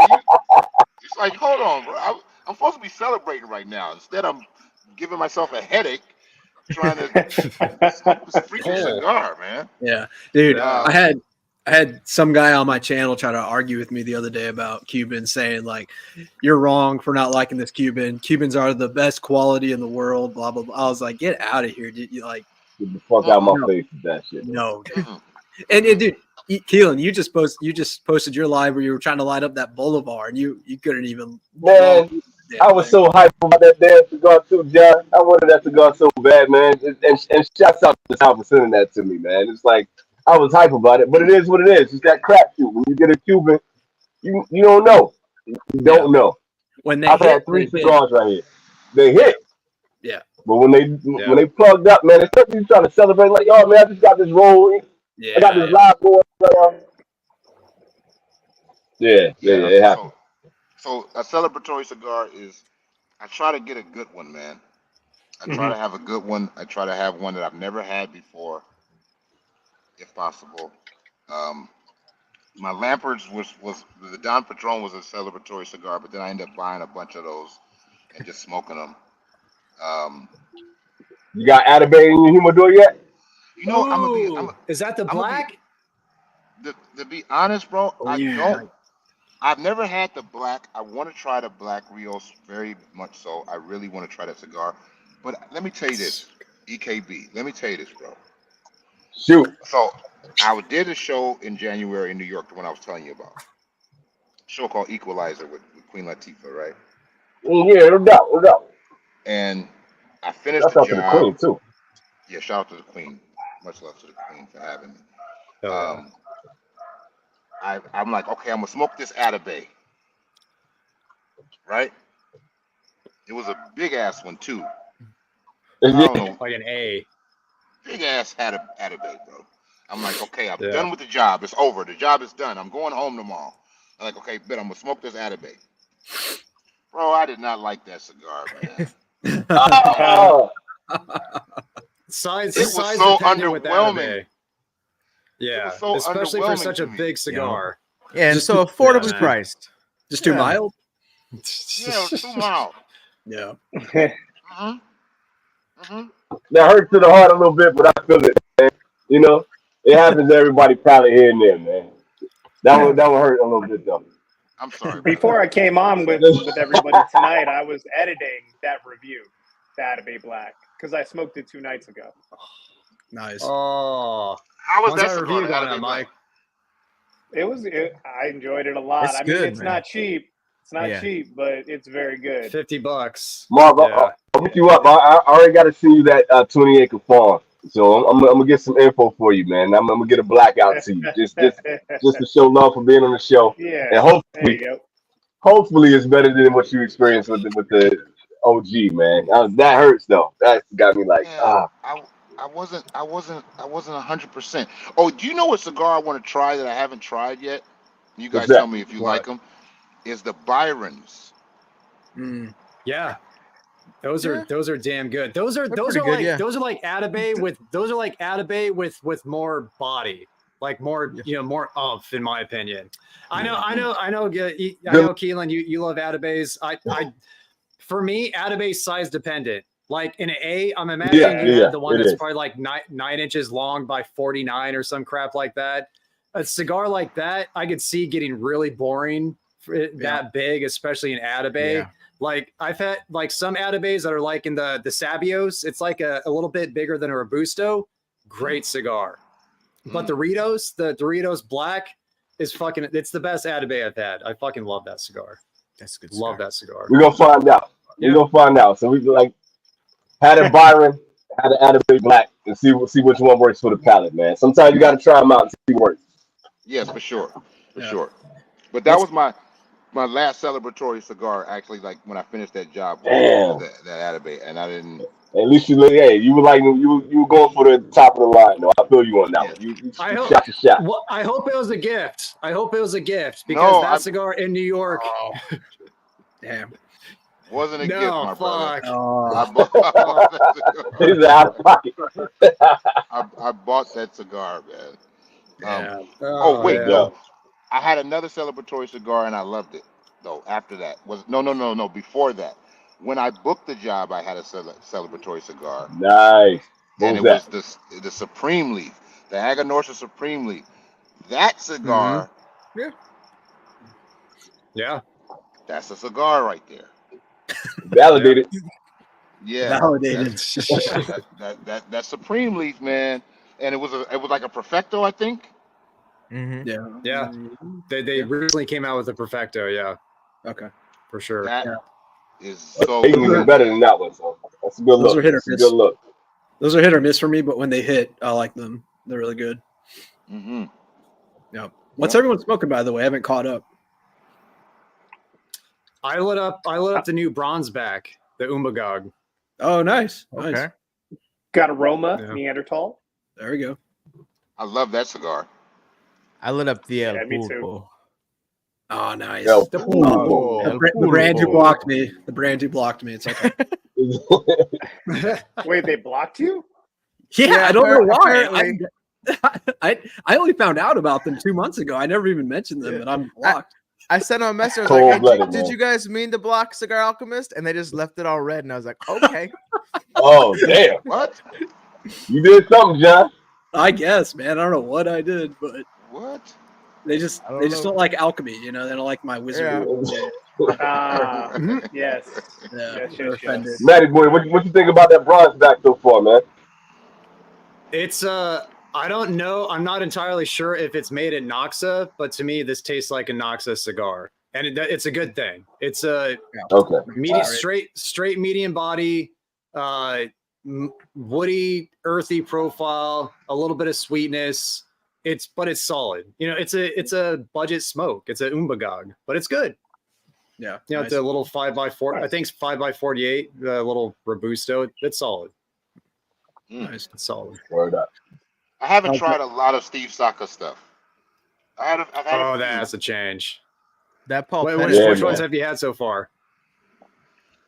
It's like, hold on, bro. I'm supposed to be celebrating right now. Instead, I'm giving myself a headache trying to smoke this freaking cigar, man. Yeah, dude. Uh, I had some guy on my channel try to argue with me the other day about Cubans, saying like, "You're wrong for not liking this Cuban. Cubans are the best quality in the world." Blah blah blah. I was like, "Get out of here, dude! You like, Get the fuck out of my no, face with that shit. no." Dude. And dude, Keelan, you just posted your live where you were trying to light up that Boulevard, and you couldn't even. Man, I was so hyped about that damn cigar too, John. I wanted that cigar so bad, man. And shouts out to Sal for sending that to me, man. It's like I was hype about it, but it is what it is. It's that crap shoot. When you get a Cuban, you don't know. You don't know. When I've had 3 cigars right here. They hit. Yeah. But when they plugged up, man, especially you trying to celebrate, like, oh man, I just got this roll. Yeah. I got this live going. Yeah, it happened. So a celebratory cigar is, I try to get a good one, man. I try to have a good one. I try to have one that I've never had before, if possible. My Lampert's was the Don Patron was a celebratory cigar, but then I ended up buying a bunch of those and just smoking them. You got Atabay in your humidor yet? You know, is that the black? To be honest, bro, I've never had the black. I want to try the black Rios very much so. I really want to try that cigar. But let me tell you this, EKB. Let me tell you this, bro. Shoot. So I did a show in January in New York, the one I was telling you about. A show called Equalizer with Queen Latifah, right? Yeah, no doubt. And I finished Shout the out job. to the Queen too. Yeah, shout out to the Queen. Much love to the Queen for having me. I'm like, okay, I'm gonna smoke this Atabay, right? It was a big ass one too. I don't know, like an A. Big ass Atabay, bro. I'm like, okay, I'm done with the job. It's over. The job is done. I'm going home tomorrow. I'm like, okay, but I'm gonna smoke this Atabay. Bro, I did not like that cigar, man. Size it was so underwhelming. Yeah, so especially for such a big cigar. Yeah, and so affordably priced. Just too mild. Yeah, it was too mild. Yeah. That hurts to the heart a little bit, but I feel it, man. You know, it happens to everybody probably here and there, man. That would hurt a little bit though. I'm sorry. Before I came on with everybody tonight, I was editing that review, the Atabay Black, because I smoked it 2 nights ago. Nice. Oh, how was that review going on, Mike? I enjoyed it a lot. It's good, it's not cheap. It's not cheap, but it's very good. $50. Marv, I'll hit you up. I already got to see you that 20-acre farm. So I'm gonna get some info for you, man. I'm gonna get a blackout to you, just to show love for being on the show. Yeah, and hopefully it's better than what you experienced with the OG, man. That hurts though. That got me like I wasn't 100%. Oh, do you know what cigar I want to try that I haven't tried yet? You guys tell me if you like them. Is the Byrons? Yeah. Those are damn good. Those are like Atabay with more body, like more more oomph, in my opinion. I know, Keelan, you love Atabays. For me, Atabay's size dependent. Like in an A, I'm imagining you have the one that's probably like 9 inches long by 49 or some crap like that. A cigar like that, I could see getting really boring that big, especially in Atabay. Yeah. Like I've had like some Atabays that are like in the Sabios. It's like a little bit bigger than a Robusto. Great cigar. But the Doritos Black is it's the best Atabay I've had. I fucking love that cigar. That's good. Love that cigar. We're gonna find out. We're gonna find out. So we like had a Byron, had an Atabay Black, and see which one works for the palate, man. Sometimes you gotta try them out and see what works. Yes, for sure. But that was my last celebratory cigar, actually, like when I finished that job. That Atabay, and I didn't. At least you were like you were going for the top of the line. though. I feel you on that one. You shot your shot. Well, I hope it was a gift. Because that cigar in New York. Oh. Damn. Wasn't a gift, my brother. It's out of pocket. I bought that cigar, man. Wait, no. I had another celebratory cigar and I loved it. Though after that was no. Before that when I booked the job, I had a celebratory cigar, Nice. What and was it that? was the Supreme Leaf, the Aganorsa Supreme Leaf. That cigar, Yeah. that's a cigar right there. Validated. Yeah, Validated. that Supreme Leaf, man, and it was like a Perfecto, I think. Yeah. Yeah. They recently came out with a Perfecto. Yeah, Okay. for sure. That Yeah. is so Even good. better than that one. So that's a good Those look. are hit or That's a miss. good look. Those are hit or miss for me, but when they hit, I like them. They're really good. Mm-hmm. Yeah. What's everyone smoking, by the way? I haven't caught up. I lit up the new bronze back, the Umbagog. Oh, nice. Okay. Nice. Got aroma, Yeah. Neanderthal. There we go. I love that cigar. I lit up the El Yeah, me too. Pulpo. Oh, nice. El The Pulpo. The brand you blocked me. The brand you blocked me. It's okay. Wait, they blocked you? Yeah, I don't know why. apparently. I only found out about them 2 months ago. I never even mentioned them, but I'm blocked. I sent them a message. I was like, hey, Cold-blooded, did man. you guys mean to block Cigar Alchemist? And they just left it all red. And I was like, okay. Oh, damn. What? You did something, John. I guess, man. I don't know what I did, but What? they just I don't know. don't like alchemy, you know. They don't like my wizard. Yes. Yeah, Yes, they're yes, offended. yes. Matty boy, what you think about that bronze back so far, man? It's I don't know. I'm not entirely sure if it's made at Noxa, but to me, this tastes like a Noxa cigar, and it's a good thing. It's a Okay. medium, straight medium body, woody, earthy profile, a little bit of sweetness. But it's solid. You know, it's a budget smoke. It's a Umbagog, but it's good. Yeah, You know, nice. it's a little 5x4. I think it's 5x48. The little Robusto. It's solid. Nice. It's solid. Word up. I haven't tried a lot of Steve Saka stuff. I've had Oh, a few. that's a change. That Paul Which Pettit- Yeah, ones man. have you had so far?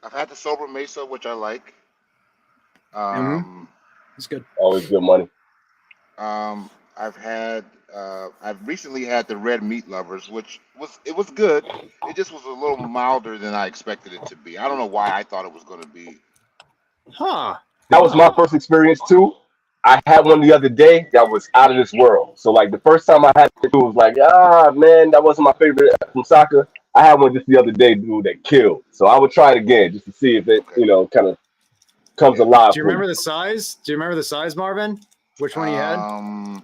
I've had the Sober Mesa, which I like. It's good. Always good money. I've recently had the Red Meat Lovers, which was good. It just was a little milder than I expected it to be. I don't know why I thought it was going to be. Huh. That was my first experience too. I had one the other day that was out of this world. So like the first time I had it, it was like, man, that wasn't my favorite from soccer. I had one just the other day, dude, that killed. So I would try it again just to see if it, kind of comes alive. Do you remember the size? Do you remember the size, Marvin? Which one you had? I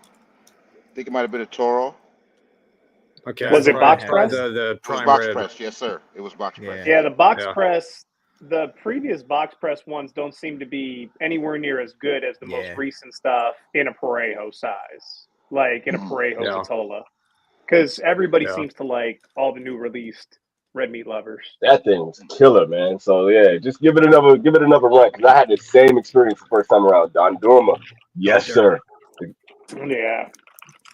think it might have been a Toro. Okay. Was it box press? The It was prime box rib. press, yes, sir. It was box press. Yeah, the box Yeah. press, the previous box press ones don't seem to be anywhere near as good as the most recent stuff in a Parejo size, like in a Parejo Yeah. Vitola. Because everybody Yeah. seems to like all the new released Red Meat Lovers. That thing was killer, man. So yeah, just give it another run because I had the same experience the first time around. Don Dorma, yes sir. Yeah.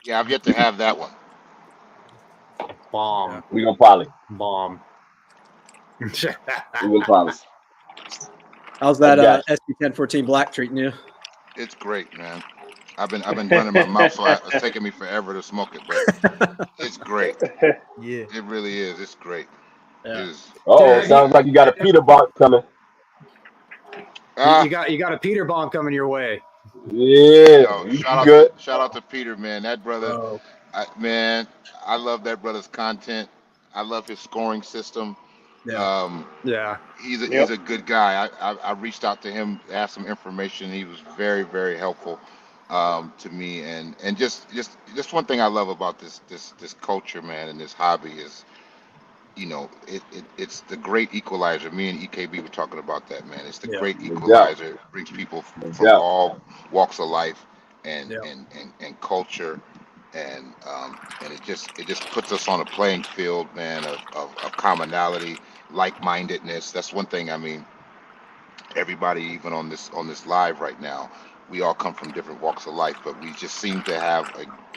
Yeah, I've yet to have that one. Bomb. We gonna probably. Bomb. We gonna probably. How's that SB1014 Black treating you? It's great, man. I've been running my mouth, so it's taking me forever to smoke it, but it's great. Yeah. It really is. It's great. Yeah. It is. Oh, sounds like you got a Peter box coming. You got a Peter bomb coming your way. Yeah, shout out to Peter, man. That brother, man, I love that brother's content. I love his scoring system. Yeah. He's a good guy. I reached out to him, asked some information. He was very, very helpful to me. And just one thing I love about this culture, man, and this hobby is, it's the great equalizer. Me and EKB were talking about that, man. It's the great equalizer. It brings people from all walks of life and culture, and it just puts us on a playing field, man, of commonality, like-mindedness. That's one thing. I mean, everybody, even on this live right now, we all come from different walks of life, but we just seem to have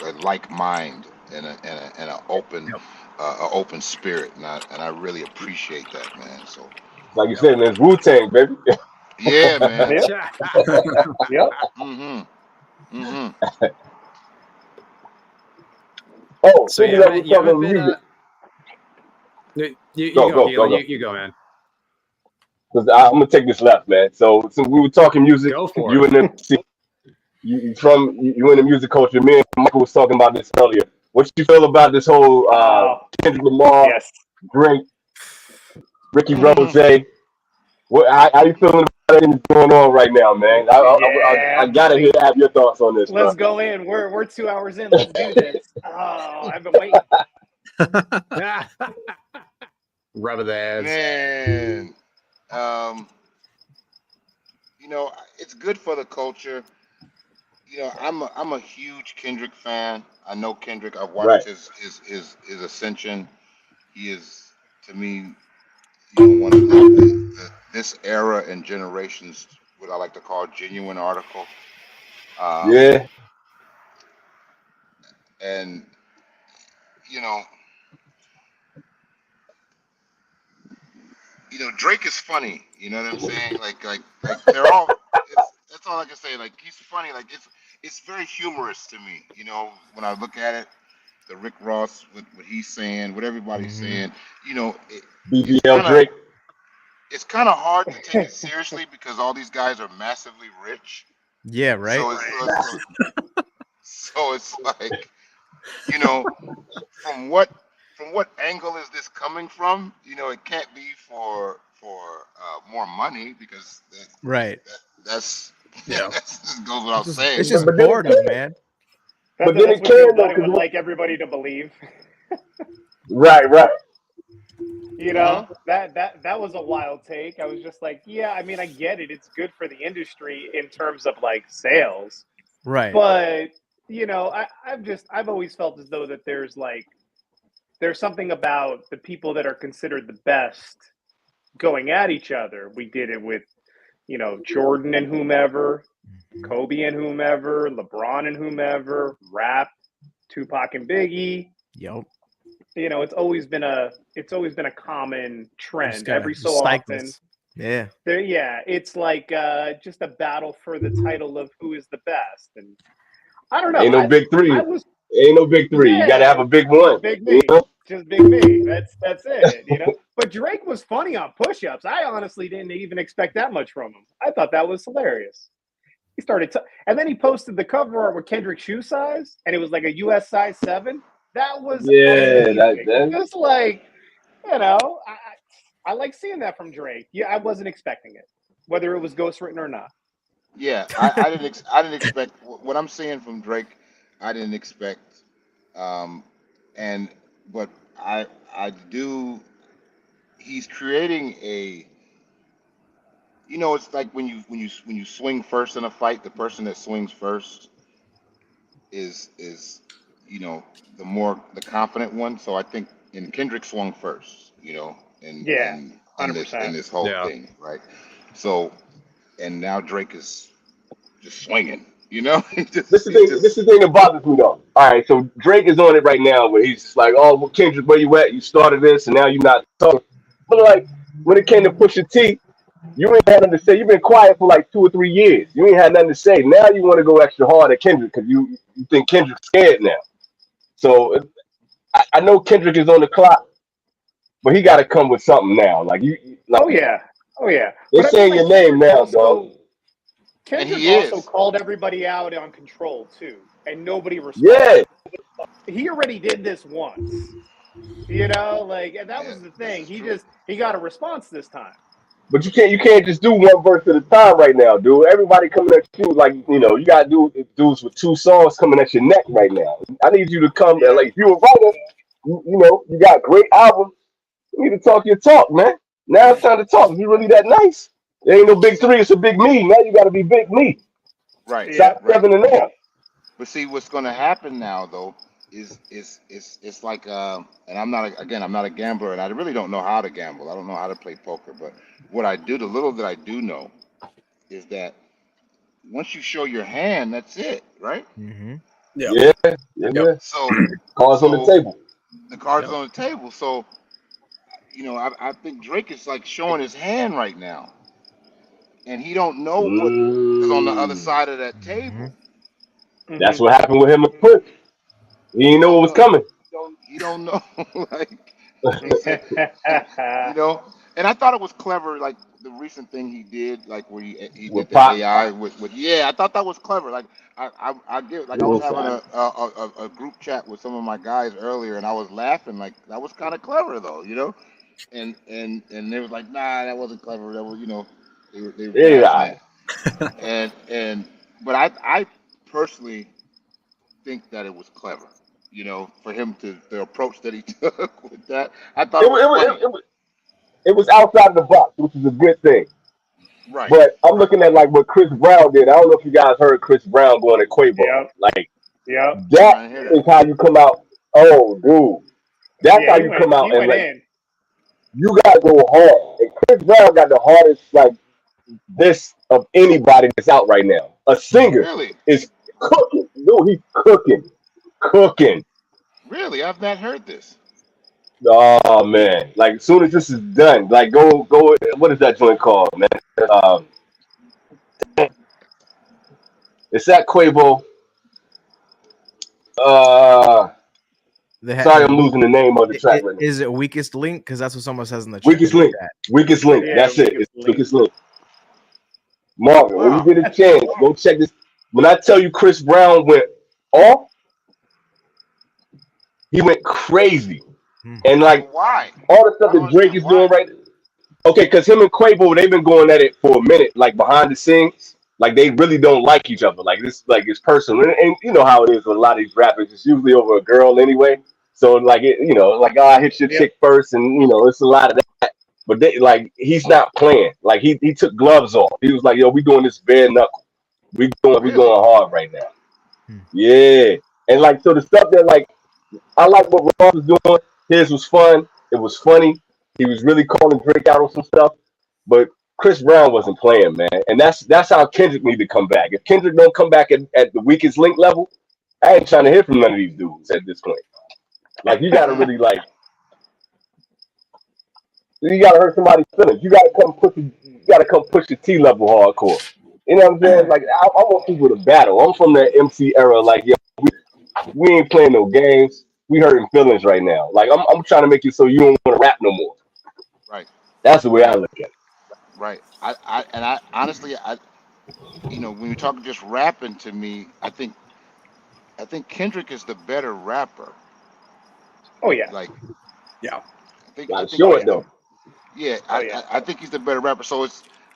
a like mind and an open spirit, and I really appreciate that, man. So, like you said, man, it's Wu-Tang, baby. yeah, man. Yep. Oh, So speaking of, we're talking music. You go, man. because I'm gonna take this left, man. So we were talking music. Go for You it. and the you in the music culture. Me and Michael was talking about this earlier. What you feel about this whole Kendrick Lamar, Yes. Drake, Ricky Mm, Rose? How you feeling about everything that's going on right now, man? I Yeah, gotta buddy. have your thoughts on this, bro. Let's go in. We're 2 hours in. Let's do this. Oh, I've been waiting. Rub of the ads. man, it's good for the culture. I'm a huge Kendrick fan. I know Kendrick. I've Right. watched his ascension. He is, to me, one of this era and generations, what I like to call genuine article. Yeah. And you know, Drake is funny. You know what I'm saying? Like they're all. That's all I can say. Like he's funny. Like it's very humorous to me. When I look at it, the Rick Ross, what he's saying, what everybody's saying. BBL Drake. It's kind of hard to take it seriously because all these guys are massively rich. Yeah, right. So it's like, from what angle is this coming from? It can't be for more money because that's Yeah. that just goes without saying. It's just boredom, man. But That's then what it Joe can though, Budden would like everybody to believe. right. That was a wild take. I was just like, yeah, I mean, I get it. It's good for the industry in terms of like sales, Right. but I've always felt as though that there's something about the people that are considered the best going at each other. We did it with Jordan and whomever, Kobe and whomever, LeBron and whomever, rap, Tupac and Biggie. Yep. It's always been a common trend. Every so often, yeah, it's like just a battle for the title of who is the best. And I don't know. Ain't no big three. Ain't no big three. Yeah, you gotta have a big one. Big me. Just big me. That's it. But Drake was funny on push-ups. I honestly didn't even expect that much from him. I thought that was hilarious. He started, and then he posted the cover art with Kendrick's shoe size, and it was like a US size 7. That was amazing. Just like, I like seeing that from Drake. Yeah, I wasn't expecting it, whether it was ghostwritten or not. Yeah, I didn't expect what I'm seeing from Drake. I didn't expect, but I do. He's creating a. It's like when you swing first in a fight, the person that swings first is the confident one. So I think Kendrick swung first, in this whole thing, right? So and now Drake is just swinging, This is the thing that bothers me though. All right, so Drake is on it right now where he's just like, oh, well, Kendrick, where you at? You started this and now you're not talking. But like when it came to Pusha T, you ain't had nothing to say. You've been quiet for like 2 or 3 years. You ain't had nothing to say. Now you want to go extra hard at Kendrick because you think Kendrick's scared now. So I know Kendrick is on the clock, but he got to come with something now. Like oh yeah. They're saying your name now, dog. Kendrick also called everybody out on Control too, and nobody responded. Yeah, he already did this once. And that was the thing. He got a response this time. But you can't just do one verse at a time right now, dude. Everybody coming at you like you got dudes with 2 songs coming at your neck right now. I need you to come and like if you're a writer, you got great albums. You need to talk your talk, man. Now it's time to talk. If you really that nice, there ain't no big 3. It's a big me. Now you got to be big me. Right. Stop 7 and 8. But see, what's going to happen now though is it's like and I'm not a gambler and I really don't know how to gamble. I don't know how to play poker, but what I do, the little that I do know, is that once you show your hand, that's it, right? Mm-hmm. Yeah. So cards on the table. The cards on the table. So I think Drake is like showing his hand right now, and he don't know what is on the other side of that table. That's what happened with him and Prince. He didn't know what was coming. You don't know, like You know, and I thought it was clever, like the recent thing he did, like where he With did the Pop. AI with yeah, I thought that was clever. Like I get like I was having a group chat with some of my guys earlier, and I was laughing like that was kind of clever though, you know, and they was like, nah, that wasn't clever. That was, you know, they were bashing Yeah. it, and but I personally think that it was clever. You know, for him to the approach that he took with that, I thought It, it wa- was it, wa- funny. it was outside of the box, which is a good thing. Right, But I'm right. looking at like what Chris Brown did. I don't know if you guys heard Chris Brown going to Quavo. Yep. Like Yep. No, that I didn't hear is that. how you come out. Oh, dude, that's Yeah, how you come he out and went like in. you gotta go hard. And Chris Brown got the hardest like this of anybody that's out right now. A singer Really, is cooking. Dude, he's cooking, cooking. really, I've not heard this. Oh man! Like as soon as this is done, like go. What is that joint called, man? Um, it's that Quavo. Uh, sorry, I'm losing the name of the track right now. Is it weakest link? Because that's what someone says in the chat. Weakest link. Weakest link. Yeah, That's it. weakest It's link. weakest link. Marvin, when you Wow. get a chance, go check this. When I tell you Chris Brown went off, he went crazy. And like But why? all the stuff I don't that Drake understand is doing why. right. Okay, because him and Quavo, they've been going at it for a minute, like behind the scenes. Like they really don't like each other. Like this, like it's personal, and you know how it is with a lot of these rappers. It's usually over a girl anyway. So like it, you know, like oh, I hit your Yep. chick first, and you know it's a lot of that. But they, like he's not playing. Like he took gloves off. He was like, yo, we doing this bare knuckle. We Really? going hard right now. Yeah, and like so the stuff that like I like what Ross was doing. His was fun. It was funny. He was really calling Drake out on some stuff. But Chris Brown wasn't playing, man. And that's how Kendrick need to come back. If Kendrick don't come back at the weakest link level, I ain't trying to hear from none of these dudes at this point. Like you gotta really like you gotta hurt somebody's feelings. You gotta come push the T level hardcore. You know what I'm saying? Like I want people to battle. I'm from that MC era. Like yo, we ain't playing no games. We hurting feelings right now. Like I'm trying to make you so you don't want to rap no more. Right, That's the way I right, look at it. right. I honestly, you know, when you're talking just rapping to me, I think Kendrick is the better rapper. Oh yeah. Like, Yeah. I Gotta think show Oh he's it yeah. the though. yeah. Oh yeah. I think he's the better rapper. So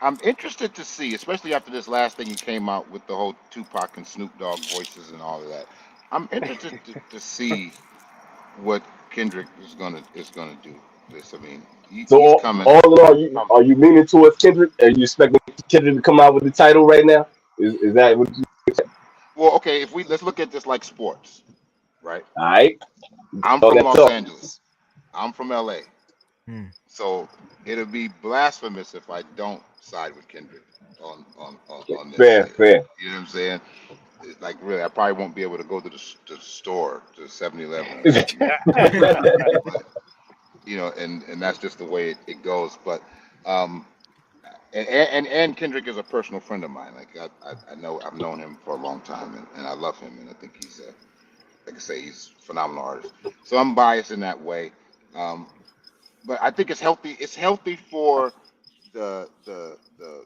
I'm interested to see, especially after this last thing he came out with the whole Tupac and Snoop Dogg voices and all of that. I'm interested to see what Kendrick is gonna do. This, I mean, So he's coming. all in all, are you leaning towards Kendrick? Are you expecting Kendrick to come out with the title right now? Is that what you? Well, okay, if we let's look at this like sports, right? All right, I'm all from that Los talk. Angeles. I'm from LA. So it'll be blasphemous if I don't side with Kendrick on this Fair, here. fair. You know what I'm saying? Like really, I probably won't be able to go to the store, to 7-Eleven or something. But you know, and that's just the way it goes. But um, and Kendrick is a personal friend of mine. Like I know I've known him for a long time, and I love him, and I think he's a like I say, he's a phenomenal artist. So I'm biased in that way. Um, but I think it's healthy. It's healthy for the the the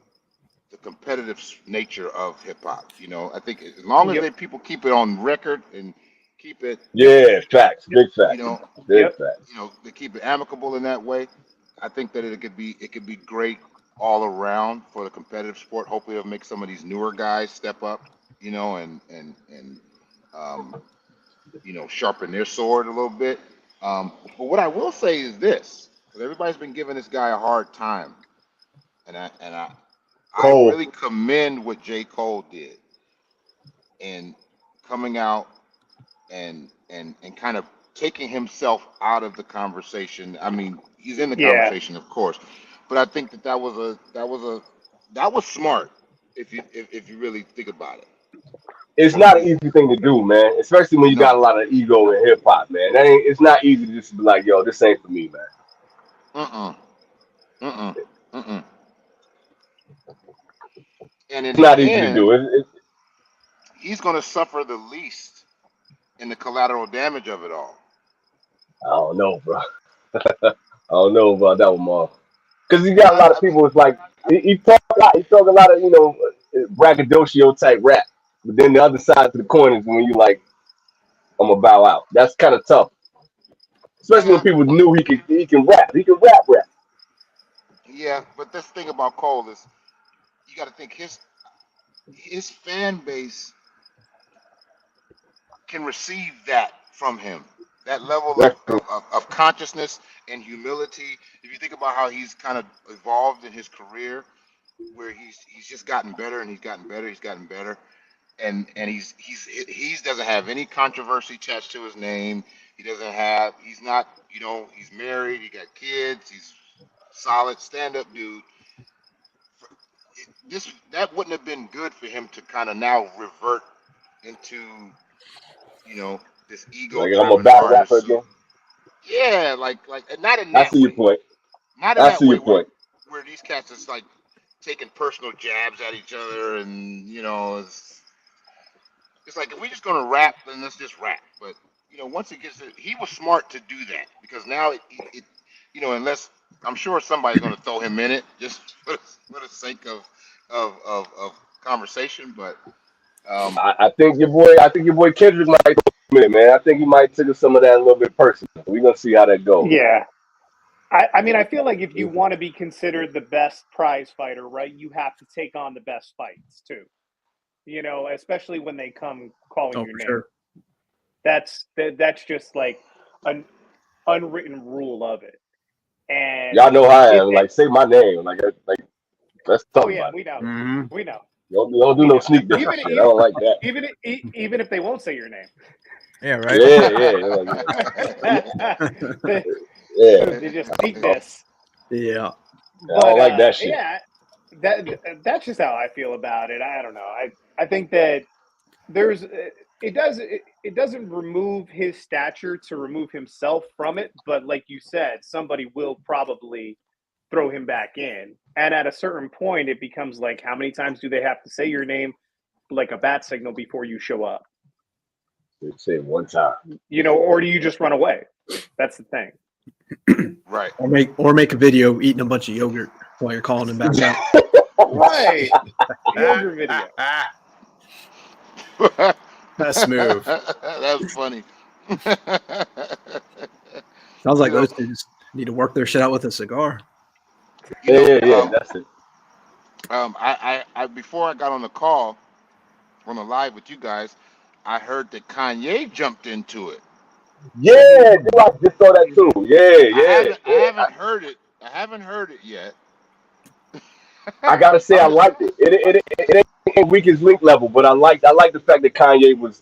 the competitive nature of hip hop. You know, I think as long as Yep. people keep it on record and keep it, Yeah, facts, big you facts, know, big Yep. facts. they keep it amicable in that way. I think that it could be great all around for the competitive sport. Hopefully, it'll make some of these newer guys step up. You know, and um, sharpen their sword a little bit. But what I will say is this, because everybody's been giving this guy a hard time, and I Cole, really commend what J. Cole did in coming out and kind of taking himself out of the conversation. I mean, he's in the Yeah. conversation, of course, but I think that was smart if you really think about it. it's not an easy thing to do, man. Especially when you got No. a lot of ego in hip hop, man. That ain't. It's not easy to just be like, yo, this ain't for me, man. Uh-uh. Uh-uh. Uh-uh. And in It's the not easy to end, do. he's going to suffer the least in the collateral damage of it all. I don't know, bro. I don't know about that one, Marv. Because you got a lot of I mean, people. It's like he talk a lot. He talk a lot of braggadocio type rap. But then the other side to the coin is when you like, I'm gonna bow out. That's kind of tough, especially when yeah, people knew he can rap. He can rap. yeah. But this thing about Cole is you got to think his fan base can receive that from him. That level That's true. of consciousness and humility. If you think about how he's kind of evolved in his career, where he's just gotten better and he's gotten better, and he's doesn't have any controversy attached to his name. He's not he's married, he got kids, he's solid stand up dude. That wouldn't have been good for him to kind of now revert into you know this ego Like I'm a driven battle rapper artist. again. Yeah, like and not in I that see your way. point. Not in I that see way your point. where these cats is like taking personal jabs at each other and it's like if we're just gonna rap, then let's just rap. But once it gets he was smart to do that because now unless I'm sure somebody's gonna throw him in it just for the sake of conversation. But I think your boy Kendrick might go a minute, man. I think he might take some of that a little bit personal. We're gonna see how that goes. Yeah. I mean, I feel like if you want to be considered the best prize fighter, right, you have to take on the best fights too. Especially when they come calling Oh, your for name. sure. That's just like an unwritten rule of it. And Y'all know how I am. Like, say my name. Like let's talk oh yeah, about it. we know, Mm-hmm. we know, You don't do we no know. sneak diss Even shit. I don't like that. even if they won't say your name, Yeah, right. Yeah. they just sneak this. Yeah. I don't like that shit. Yeah, that's just how I feel about it. I don't know. I think that there's it doesn't remove his stature to remove himself from it, but like you said, somebody will probably throw him back in, and at a certain point, it becomes like, how many times do they have to say your name like a bat signal before you show up? They say it one time. Or do you just run away? That's the thing. right. Or make a video eating a bunch of yogurt while you're calling him back out. Right. Yogurt video. Best move. That's funny. Sounds like those dudes need to work their shit out with a cigar. Yeah, that's it. I before I got on the call on the live with you guys, I heard that Kanye jumped into it. Yeah, dude, I just saw that too. Yeah. I haven't heard it yet. I gotta say I liked it. It ain't weakest link level, but I like the fact that Kanye was,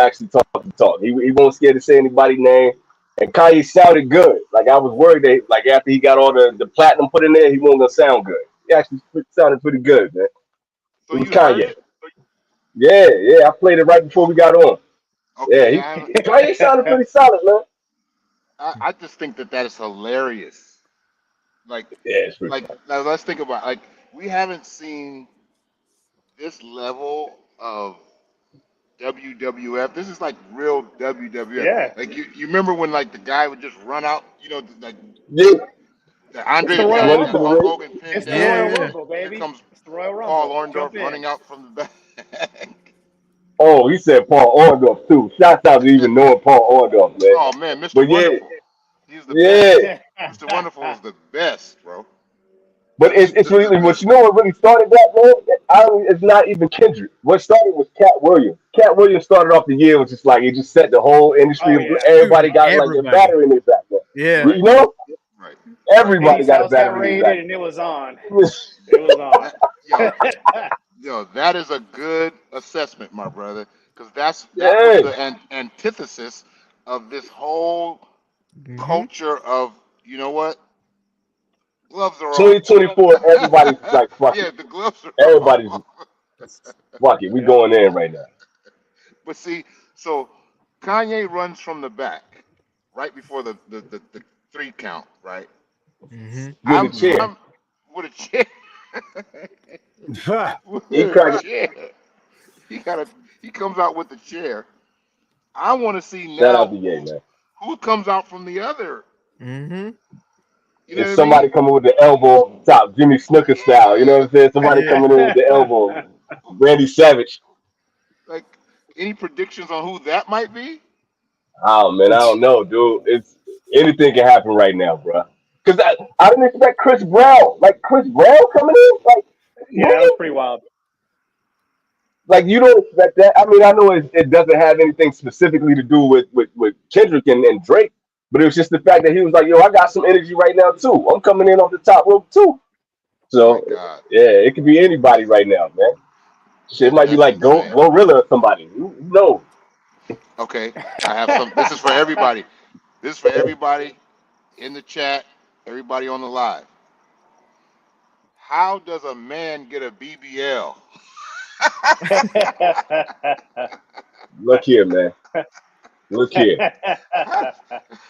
actually talk. He won't scared to say anybody's name. And Kanye sounded good. Like I was worried that like after he got all the platinum put in there, he wasn't gonna sound good. He actually sounded pretty good, man. So It was you heard Kanye. it? Yeah. I played it right before we got on. Okay, Yeah, Kanye sounded pretty solid, man. I just think that is hilarious. Like, Yeah, it's pretty like now let's think about like we haven't seen this level of WWF. This is like real WWF. Yeah. Like you remember when like the guy would just run out, like Yeah. the Andre It's the the Royal Giant, Rumble. Hulk Hogan pinned It's the down. Royal Yeah. Rumble, Here baby. comes It's the Royal Rumble. Paul Jump Orndorff in. running out from the back. Oh, he said Paul Orndorff too. Shouts out to even knowing Paul Orndorff, man. Oh man, Mr. But Wonderful. He's the yeah. best. Mr. Wonderful is the best, bro. But it's really, but you know what really started that, man? It's not even Kendrick. What started was Cat Williams. Cat Williams started off the year was just like it just set the whole industry. Oh, yeah. Everybody Dude, got like their everybody. battery in their back, man. Yeah. Right. You know, Right. everybody His got a house got battery in raided their and it was on. back. It was on. Yo, that is a good assessment, my brother, because that was Yeah. the antithesis of this whole Mhm. culture of you know what? Gloves are off. 2024, everybody's like, fuck Yeah, it. the gloves are Everybody's off. fuck it. We Yeah. going in right now. But see, so Kanye runs from the back right before the 3 count, right? Mhm. With a chair. I'm with a chair. With He a cracked. chair. He comes out with the chair. I want to see Shout out now to Ye, man. who comes out from the other You know If what I somebody mean? coming with the elbow up top, Jimmy Snooker style, you know what I'm saying? Somebody Yeah. coming in with the elbow, Randy Savage. Like, any predictions on who that might be? Oh man, I don't know, dude. It's anything can happen right now, bro. Because I didn't expect Chris Brown, like Chris Brown coming in, like Yeah, that was really, pretty wild. like you don't expect that. I mean, I know it doesn't have anything specifically to do with Kendrick and Drake, but it was just the fact that he was like, yo, I got some energy right now too. I'm coming in off the top rope too. My So God, yeah, it could be anybody right now, man. Shit, it might be that's like insane. Gorilla or somebody. Who knows? Okay, I have some. This is for everybody. This is for everybody in the chat, everybody on the live. How does a man get a BBL? Look here, man. Look here.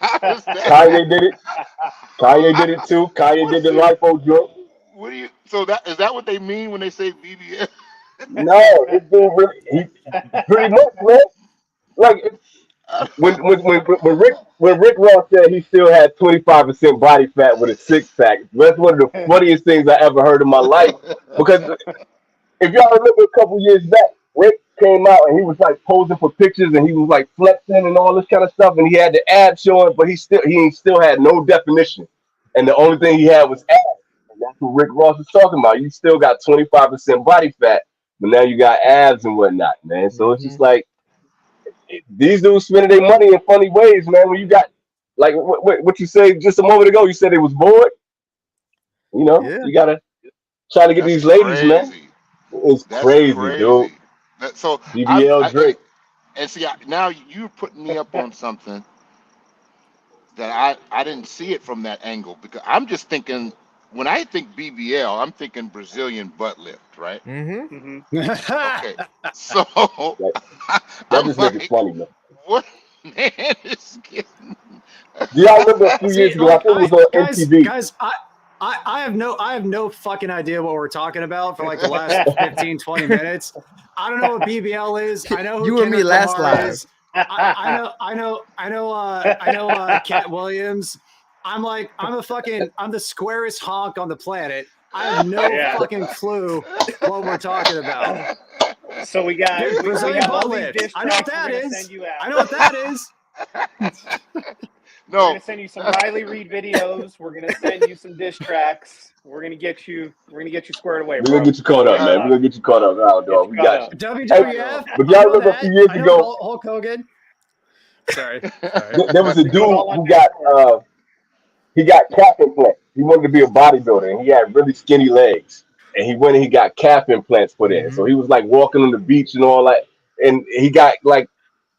How does that? Kanye did it. Kanye did it too. Kanye What did the is it? lipo joint. What do you? So that is that what they mean when they say BBL? No, this dude really, he pretty much, man. Like when Rick Ross said he still had 25% body fat with a six pack, that's one of the funniest things I ever heard in my life. Because if y'all remember a couple years back, Rick came out and he was like posing for pictures and he was like flexing and all this kind of stuff and he had the abs showing, but he still had no definition. And the only thing he had was abs. And that's what Rick Ross was talking about. You still got 25% body fat, but now you got abs and whatnot, man. So it's just like these dudes spending their money in funny ways, man. When you got like what you say just a moment ago, you said it was bored. You know, Yeah. you gotta try to get That's these ladies, man. crazy. It's That's crazy, dude. crazy. So BBL Drake. and see now you're putting me up on something that I didn't see it from that angle because I'm just thinking when I think BBL, I'm thinking Brazilian butt lift, right? Mm-hmm. Mhm. Okay, so That, that I'm just make it like, funny, man. what man is getting? Do y'all remember a few years See, ago? I like think it was on guys, MTV. I have no fucking idea what we're talking about for like the last 15, 20 minutes. I don't know what BBL is. I know who You and me Kendrick last Lamar live. is. I know Cat Williams. I'm the squarest honk on the planet. I have no Yeah. fucking clue what we're talking about. So we got we Brazilian have all butt these lift. diss I know what tracks we're that gonna is. send you out. I know what that is. We're No, gonna send you some Riley Reid videos. We're gonna send you some diss tracks. We're gonna get you squared away, We're gonna bro. get you caught up, man. We're gonna get you caught up. Now, Get you dog. We caught got up. you. Hey, WWF. but I y'all know remember a that. few years I know ago, Hulk Hogan. Sorry. there was a We dude do it all on who got Discord. he got calf implants. He wanted to be a bodybuilder, and he had really skinny legs. And he went and he got calf implants put in. So Mm-hmm. he was like walking on the beach and all that, and he got like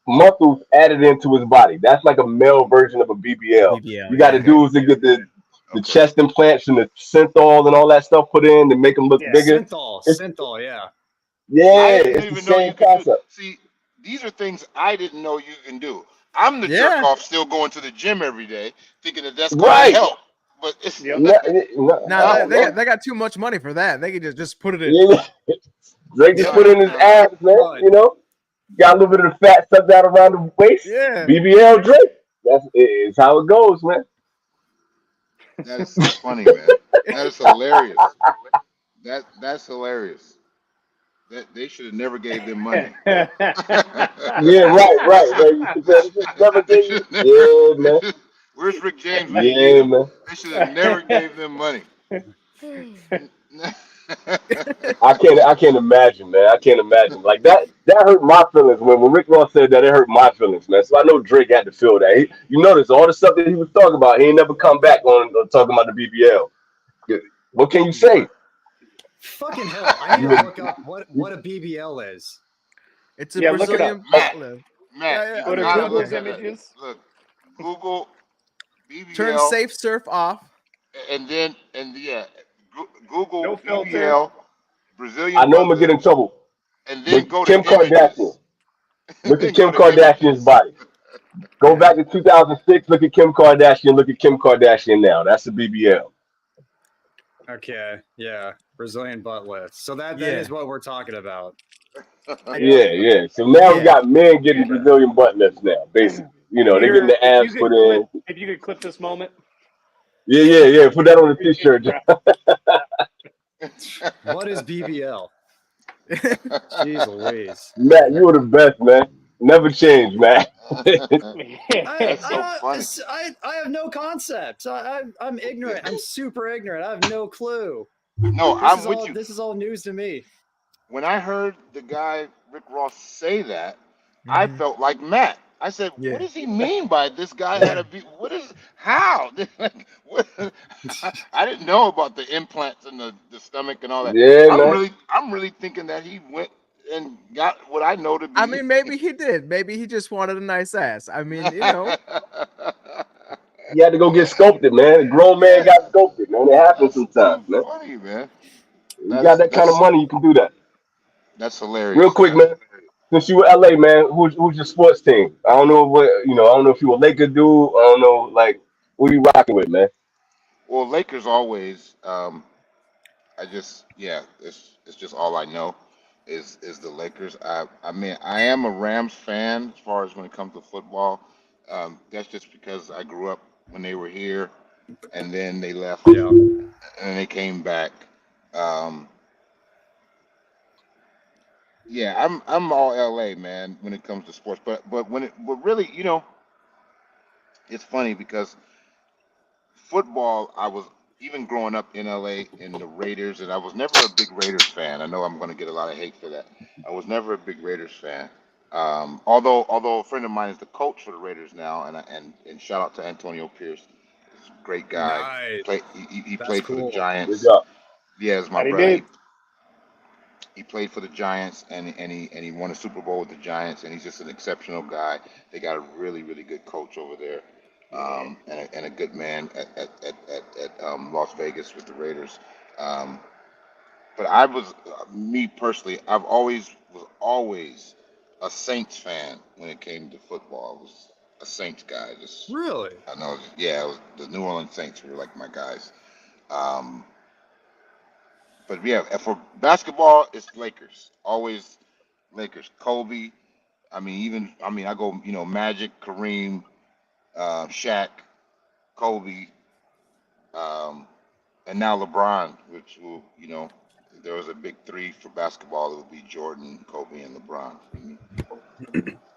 muscles added into his body. That's like a male version of a BBL. BBL, You got to yeah. do is to get the okay. chest implants and the synthol and all that stuff put in to make them look Yeah. bigger. It's Synthol, yeah. I yeah, didn't it's the even know same you could do. concept. See, these are things I didn't know you can do. I'm the jerk Yeah. off still going to the gym every day, thinking that that's going to Right. help. But it's Yep. No, Now no, they got too much money for that. They can just put it in. yeah. Drake just put no, in his no. abs, man. Right. You know, got a little bit of the fat stuck out around the waist. Yeah. BBL Drake. It's how it goes, man. That is so funny, man. That is hilarious. That's hilarious. That they should have never gave them money. Yeah, right. Man. You just never They gave should you. have never. Yeah, man. Where's Rick James when you need Yeah, him? man. They should have never gave them money. I can't imagine, man. I can't imagine. Like that hurt my feelings when Rick Ross said that. It hurt my feelings, man. So I know Drake had to feel that. You notice all the stuff that he was talking about. He ain't never come back on talking about the BBL. What can you say? Fucking hell. I need to look up what a BBL is. It's a Yeah, look it up. Brazilian Matt, butt lift. Matt, Yeah, you Go to gotta Google's look at it. images. Look, Google Turn BBL, safe surf off. and Google No filter. BBL I Brazilian know I'm butt gonna get in lift, trouble, and then but go to Kim Kardashian. images. Look at Then go Kim to Kardashian's images. body. Go Yeah. back to 2006. Look at Kim Kardashian. Look at Kim Kardashian now. That's the BBL. Okay. Yeah. Brazilian butt lift. So that Yeah. is what we're talking about. Yeah. So now we Yeah. got men getting Brazilian butt lifts now, basically. You know, they're getting Peter, the abs put in. if you could clip this moment. Yeah. Put that on the t-shirt. What is BBL? Jeez Louise. Matt, you were the best, man. Never change, Matt. That's so funny. I have no concept. I'm ignorant. I'm super ignorant. I have no clue. No, I'm with you. This is all news to me. When I heard the guy Rick Ross say that, I felt like Matt. I said, Yeah. "What does he mean by this guy had a be? What is how? What, I didn't know about the implants and the stomach and all that. Yeah, man. I'm really thinking that he went and got what I know to be. I mean, maybe he did. Maybe he just wanted a nice ass. I mean, you know. You had to go get sculpted, man. A grown man got sculpted, man. It happens That's too sometimes, man. funny, man. You got that kind of money, you can do that. That's hilarious. Real quick, man. Since you were LA, man, who's your sports team? I don't know I don't know if you a Laker dude. I don't know, like, who you rocking with, man? Well, Lakers always. It's just all I know is the Lakers. I mean, I am a Rams fan as far as when it comes to football. That's just because I grew up when they were here, and then they left, Yeah. and they came back. Um, yeah, I'm all LA, man, when it comes to sports. But really, it's funny because football, I was even growing up in LA in the Raiders, and I was never a big Raiders fan. I know I'm going to get a lot of hate for that. I was never a big Raiders fan. Although a friend of mine is the coach for the Raiders now, and shout out to Antonio Pierce, he's a great guy. Nice. He That's played for the cool. Good Giants. job. Yeah, it's my And he brother. did. He played for the Giants, and he won a Super Bowl with the Giants, and he's just an exceptional guy. They got a really really good coach over there, and a good man at Las Vegas with the Raiders. Um, but me personally, was always a Saints fan when it came to football. I was a Saints guy. Really? I know, yeah, it was the New Orleans Saints were like my guys. Um, but yeah, and for basketball, it's Lakers. Always Lakers. Kobe. I go, Magic, Kareem, Shaq, Kobe, um, and now LeBron, which will, if there was a big three for basketball, it would be Jordan, Kobe, and LeBron for me.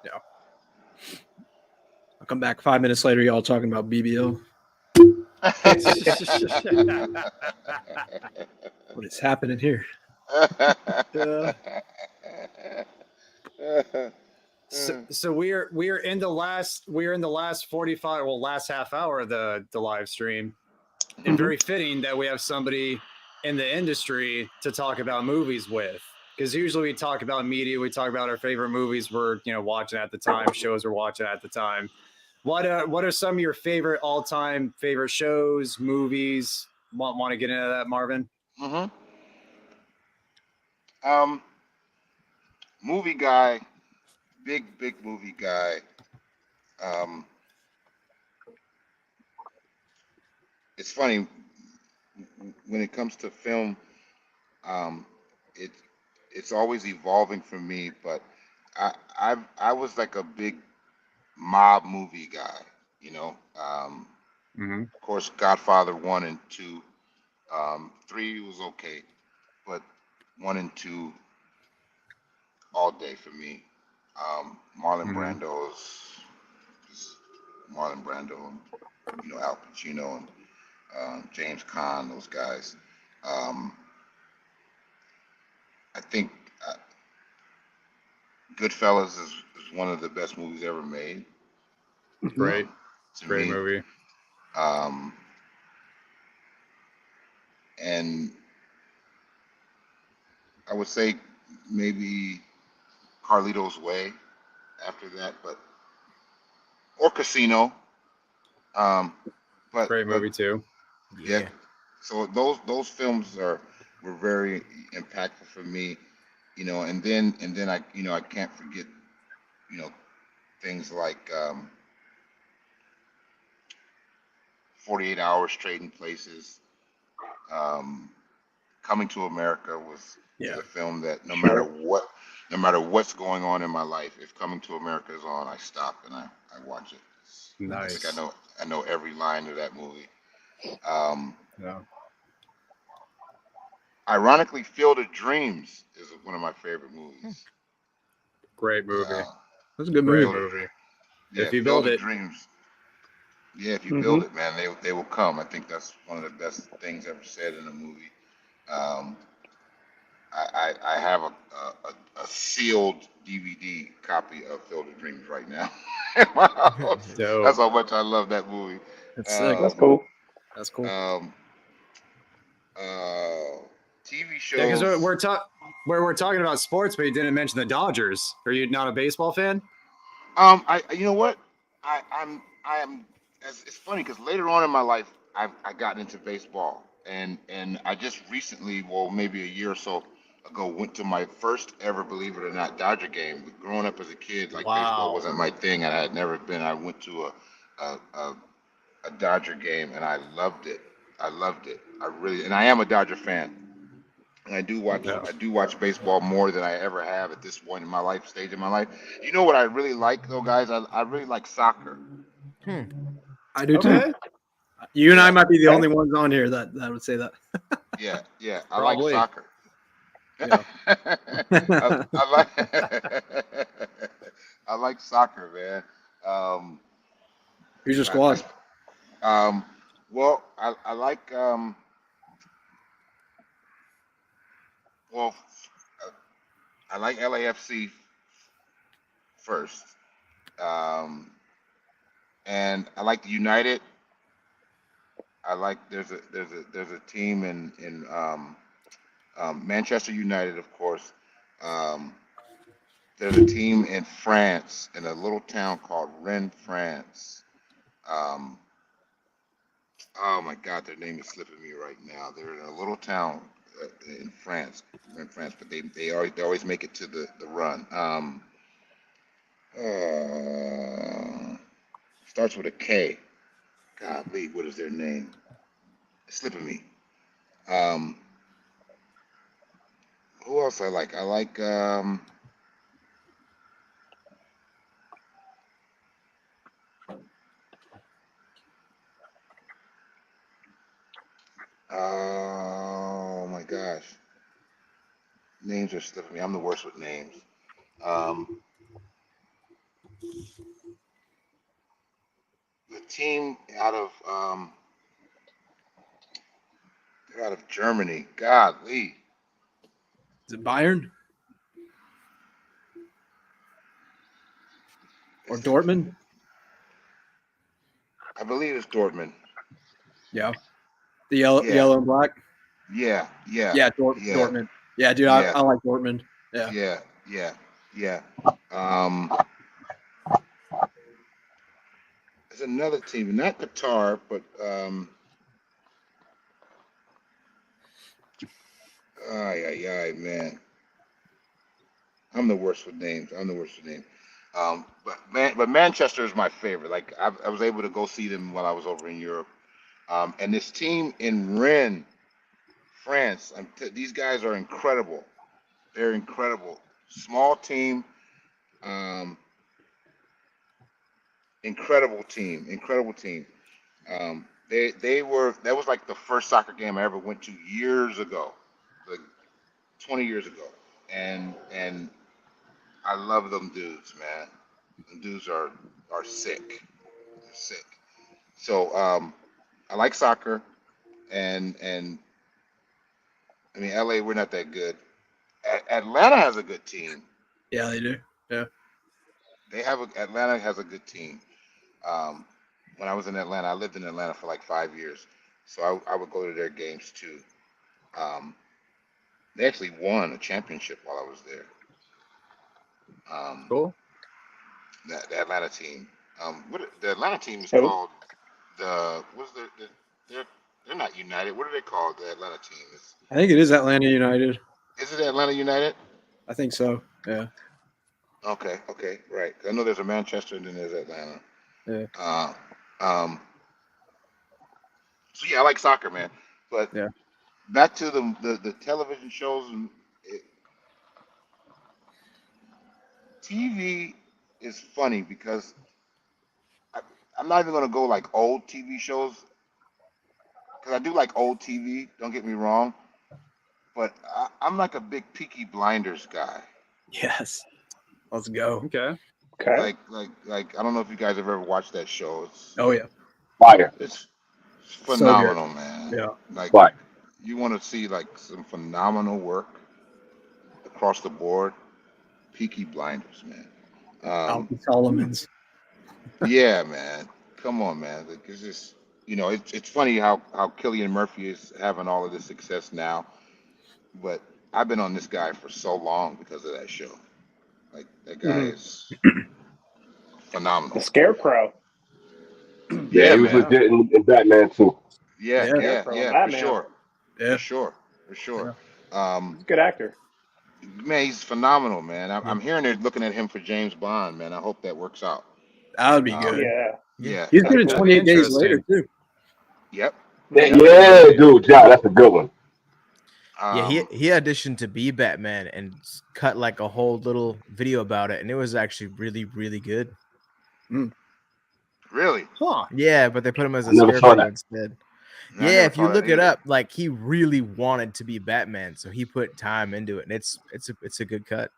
Yeah. I'll come back 5 minutes later. Y'all talking about BBL. What is happening here? So we're in the last 45, last half hour of the live stream, and very fitting that we have somebody in the industry to talk about movies with, because usually we talk about media, we talk about our favorite movies we're watching at the time, shows we're watching at the time. What are some of your favorite all-time favorite shows, movies? Want to get into that, Marvin? Movie guy, big movie guy. It's funny when it comes to film. It it's always evolving for me, but I was like a big mob movie guy. Of course, Godfather 1 and 2. 3 was okay, but 1 and 2 all day for me. Marlon Brando's Marlon Brando, and Al Pacino and James Caan, those guys. I think Goodfellas is one of the best movies ever made. Great, To great me. movie. And I would say maybe Carlito's Way after that, or Casino. Great movie too. Yeah. So those films were very impactful for me, and then I can't forget, things like 48 Hours, Trading Places. Coming to America was a film that no no matter what's going on in my life. If Coming to America is on, I stop and I watch it. I think Nice. I know every line of that movie. Um, Yeah. Ironically, Field of Dreams is one of my favorite movies. Great movie. Uh, That's a good Great movie. movie. yeah, If you Field build of it. Dreams. Yeah, if you Mm-hmm. build it, man, they will come. I think that's one of the best things ever said in a movie. Um, I have a sealed DVD copy of Field of Dreams right now in my house. Dope. That's how much I love that movie. That's sick. That's cool. That's cool. Um, TV Yeah, because shows. we're talking about sports, but you didn't mention the Dodgers. Are you not a baseball fan? You know what? I am. It's funny because later on in my life, I got into baseball, and I just recently, well, maybe a year or so ago, went to my first ever, believe it or not, Dodger game. Growing up as a kid, like baseball Wow. wasn't my thing, and I had never been. I went to a Dodger game, and I loved it. I loved it. I really, and I am a Dodger fan. And Yeah. I do watch baseball more than I ever have at this point in my life, stage in my life. You know what I really like though, guys? I really like soccer. I do too. Okay. You and I Yeah, might be the Okay. only ones on here that would say that. yeah. I like Probably. soccer. Yeah. I like I like soccer, man. Who's your I, squad? well, I like well, I like LAFC first, and I like the United. I like there's a team in Manchester United, of course. Um, there's a team in France in a little town called Rennes, France. Um, oh my God, their name is slipping me right now. They're in a little town in France, but they always make it to the run. Starts with a K. Golly, what is their name? It's slipping me. Um, who else I like? I like oh my gosh, names are slipping me. I'm the worst with names. Um, the team they're out of Germany. Golly, Is it Bayern or is it? Dortmund? I believe it's Dortmund. Yeah. The yellow, Yeah, yellow and black. yeah, yeah, Yeah, yeah, Dortmund. Yeah, dude, yeah, I like Dortmund. Yeah. yeah, yeah. Um, there's another team, not Qatar, but ay, man. I'm the worst with names. I'm the worst with names. But Manchester is my favorite. Like I was able to go see them while I was over in Europe. And this team in Rennes, France, these guys are incredible. They're incredible. Small team, um, incredible team. They were that was like the first soccer game I ever went to years ago, like 20 years ago, and I love them dudes, man. Them dudes are sick. They're sick. So I like soccer, and I mean LA, we're not that good. Atlanta has a good team. Yeah, they do. Yeah. Atlanta has a good team. Um, when I was in Atlanta, I lived in Atlanta for like 5 years, so I would go to their games too. Um, they actually won a championship while I was there. Um, Cool. the Atlanta team. The Atlanta team is Oh, called what's they're they're not United. What are they called? The Atlanta team I think it is Atlanta United. is it Atlanta United? I think so. Yeah. Okay, right. I know there's a Manchester and then there's Atlanta. Yeah. Uh, um, so yeah, I like soccer, man. But Yeah. back to the television shows, and TV is funny because I, I'm not even gonna go like old TV shows because I do like old TV. Don't get me wrong, but I'm like a big Peaky Blinders guy. Yes. Let's go. Okay. Okay. Like I don't know if you guys have ever watched that show. Oh yeah. Fire. It's So good. phenomenal, man. Yeah. Like Fire. you want to see like some phenomenal work across the board. Peaky Blinders, man. Alfie Solomon's. Yeah, man. Come on, man. Like, it's just it's funny how Killian Murphy is having all of this success now, but I've been on this guy for so long because of that show. Like that guy is The phenomenal. Scarecrow. Yeah, Yeah, he was man. legit in Batman too. Yeah, Yeah. yeah, Scarecrow, yeah, for Batman. sure. Yeah. For sure. He's a good actor. Man, he's phenomenal, man. I'm hearing they're looking at him for James Bond, man. I hope that works out. That would be Um, good. Yeah. Yeah. He's good at That'd 28 days interesting. later too. Yep. Yeah, dude, John, that's a good one. Yeah, he auditioned to be Batman and cut like a whole little video about it, and it was actually really, really good. Really? Huh. Yeah, but they put him as a I never saw scarecrow that. instead. I Yeah, never if you saw that look it either. up, like he really wanted to be Batman, so he put time into it, and it's a good cut.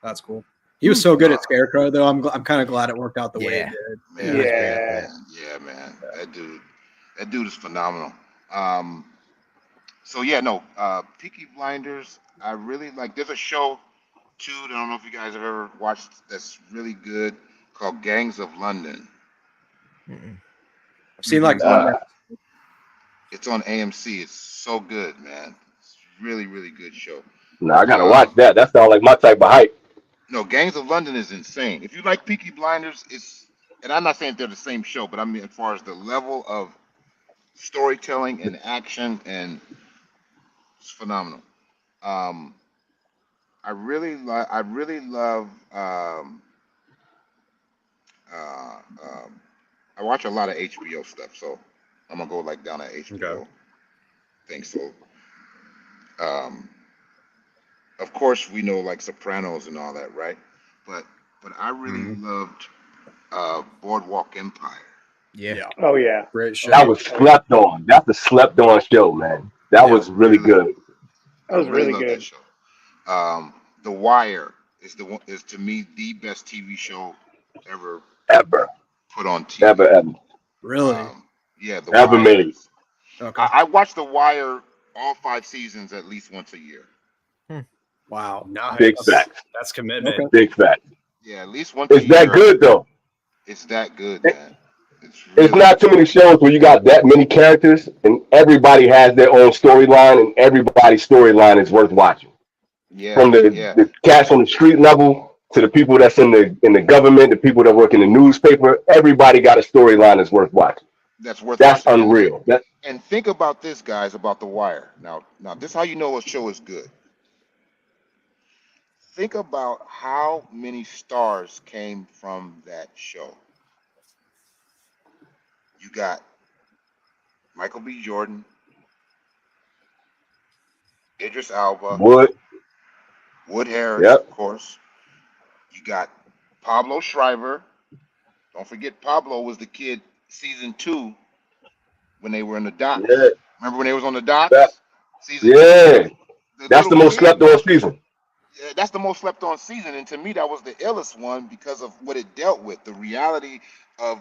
That's cool. He was so good at Scarecrow, though. I'm kind of glad it worked out the way it Yeah. did. Man, He was great at Yeah. that. Yeah, man. That dude is phenomenal. So yeah, no, Peaky Blinders, I really like. There's a show too that I don't know if you guys have ever watched that's really good called Gangs of London. Mm-mm. I've seen like It's on AMC. It's so good, man. It's really, really good show. No, I gotta watch that. That sounds like my type of hype. No, Gangs of London is insane. If you like Peaky Blinders, and I'm not saying they're the same show, but I mean as far as the level of storytelling and action, and it's phenomenal. I really love. I watch a lot of HBO stuff, so I'm gonna go like down that HBO thing. So, of course, we know like Sopranos and all that, right? But I really loved Boardwalk Empire. Yeah. Oh yeah. Great show. That was slept on. That's a slept on show, man. That Yeah. was really good. That was I really really love good. that show. The Wire is to me the best TV show ever Ever. put on TV. Ever. really. Yeah, The Ever Wire. made. Okay. I watch The Wire all 5 seasons at least once a year. Wow. Nice. Big facts. That's commitment. Okay. Big fact. Yeah, at least once a It's year. that good though. It's that good, man. It's It's not too many shows where you got that many characters and everybody has their own storyline and everybody's storyline is worth watching. Yeah, From the cats on the street level to the people that's in the government, the people that work in the newspaper, everybody got a storyline that's worth watching. that's worth That's watching. unreal. And think about this, guys, about The Wire. Now, this is how you know a show is good. Think about how many stars came from that show. You got Michael B. Jordan, Idris Elba, Wood Harris, Yep. of course. You got Pablo Schreiber. Don't forget, Pablo was the kid season 2 when they were in the docks. Yeah. Remember when they was on the docks? Season Yeah. 2. That's the most slept on season. Yeah, that's the most slept on season, and to me, that was the illest one because of what it dealt with. The reality of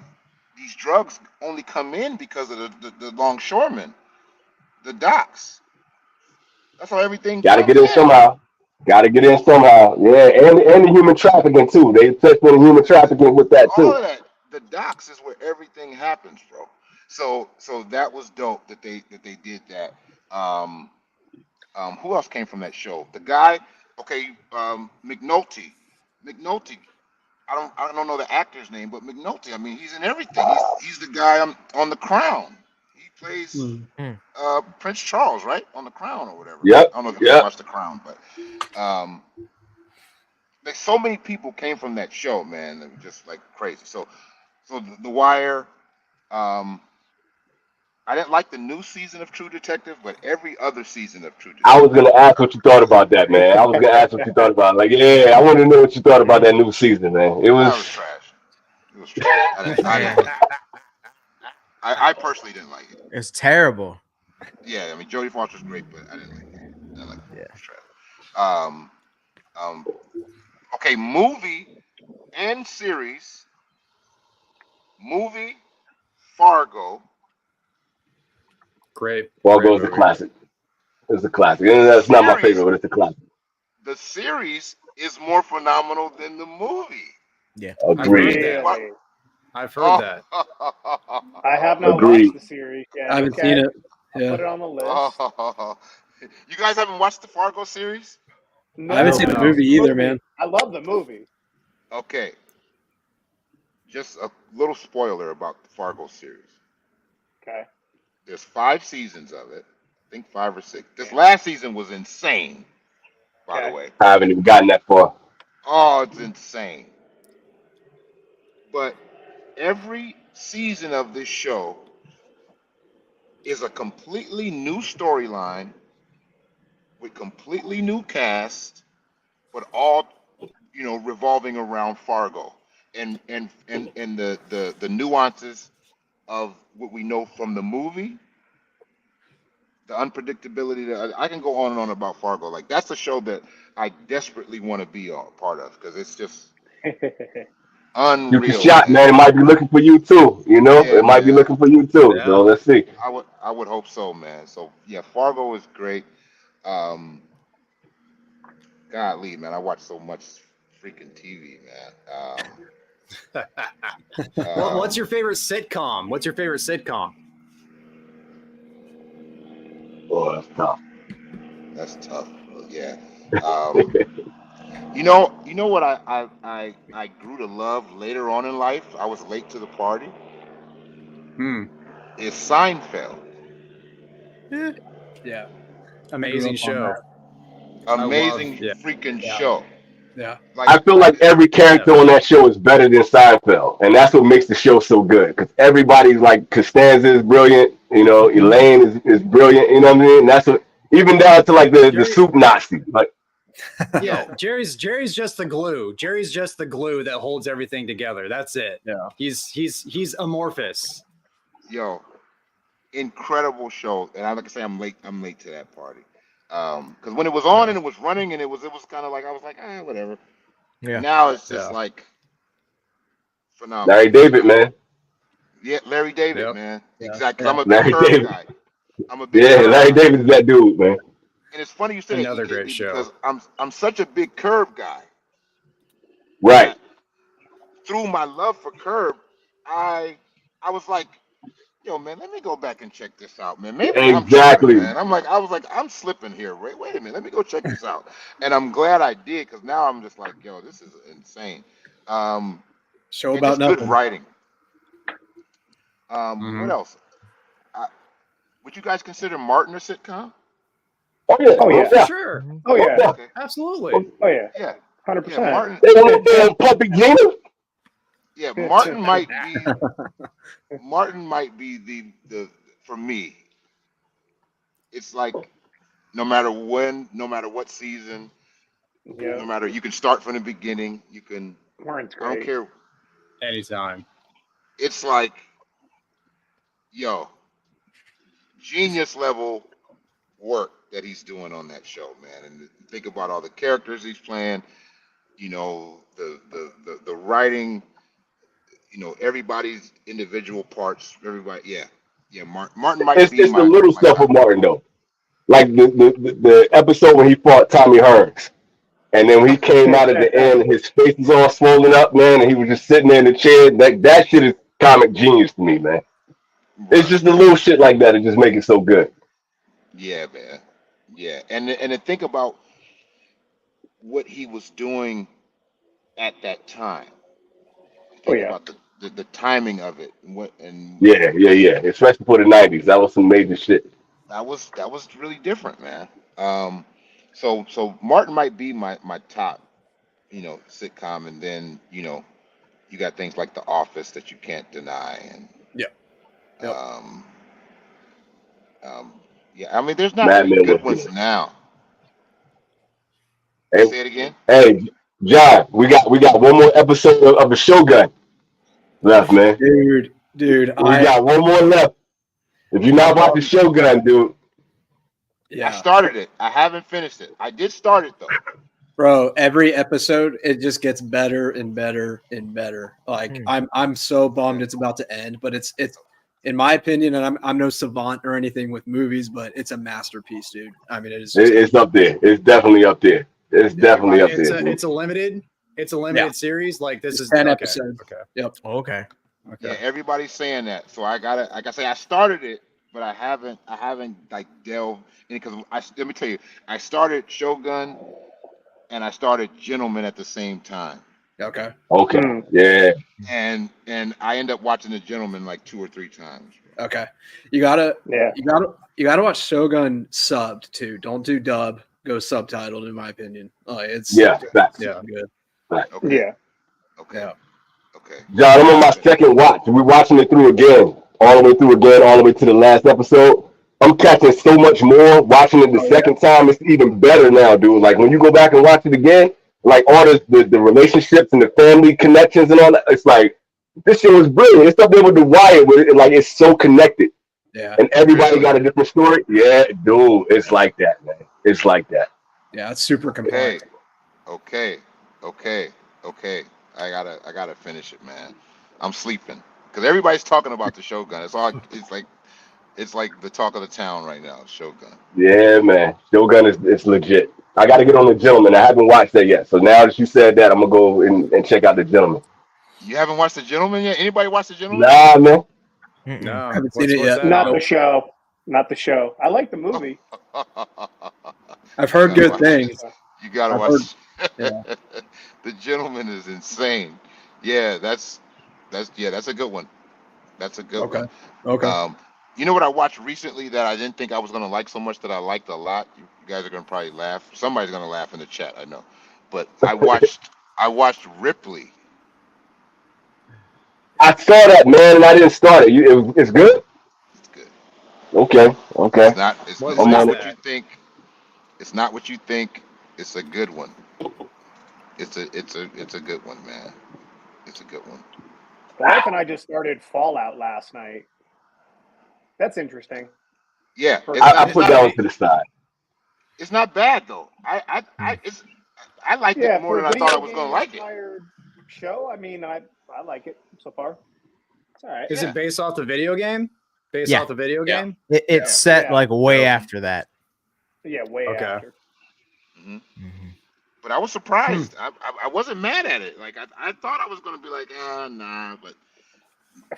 these drugs only come in because of the longshoremen, the docks. That's how everything. Gotta comes get in somehow. Yeah, and the human trafficking too. They touched on the human trafficking with that All too. of that. The docks is where everything happens, bro. So that was dope that they did that. Who else came from that show? The guy, McNulty. McNulty. I don't know the actor's name, but McNulty. I mean, he's in everything. He's the guy on The Crown. He plays Prince Charles, right? On The Crown or whatever. Yep. I don't know if you guys watched The Crown, but like so many people came from that show, man. That was just like crazy. So The Wire. I I didn't like the new season of True Detective, but every other season of True I was Detective. gonna ask what you thought about that, man. I was gonna ask what you thought about. Like, yeah, I want to know what you thought about that new season, man. It That was was. trash. It was trash. I didn't like it. I personally didn't like it. It's terrible. Yeah, I mean Jodie Foster's great, but I didn't like it. I didn't like it. Yeah. It was trash. Um, okay, movie and series. Movie, Fargo. Great. Fargo is a movie. classic. It's a classic. And that's not my favorite, but it's a classic. The series is more phenomenal than the movie. Yeah. Agreed. Really? I've heard that. I have not Agreed. watched the series yet. I haven't seen it. I'll Yeah. put it on the list. You guys haven't watched the Fargo series? No, I haven't seen the movie either, man. I love the movie. Okay. Just a little spoiler about the Fargo series. Okay. There's 5 seasons of it. I think 5 or 6. This last season was insane, by the way. I haven't even gotten that far. Oh, it's insane. But every season of this show is a completely new storyline with completely new cast, but all revolving around Fargo and the nuances of what we know from the movie, the unpredictability. That I can go on and on about Fargo. Like that's a show that I desperately want to be a part of because it's just unreal. You can shot, man. It might be looking for you too. You know, Yeah, it might be man. looking for you too. Yeah. So let's see. I would hope so, man. So yeah, Fargo is great. Golly, man, I watch so much freaking TV, man. What's your favorite sitcom? What's your favorite sitcom? Oh, that's tough. That's tough. Yeah. You know what I grew to love later on in life? I was late to the party. Is Seinfeld. Yeah. Amazing show. Amazing freaking show. Yeah. Like, I feel like every character on that show is better than Seinfeld, and that's what makes the show so good. Because everybody's like Costanza is brilliant, Elaine is brilliant, you know what I mean? That's what, even down to like the soup Nazi, like. Yeah, Jerry's just the glue. Jerry's just the glue that holds everything together. That's it. Yeah. He's amorphous. Yo, incredible show. And like I say, I'm late to that party. Because when it was on and it was running and it was kind of like I was like, whatever. Yeah. Now it's just like phenomenal. Larry David, man. Yeah, Larry David, Yep. man. Yeah. Exactly. Yeah. I'm a big Larry Curb David. guy. I'm a big Curb Larry guy. David's that dude, man. And it's funny you say Another that, great EKB, show. because I'm such a big Curb guy. Right. Through my love for Curb, I was like, yo, man, let me go back and check this out, man. Maybe Exactly. I'm tripping, man. I was like, I'm slipping here. Wait a minute, let me go check this out. And I'm glad I did because now I'm just like, yo, this is insane. Show and about just nothing. good writing. What else? Would you guys consider Martin a sitcom? Oh yeah. Oh, yeah. yeah. Sure. Oh yeah. Okay. Absolutely. Oh yeah. Yeah. 100%. Yeah, Martin. They want to damn puppy Gina. Yeah, Martin might be the for me. It's like no matter when, no matter what season, no Yeah. matter you can start from the beginning. You can. Martin's I don't great. care. Anytime. It's like, yo, genius level work that he's doing on that show, man. And think about all the characters he's playing. The writing. Everybody's individual parts. Everybody, yeah. Martin might be It's the my little stuff top. of Martin though. Like the episode when he fought Tommy Hearns. And then when he came out at the end, his face was all swollen up, man, and he was just sitting there in the chair. That shit is comic genius to me, man. It's just the little shit like that that just make it so good. Yeah, man. Yeah, and to think about what he was doing at that time. Oh Think yeah. about the timing of it and what and Yeah. Especially for the '90s, that was some major shit. that was really different, man. So Martin might be my top, sitcom, and then you got things like The Office that you can't deny, and Yeah. Yep. um, Yeah, I mean, there's not Mad really Men good was ones good. now. Hey, Say it again. hey, John, we got one more episode of the Shogun left, man. Dude, We got one more left. If you're not watching Shogun, dude, I yeah, started it. I haven't finished it. I did start it though. bro. Every episode, it just gets better and better and better. Like I'm so bummed it's about to end, but it's in my opinion, and I'm no savant or anything with movies, but it's a masterpiece, dude. I mean, it is. it's up there. It's definitely up there. It's definitely up there. It's a limited series. Like this is 10 okay. episodes. Okay. Yep. Okay. Yeah, everybody's saying that. So I gotta, like I say, I started it, but I haven't like delved in because let me tell you, I started Shogun and I started Gentleman at the same time. Okay. Okay. Yeah. And I end up watching The Gentleman like 2 or 3 times. Okay. You gotta watch Shogun subbed too. Don't do dub. Go subtitled, in my opinion. It's facts. good. Okay. Yeah. Okay. Yeah. Okay. John, I'm on my second watch. We're watching it through again, all the way to the last episode. I'm catching so much more watching it the second time. It's even better now, dude. Like when you go back and watch it again, like all the relationships and the family connections and all that, it's like this shit was brilliant. It's up there with the Wire, where like it's so connected. Yeah. And everybody got a different story. Yeah, dude, it's like that, man. It's like that. Yeah, it's super complex. Okay. I gotta finish it, man. I'm sleeping because everybody's talking about the Shogun. It's like the talk of the town right now. Shogun. Yeah, man. Shogun is legit. I got to get on The Gentleman. I haven't watched that yet. So now that you said that, I'm gonna go and check out The Gentleman. You haven't watched The Gentleman yet? Anybody watch The Gentleman? Nah, man. No, I haven't seen it yet. Not the show. Not the show. I like the movie. I've heard good things. You gotta watch. The Gentleman is insane. Yeah, that's a good one. That's a good one. Okay. You know what I watched recently that I didn't think I was gonna like so much that I liked a lot? You guys are gonna probably laugh. Somebody's gonna laugh in the chat, I know. But I watched Ripley. I saw that, man, and I didn't start it. It's good? It's good. Okay. It's not what you think. It's not what you think. It's a good one. It's a good one, man. It's a good one. My wife and I just started Fallout last night. That's interesting. Yeah, I put that one to the side. It's not bad though. I liked it more than I thought I was gonna like it. Show. I mean, I like it so far. It's all right. Is it based off the video game? Based off the video game? It's set like way after that. Yeah, way after. But I was surprised. I wasn't mad at it. Like I thought I was gonna be like, nah. But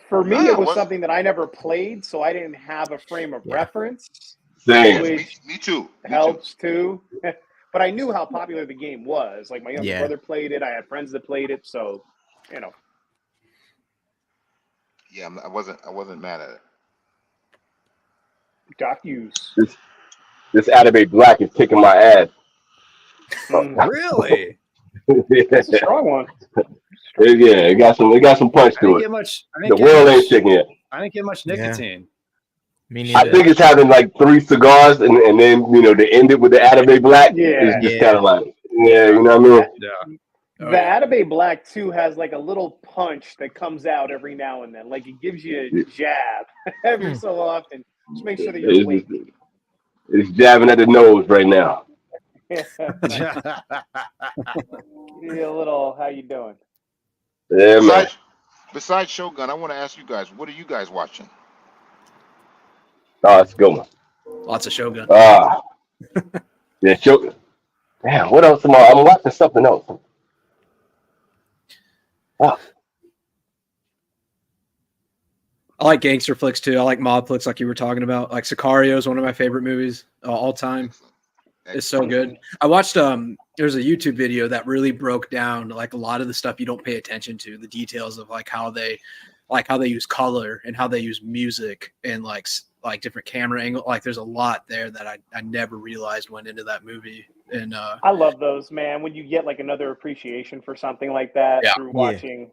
for me, it was something that I never played, so I didn't have a frame of reference. Same. Which me too. Helps too. But I knew how popular the game was. Like my younger brother played it. I had friends that played it, so you know. Yeah, I wasn't mad at it. Doc use. This Atabey Black is kicking my ass. Really? That's a strong one. It got some punch to it. The world ain't chicken yet. I didn't get much nicotine. Me neither. I think it's having like 3 cigars and then to end it with the Atabey Black. Yeah. It's just kind of like you know what I mean? Yeah. The Atabey Black too has like a little punch that comes out every now and then. Like it gives you a jab every so often. Just make sure that you're awake. It's jabbing at the nose right now. Give you a little, how you doing? Yeah, man. Besides Shogun, I want to ask you guys, what are you guys watching? Oh, that's a good one. Lots of Shogun. Yeah, Shogun. Damn, what else am I'm watching something else. Oh. I like gangster flicks too. I like mob flicks, like you were talking about. Like Sicario is one of my favorite movies all time. It's so good. I watched there's a YouTube video that really broke down like a lot of the stuff you don't pay attention to, the details of like how they use color and how they use music and like different camera angle. Like there's a lot there that I never realized went into that movie. And I love those, man. When you get like another appreciation for something like that through watching,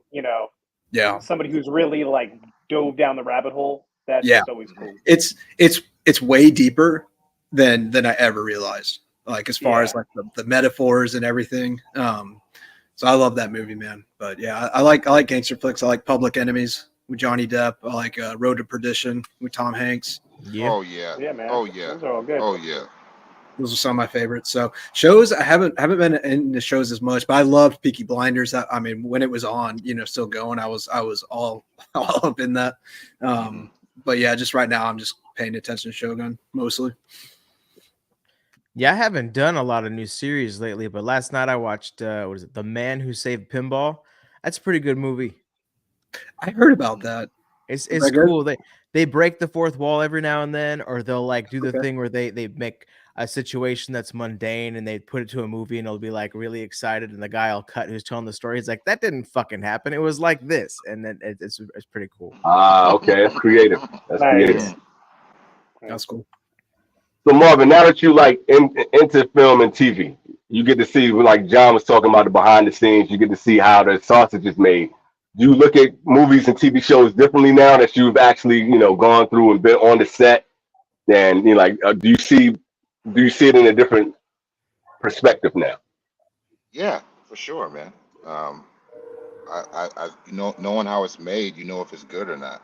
somebody who's really like dove down the rabbit hole. That's always cool. It's it's way deeper than I ever realized. Like as far as like the metaphors and everything. So I love that movie, man. But yeah, I like gangster flicks. I like Public Enemies with Johnny Depp. I like Road to Perdition with Tom Hanks. Yeah. Oh yeah. Yeah, man. Oh yeah. Those are all good. Oh yeah. Those are some of my favorites. So shows, I haven't been into shows as much, but I loved Peaky Blinders. I mean, when it was on, still going, I was all up in that. But yeah, just right now, I'm just paying attention to Shogun mostly. Yeah, I haven't done a lot of new series lately, but last night I watched what is it? The Man Who Saved Pinball. That's a pretty good movie. I heard about that. It's cool. They break the fourth wall every now and then, or they'll like do the thing where they make a situation that's mundane and they put it to a movie and it'll be like really excited, and the guy will cut who's telling the story. He's like, that didn't fucking happen. It was like this, and then it's pretty cool. Okay, that's creative. That's creative. That's cool. So Marvin, now that you like into film and TV, you get to see, like John was talking about, the behind the scenes. You get to see how the sausage is made. Do you look at movies and TV shows differently now that you've actually, gone through and been on the set? And do you see it in a different perspective now? Yeah, for sure, man. I knowing how it's made, if it's good or not.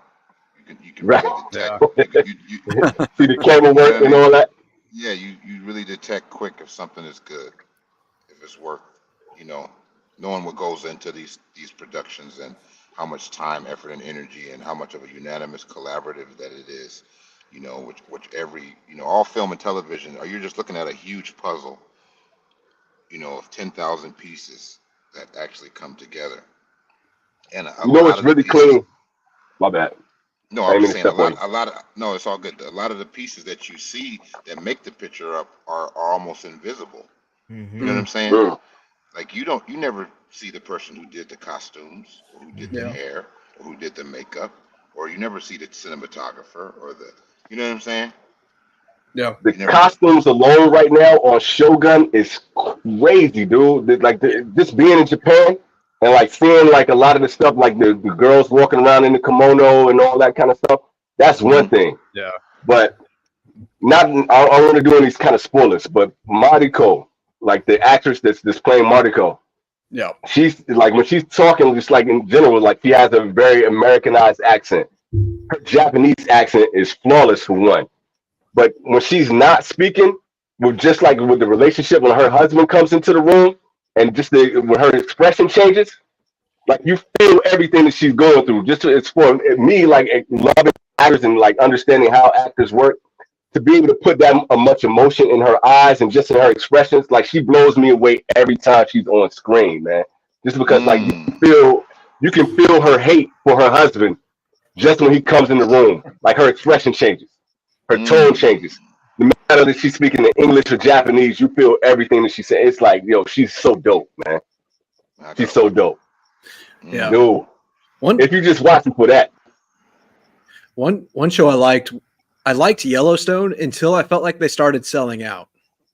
You can right. really detect. You see the camera work and all that. Yeah, you really detect quick if something is good, if it's worth, knowing what goes into these productions and how much time, effort, and energy, and how much of a unanimous collaborative that it is. Which every all film and television, or you're just looking at a huge puzzle, of 10,000 pieces that actually come together. And it's really clean. My bad. No, I was saying a lot of no, it's all good. A lot of the pieces that you see that make the picture up are almost invisible. Mm-hmm. You know what I'm saying? Mm-hmm. Like you never see the person who did the costumes, or who did the hair, or who did the makeup, or you never see the cinematographer or you know what I'm saying? Yeah. The costumes alone right now on Shogun is crazy, dude. Just being in Japan and like seeing like a lot of the stuff, like the girls walking around in the kimono and all that kind of stuff. That's one thing. Yeah. But I don't want to do any kind of spoilers, but Mariko, like the actress that's playing Mariko, yeah, she's like, when she's talking, just like in general, like she has a very Americanized accent. Her Japanese accent is flawless for one. But when she's not speaking, with the relationship, when her husband comes into the room and just when her expression changes, like you feel everything that she's going through. It's for me, like loving actors and like understanding how actors work, to be able to put that much emotion in her eyes and just in her expressions. Like she blows me away every time she's on screen, man. Just because like you can feel her hate for her husband just when he comes in the room. Like her expression changes. Her tone changes. No matter that she's speaking in English or Japanese, you feel everything that she said. It's like, she's so dope, man. She's so dope. Yeah. Dude, if you just watch it for that. One show I liked Yellowstone until I felt like they started selling out.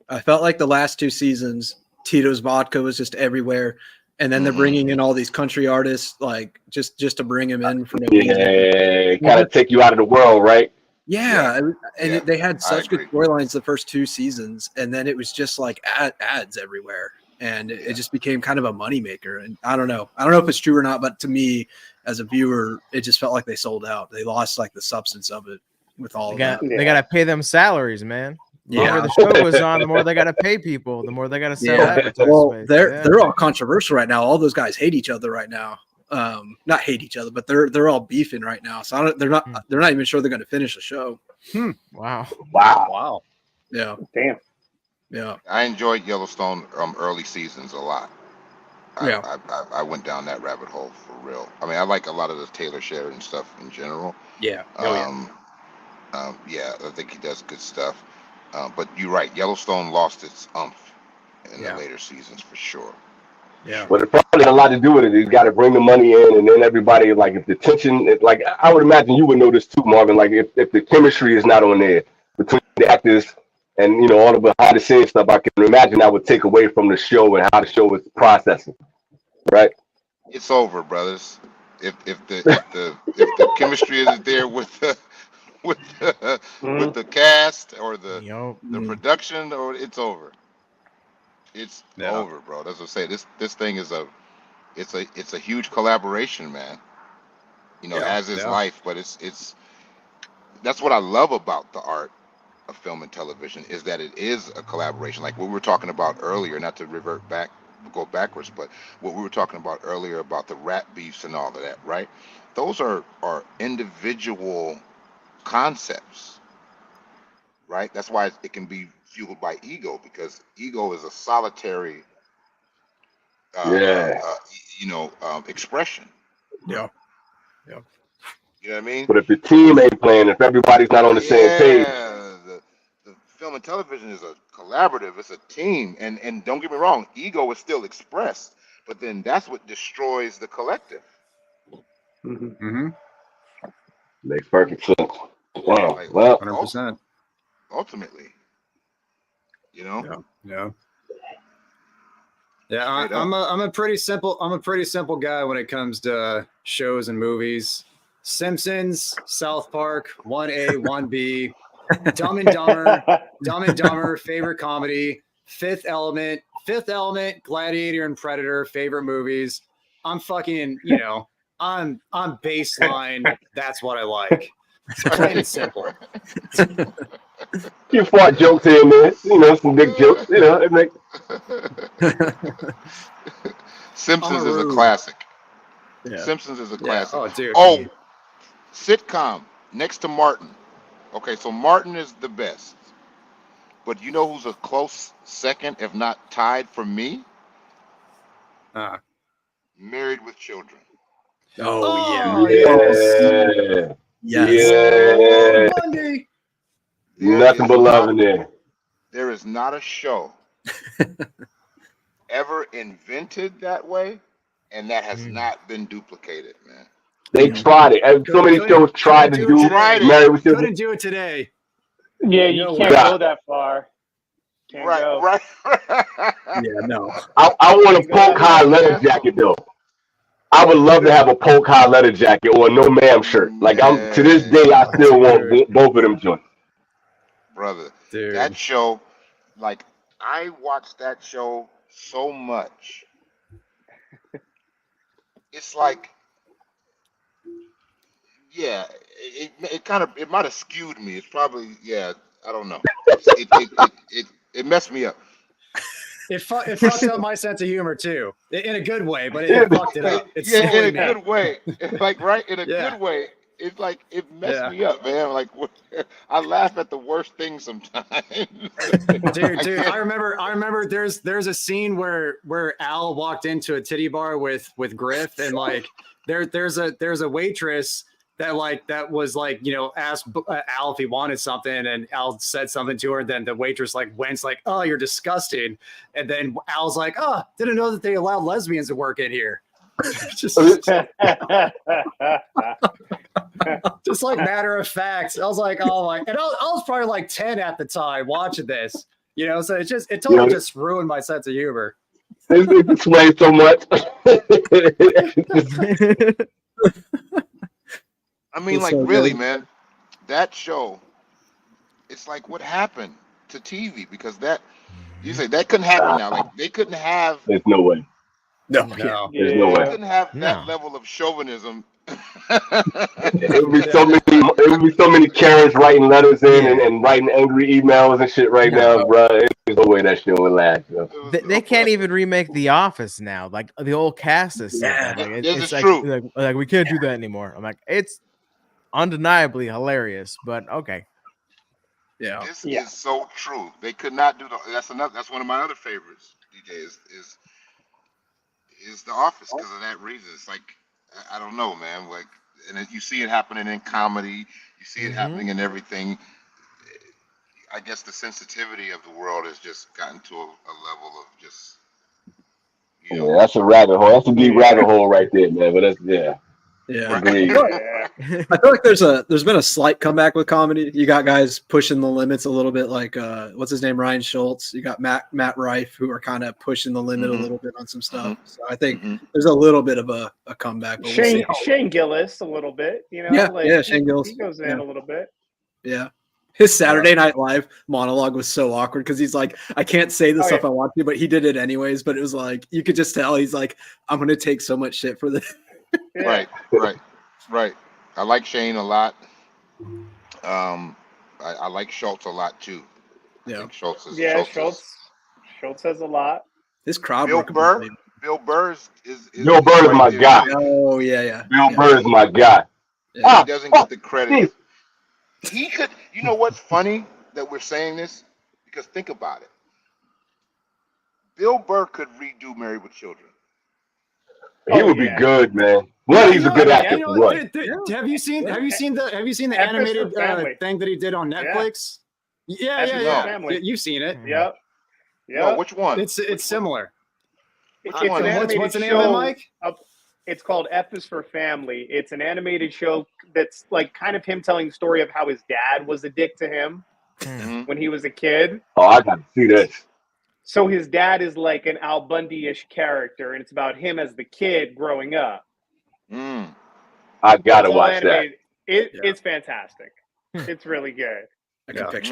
I felt like the last 2 seasons, Tito's vodka was just everywhere. And then they're bringing in all these country artists, like just to bring them in for no reason. Yeah, kind of take you out of the world, right? Yeah, and they had such good storylines the first 2 seasons, and then it was just like ads everywhere, and it just became kind of a moneymaker. And I don't know if it's true or not, but to me, as a viewer, it just felt like they sold out. They lost like the substance of it with all of that. They got to pay them salaries, man. The longer the show goes on, the more they got to pay people, the more they got to sell advertising. Well, they're all controversial right now. All those guys hate each other right now. Not hate each other, but they're all beefing right now. So they're not even sure they're going to finish the show. Wow. Yeah. Damn. Yeah. I enjoyed Yellowstone early seasons a lot. I went down that rabbit hole for real. I mean, I like a lot of the Taylor Sheridan stuff in general. Yeah. I think he does good stuff. But you're right. Yellowstone lost its umph in the later seasons for sure. Yeah. Well, it probably had a lot to do with it. He's got to bring the money in, and then everybody, like, if the tension, like, I would imagine you would know this too, Marvin. Like, if the chemistry is not on there between the actors and all the behind the scenes stuff, I can imagine that would take away from the show and how the show is processing. Right? It's over, brothers. If the chemistry isn't there with with with the cast or the Yup. production, or it's over. It's Yeah. over, bro. That's what I say. This thing is it's a huge collaboration, man. Yeah. As is Yeah. life, but it's that's what I love about the art of film and television is that it is a collaboration. Like what we were talking about earlier, not to go backwards, but what we were talking about earlier about the rap beefs and all of that, right? Those are individual concepts, right? That's why it can be fueled by ego, because ego is a solitary, Yeah. expression. Yeah. You know what I mean? But if the team ain't playing, if everybody's not on the same page, The film and television is a collaborative. It's a team, and don't get me wrong, ego is still expressed, but then that's what destroys the collective. Mm-hmm. makes perfect sense. Damn. Like, Well, 100%. ultimately, Yeah. Yeah. Yeah, Straight up. I'm a pretty simple guy when it comes to shows and movies. Simpsons, South Park, 1A, 1B, Dumb and Dumber, favorite comedy, Fifth Element, Gladiator and Predator, favorite movies. I'm fucking, I'm baseline. That's what I like. It's plain and simple. you fart jokes here and there, some dick jokes, it makes. Simpsons is a Rude. classic. Yeah. Simpsons is a Yeah. classic. Oh, dude. Oh, sitcom next to Martin. Okay, so Martin is the best. But you know who's a close second, if not tied for me? Married with Children. Oh, Yeah. yes. Yeah. Monday. There Nothing is but love not- in there. There is not a show ever invented that way, and that has not been duplicated, man. They tried it. And so many shows tried to do Married with Children. Couldn't do it today. Yeah, you No can't way. go that far. Can't go. Right. Yeah, no. I want a poke high leather jacket though. I would love to have a poke high leather jacket or a no ma'am shirt. Like to this day, I still want both of them joints. Brother, Dude. that show, like, I watched that show so much. It's like, yeah, it might have skewed me. It's probably, yeah, I don't know. It messed me up. It fucked up my sense of humor too, in a good way, but it fucked it up. It Yeah, in a slowed me. good way. Like, right, in a Yeah. good way. It's like it messed Yeah. me up, man. Like, I laugh at the worst things sometimes. Dude, I remember there's a scene where Al walked into a titty bar with Griff, and like there's a waitress that was asked Al if he wanted something, and Al said something to her. Then the waitress went "Oh, you're disgusting," and then Al's like, "Oh, didn't know that they allowed lesbians to work in here." just like matter of fact. I was like, oh my, and I was probably 10 at the time watching this, so it totally just ruined my sense of humor. It explains so much. I mean, It's so really, good. man, that show, it's like what happened to TV, because you say that couldn't happen now. Like, they couldn't have, There's no way. No. There's no they way. couldn't have No. that level of chauvinism. It would be so many Karens writing letters in and writing angry emails and shit right now, bro. There's no way that shit would last. Yo. They can't even remake The Office now. Like the old cast is said that. Like, This it's is like, true. like we can't do that anymore. I'm like, it's undeniably hilarious, but okay. Yeah. This is so true. They could not do that's one of my other favorites, DJ, is The Office, because of that reason. It's like, I don't know, man. Like, and you see it happening in comedy, you see it happening in everything. I guess the sensitivity of the world has just gotten to a level of just, Yeah, that's a rabbit hole. That's a deep rabbit hole right there, man. But Yeah. agreed. I feel like there's been a slight comeback with comedy. You got guys pushing the limits a little bit, like what's his name, Ryan Schultz. You got Matt Rife, who are kind of pushing the limit a little bit on some stuff. So I think there's a little bit of a comeback. But Shane Gillis a little bit, Yeah, Shane Gillis. He goes in a little bit. Yeah. His Saturday Night Live monologue was so awkward because he's like, I can't say the stuff I want to, but he did it anyways. But it was like, you could just tell he's like, I'm going to take so much shit for this. Right. I like Shane a lot. I like Schultz a lot too. I think Schultz is Schultz has a lot. This crowd. Bill Burr is Bill Burr is my guy. Oh yeah. Bill Burr is my guy. Yeah. He doesn't get the credit. He could. You know what's funny that we're saying this? Because think about it. Bill Burr could redo Married with Children. He would be good, man. Well, he's a good actor. Have you seen the animated thing that he did on Netflix? Yeah. You've seen it. Yep. No, which one? It's similar. What's the name of it, Mike? It's called F is for Family. It's an animated show that's like kind of him telling the story of how his dad was a dick to him when he was a kid. Oh, I got to see this. So his dad is like an Al Bundy-ish character, and it's about him as the kid growing up. I gotta watch that. It's fantastic. It's really good.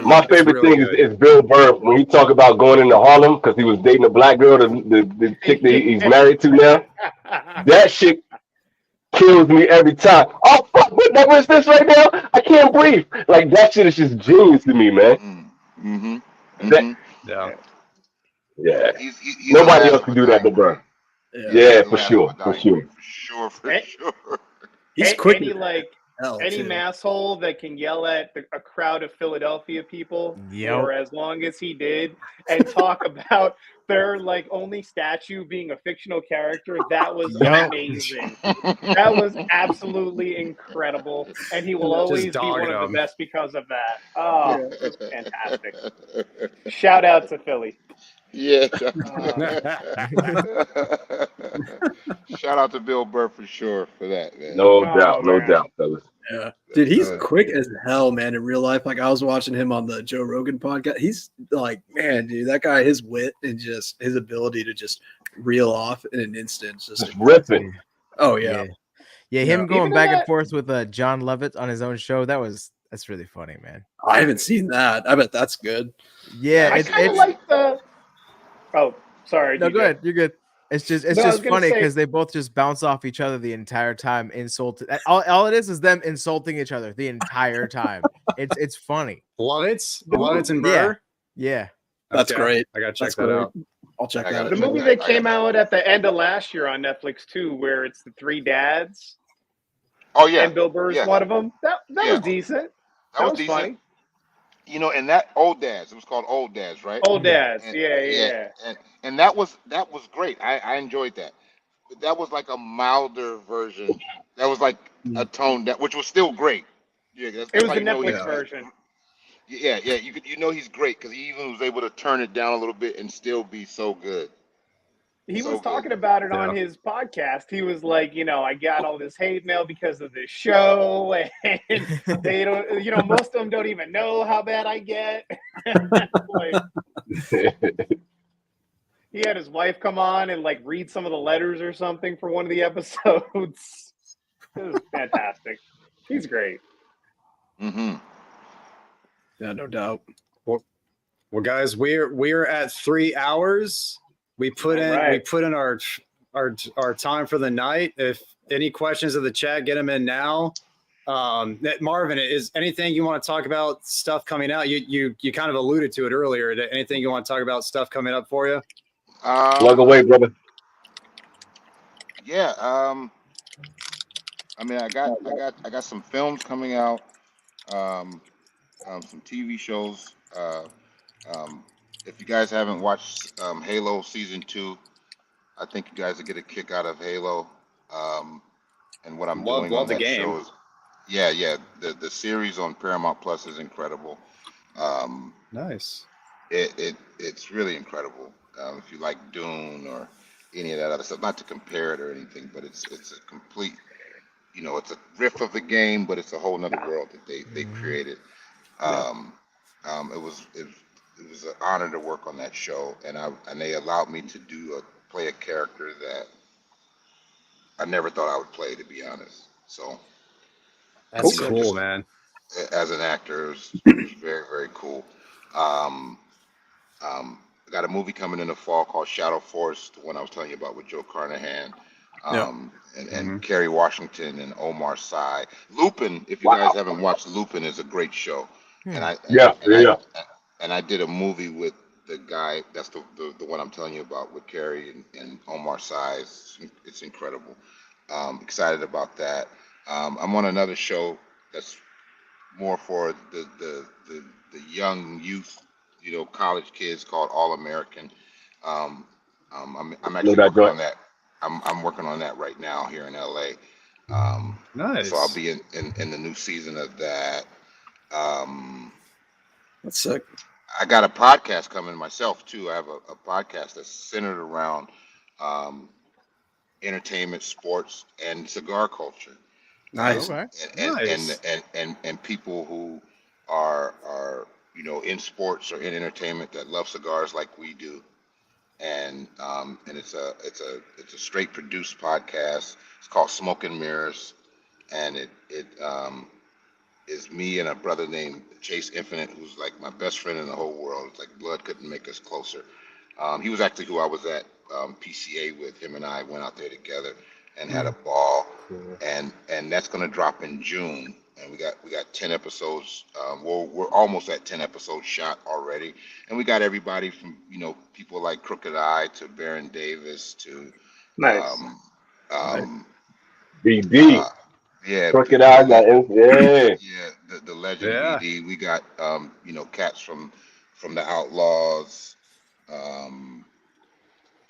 My favorite thing is Bill Burr when he talk about going into Harlem because he was dating a black girl, the chick that he's married to now. That shit kills me every time. Oh fuck! What is this right now? I can't breathe. Like that shit is just genius to me, man. Yeah. He's nobody else can do that but Burr. Yeah, for sure. He's quick. Any masshole that can yell at a crowd of Philadelphia people for as long as he did and talk about their like only statue being a fictional character, that was amazing. That was absolutely incredible, and he will always be one of the best because of that. Oh, it's fantastic! Shout out to Philly. Yeah. Shout out to Bill Burr for sure for that, man. No doubt, fellas. Yeah, dude, he's quick as hell, man. In real life, like I was watching him on the Joe Rogan podcast. He's like, man, dude, that guy, his wit and just his ability to just reel off in an instant, just ripping. Oh yeah. Him going back and forth with John Lovett on his own show. That's really funny, man. I haven't seen that. I bet that's good. Yeah, I kind of like the. Oh, sorry. No, go ahead. You're good. It's just funny because they both just bounce off each other the entire time. All it is them insulting each other the entire time. It's funny. Lovitz and Burr. Yeah. That's great. I gotta check that out. I'll check that out. The movie that came out at the end of last year on Netflix too, where it's the three dads. Oh yeah. And Bill Burr's one of them. That was decent. That was funny. You know, and that Old Dads, it was called Old Dads, right? Old Dads, yeah. And that was great. I enjoyed that. That was like a milder version. That was like a tone which was still great. Yeah, it was the Netflix version. Yeah. You know he's great because he even was able to turn it down a little bit and still be so good. He was talking about it on his podcast. He was like, I got all this hate mail because of this show, and they don't, most of them don't even know how bad I get. He had his wife come on and like read some of the letters or something for one of the episodes. It was fantastic. He's great. Yeah, no doubt. Well, guys, we're at 3 hours. We put in our time for the night. If any questions in the chat, get them in now. Marvin, is anything you want to talk about? Stuff coming out? You kind of alluded to it earlier. Anything you want to talk about? Stuff coming up for you? Plug away, brother. Yeah. I mean, I got some films coming out. Some TV shows. If you guys haven't watched Halo Season 2, I think you guys will get a kick out of Halo. And what I'm doing on that show is, the series on Paramount Plus is incredible. Nice. It's really incredible. If you like Dune or any of that other stuff, not to compare it or anything, but it's a complete, it's a riff of the game, but it's a whole nother world that they created. It was an honor to work on that show, and they allowed me to play a character that I never thought I would play, to be honest. So that's cool, man. as an actor. It was very, very cool. Um, I got a movie coming in the fall called Shadow Force, the one I was telling you about with Joe Carnahan, Yeah. and Kerry Washington and Omar Sy. Lupin, if you guys haven't watched Lupin, is a great show. And I Yeah, and yeah. I did a movie with the guy. That's the one I'm telling you about with Kerry and Omar Sy. It's incredible. Excited about that. I'm on another show that's more for the young youth, college kids, called All American. Um, I'm Know actually that working joint? on that. I'm working on that right now here in LA. So I'll Nice. be in the new season of that. Um, That's sick. I got a podcast coming myself too. I have a podcast that's centered around um, entertainment, sports, and cigar culture. Nice. Okay. Nice. And people who are in sports or in entertainment that love cigars like we do, and it's a straight produced podcast. It's called Smoke and Mirrors, and it is me and a brother named Chase Infinite, who's like my best friend in the whole world. It's like blood couldn't make us closer. He was actually who I was at PCA with. Him and I went out there together and had a ball. Cool. And that's going to drop in June. And we got 10 episodes. We're almost at 10 episodes shot already. And we got everybody from people like Crooked Eye to Baron Davis to Nice. BD. yeah, Crooked Eye. Yeah. the legend Yeah. BD. We got cats from the Outlaws.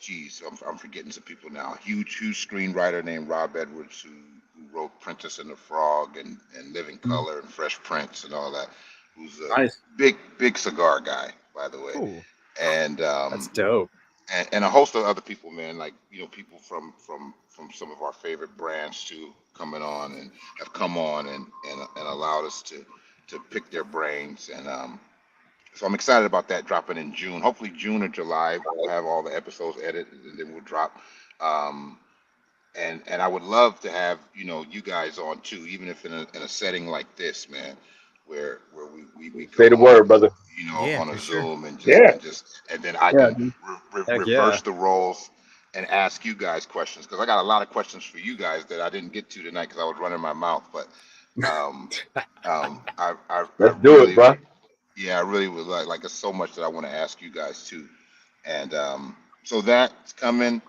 Geez, I'm forgetting some people now. Huge screenwriter named Rob Edwards who wrote Princess and the Frog and Living Color and Fresh Prince and all that. Who's a Nice. big cigar guy, by the way. Cool. And That's dope. and a host of other people, man, like people from some of our favorite brands too, coming on and have come on and allowed us to pick their brains. And so I'm excited about that dropping in June. Hopefully June or July we'll have all the episodes edited and then we'll drop. And I would love to have you guys on too, even if in a setting like this, man, where we Say the go word, brother. Yeah, on a for sure. Zoom and Yeah. and then I Yeah, can dude. Heck reverse yeah. the roles and ask you guys questions, because I got a lot of questions for you guys that I didn't get to tonight because I was running my mouth. But I Let's do really it, bro. I really would like there's so much that I want to ask you guys too. And so that's coming.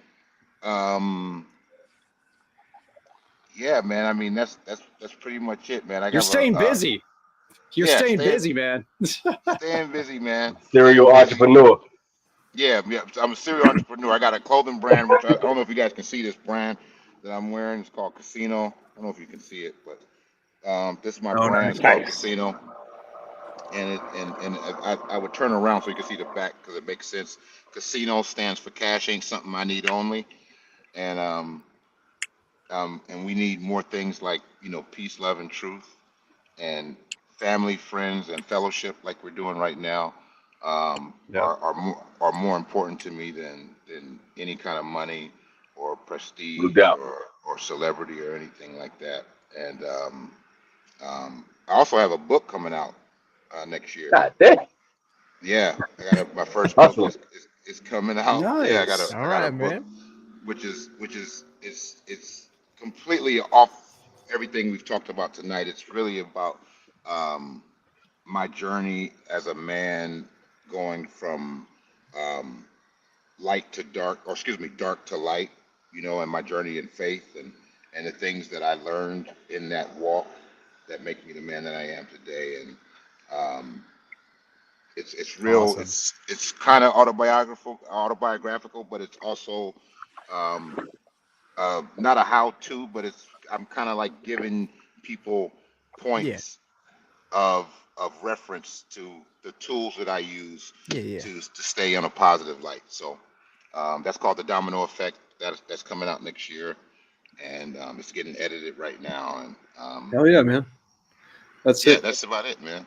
Yeah, man. I mean, that's pretty much it, man. I You're got staying busy. You're yeah, staying staying busy, man. staying busy, man. Serial Staying busy. entrepreneur. Yeah. I'm a serial entrepreneur. I got a clothing brand, which I don't know if you guys can see this brand that I'm wearing. It's called Casino. I don't know if you can see it, but this is my Oh, brand. nice. It's called Nice. Casino. And I would turn around so you can see the back because it makes sense. Casino stands for cash ain't something I need only. And and we need more things like peace, love, and truth, and family, friends, and fellowship, like we're doing right now, Yeah. are more important to me than any kind of money or No prestige doubt. or celebrity or anything like that. And I also have a book coming out next year. God damn. Yeah, I got my first book Hustling. is coming out. Yeah, Nice. All I got a right, book, man. which is it's completely off everything we've talked about tonight. It's really about um, my journey as a man going from um, light to dark, or excuse me, dark to light. And my journey in faith and the things that I learned in that walk that make me the man that I am today. And um, it's real. Awesome. It's kind of autobiographical, but it's also um, not a how-to, but I'm kind of like giving people Yeah. points of reference to the tools that I use Yeah. to stay on a positive light. So that's called the Domino Effect. That's coming out next year, and it's getting edited right now. And Hell yeah, man. That's yeah, it. that's about it, man.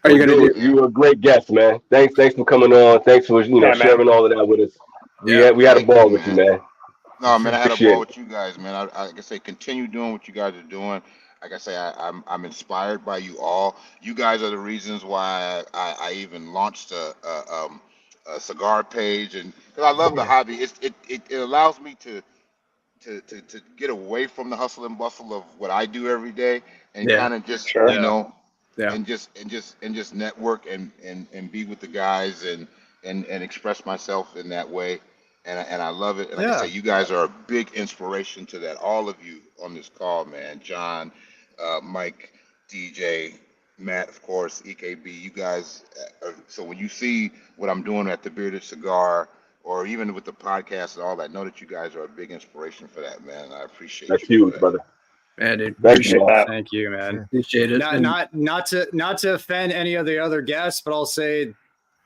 Are you gonna do? You were a great guest, man. Thanks for coming on. Thanks for Yeah, man. sharing all of that with us. Yeah. We had a Thank ball you, with you, man. man. No, man, I had a Appreciate ball it. with you guys, man. I like I say, continue doing what you guys are doing. like I say, I'm inspired by you all. You guys are the reasons why I even launched a cigar page, and because I love the hobby. It allows me to get away from the hustle and bustle of what I do every day, and Yeah. kind of just Sure. you know, Yeah. and just network and be with the guys and express myself in that way. And I love it. And like I say, you guys are a big inspiration to that. All of you on this call, man. John, Mike, DJ, Matt, of course, EKB. You guys. So when you see what I'm doing at the Bearded Cigar, or even with the podcast and all that, know that you guys are a big inspiration for that, man. I appreciate That's you. huge, brother. Man, dude, Thank you. that. Thank you, man. appreciate it. And- Not to offend any of the other guests, but I'll say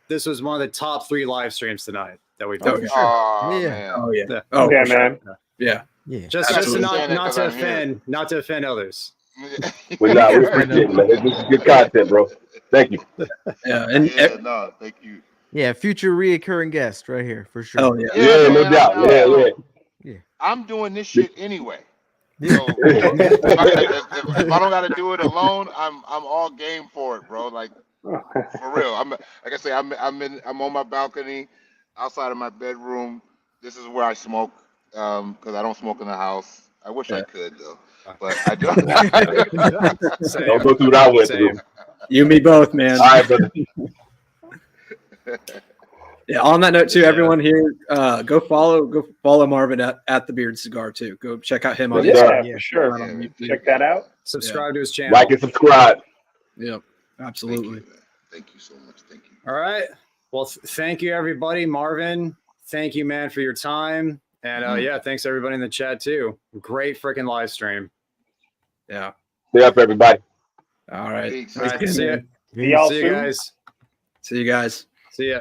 this was one of the top 3 live streams tonight that we've done. Oh, Yeah. man. Oh yeah. Yeah. Oh Yeah, for sure. man. Yeah. Yeah. Just I'm to saying that not 'cause to I'm here. offend others. We appreciate it, man. This is good content, bro. Thank you. Yeah. And Yeah, no, thank you. Yeah, future realistic guest right here for sure. oh yeah. Yeah, no man, doubt. Yeah. I'm doing this shit anyway. Yeah. So if I don't got to do it alone, I'm all game for it, bro. Like for real. I'm like I say, I'm on my balcony, outside of my bedroom. This is where I smoke, because I don't smoke in the house. I wish I could though, but I don't. Don't go through what I went through. You and me both, man. All right, brother. Yeah. On that note, too, everyone here, go follow Marvin at the Beard Cigar too. Go check out him on Yeah. Instagram. Yeah, for sure. Yeah. Check that out. Subscribe to his channel. Like and subscribe. Yep. Absolutely. Thank you so much. Thank you. All right. Well, thank you, everybody. Marvin, thank you, man, for your time. And yeah, thanks everybody in the chat too. Great freaking live stream. Yeah. Stay up, everybody. All right. Peace. All right. See ya. See y'all See you soon. guys. See you guys. See ya.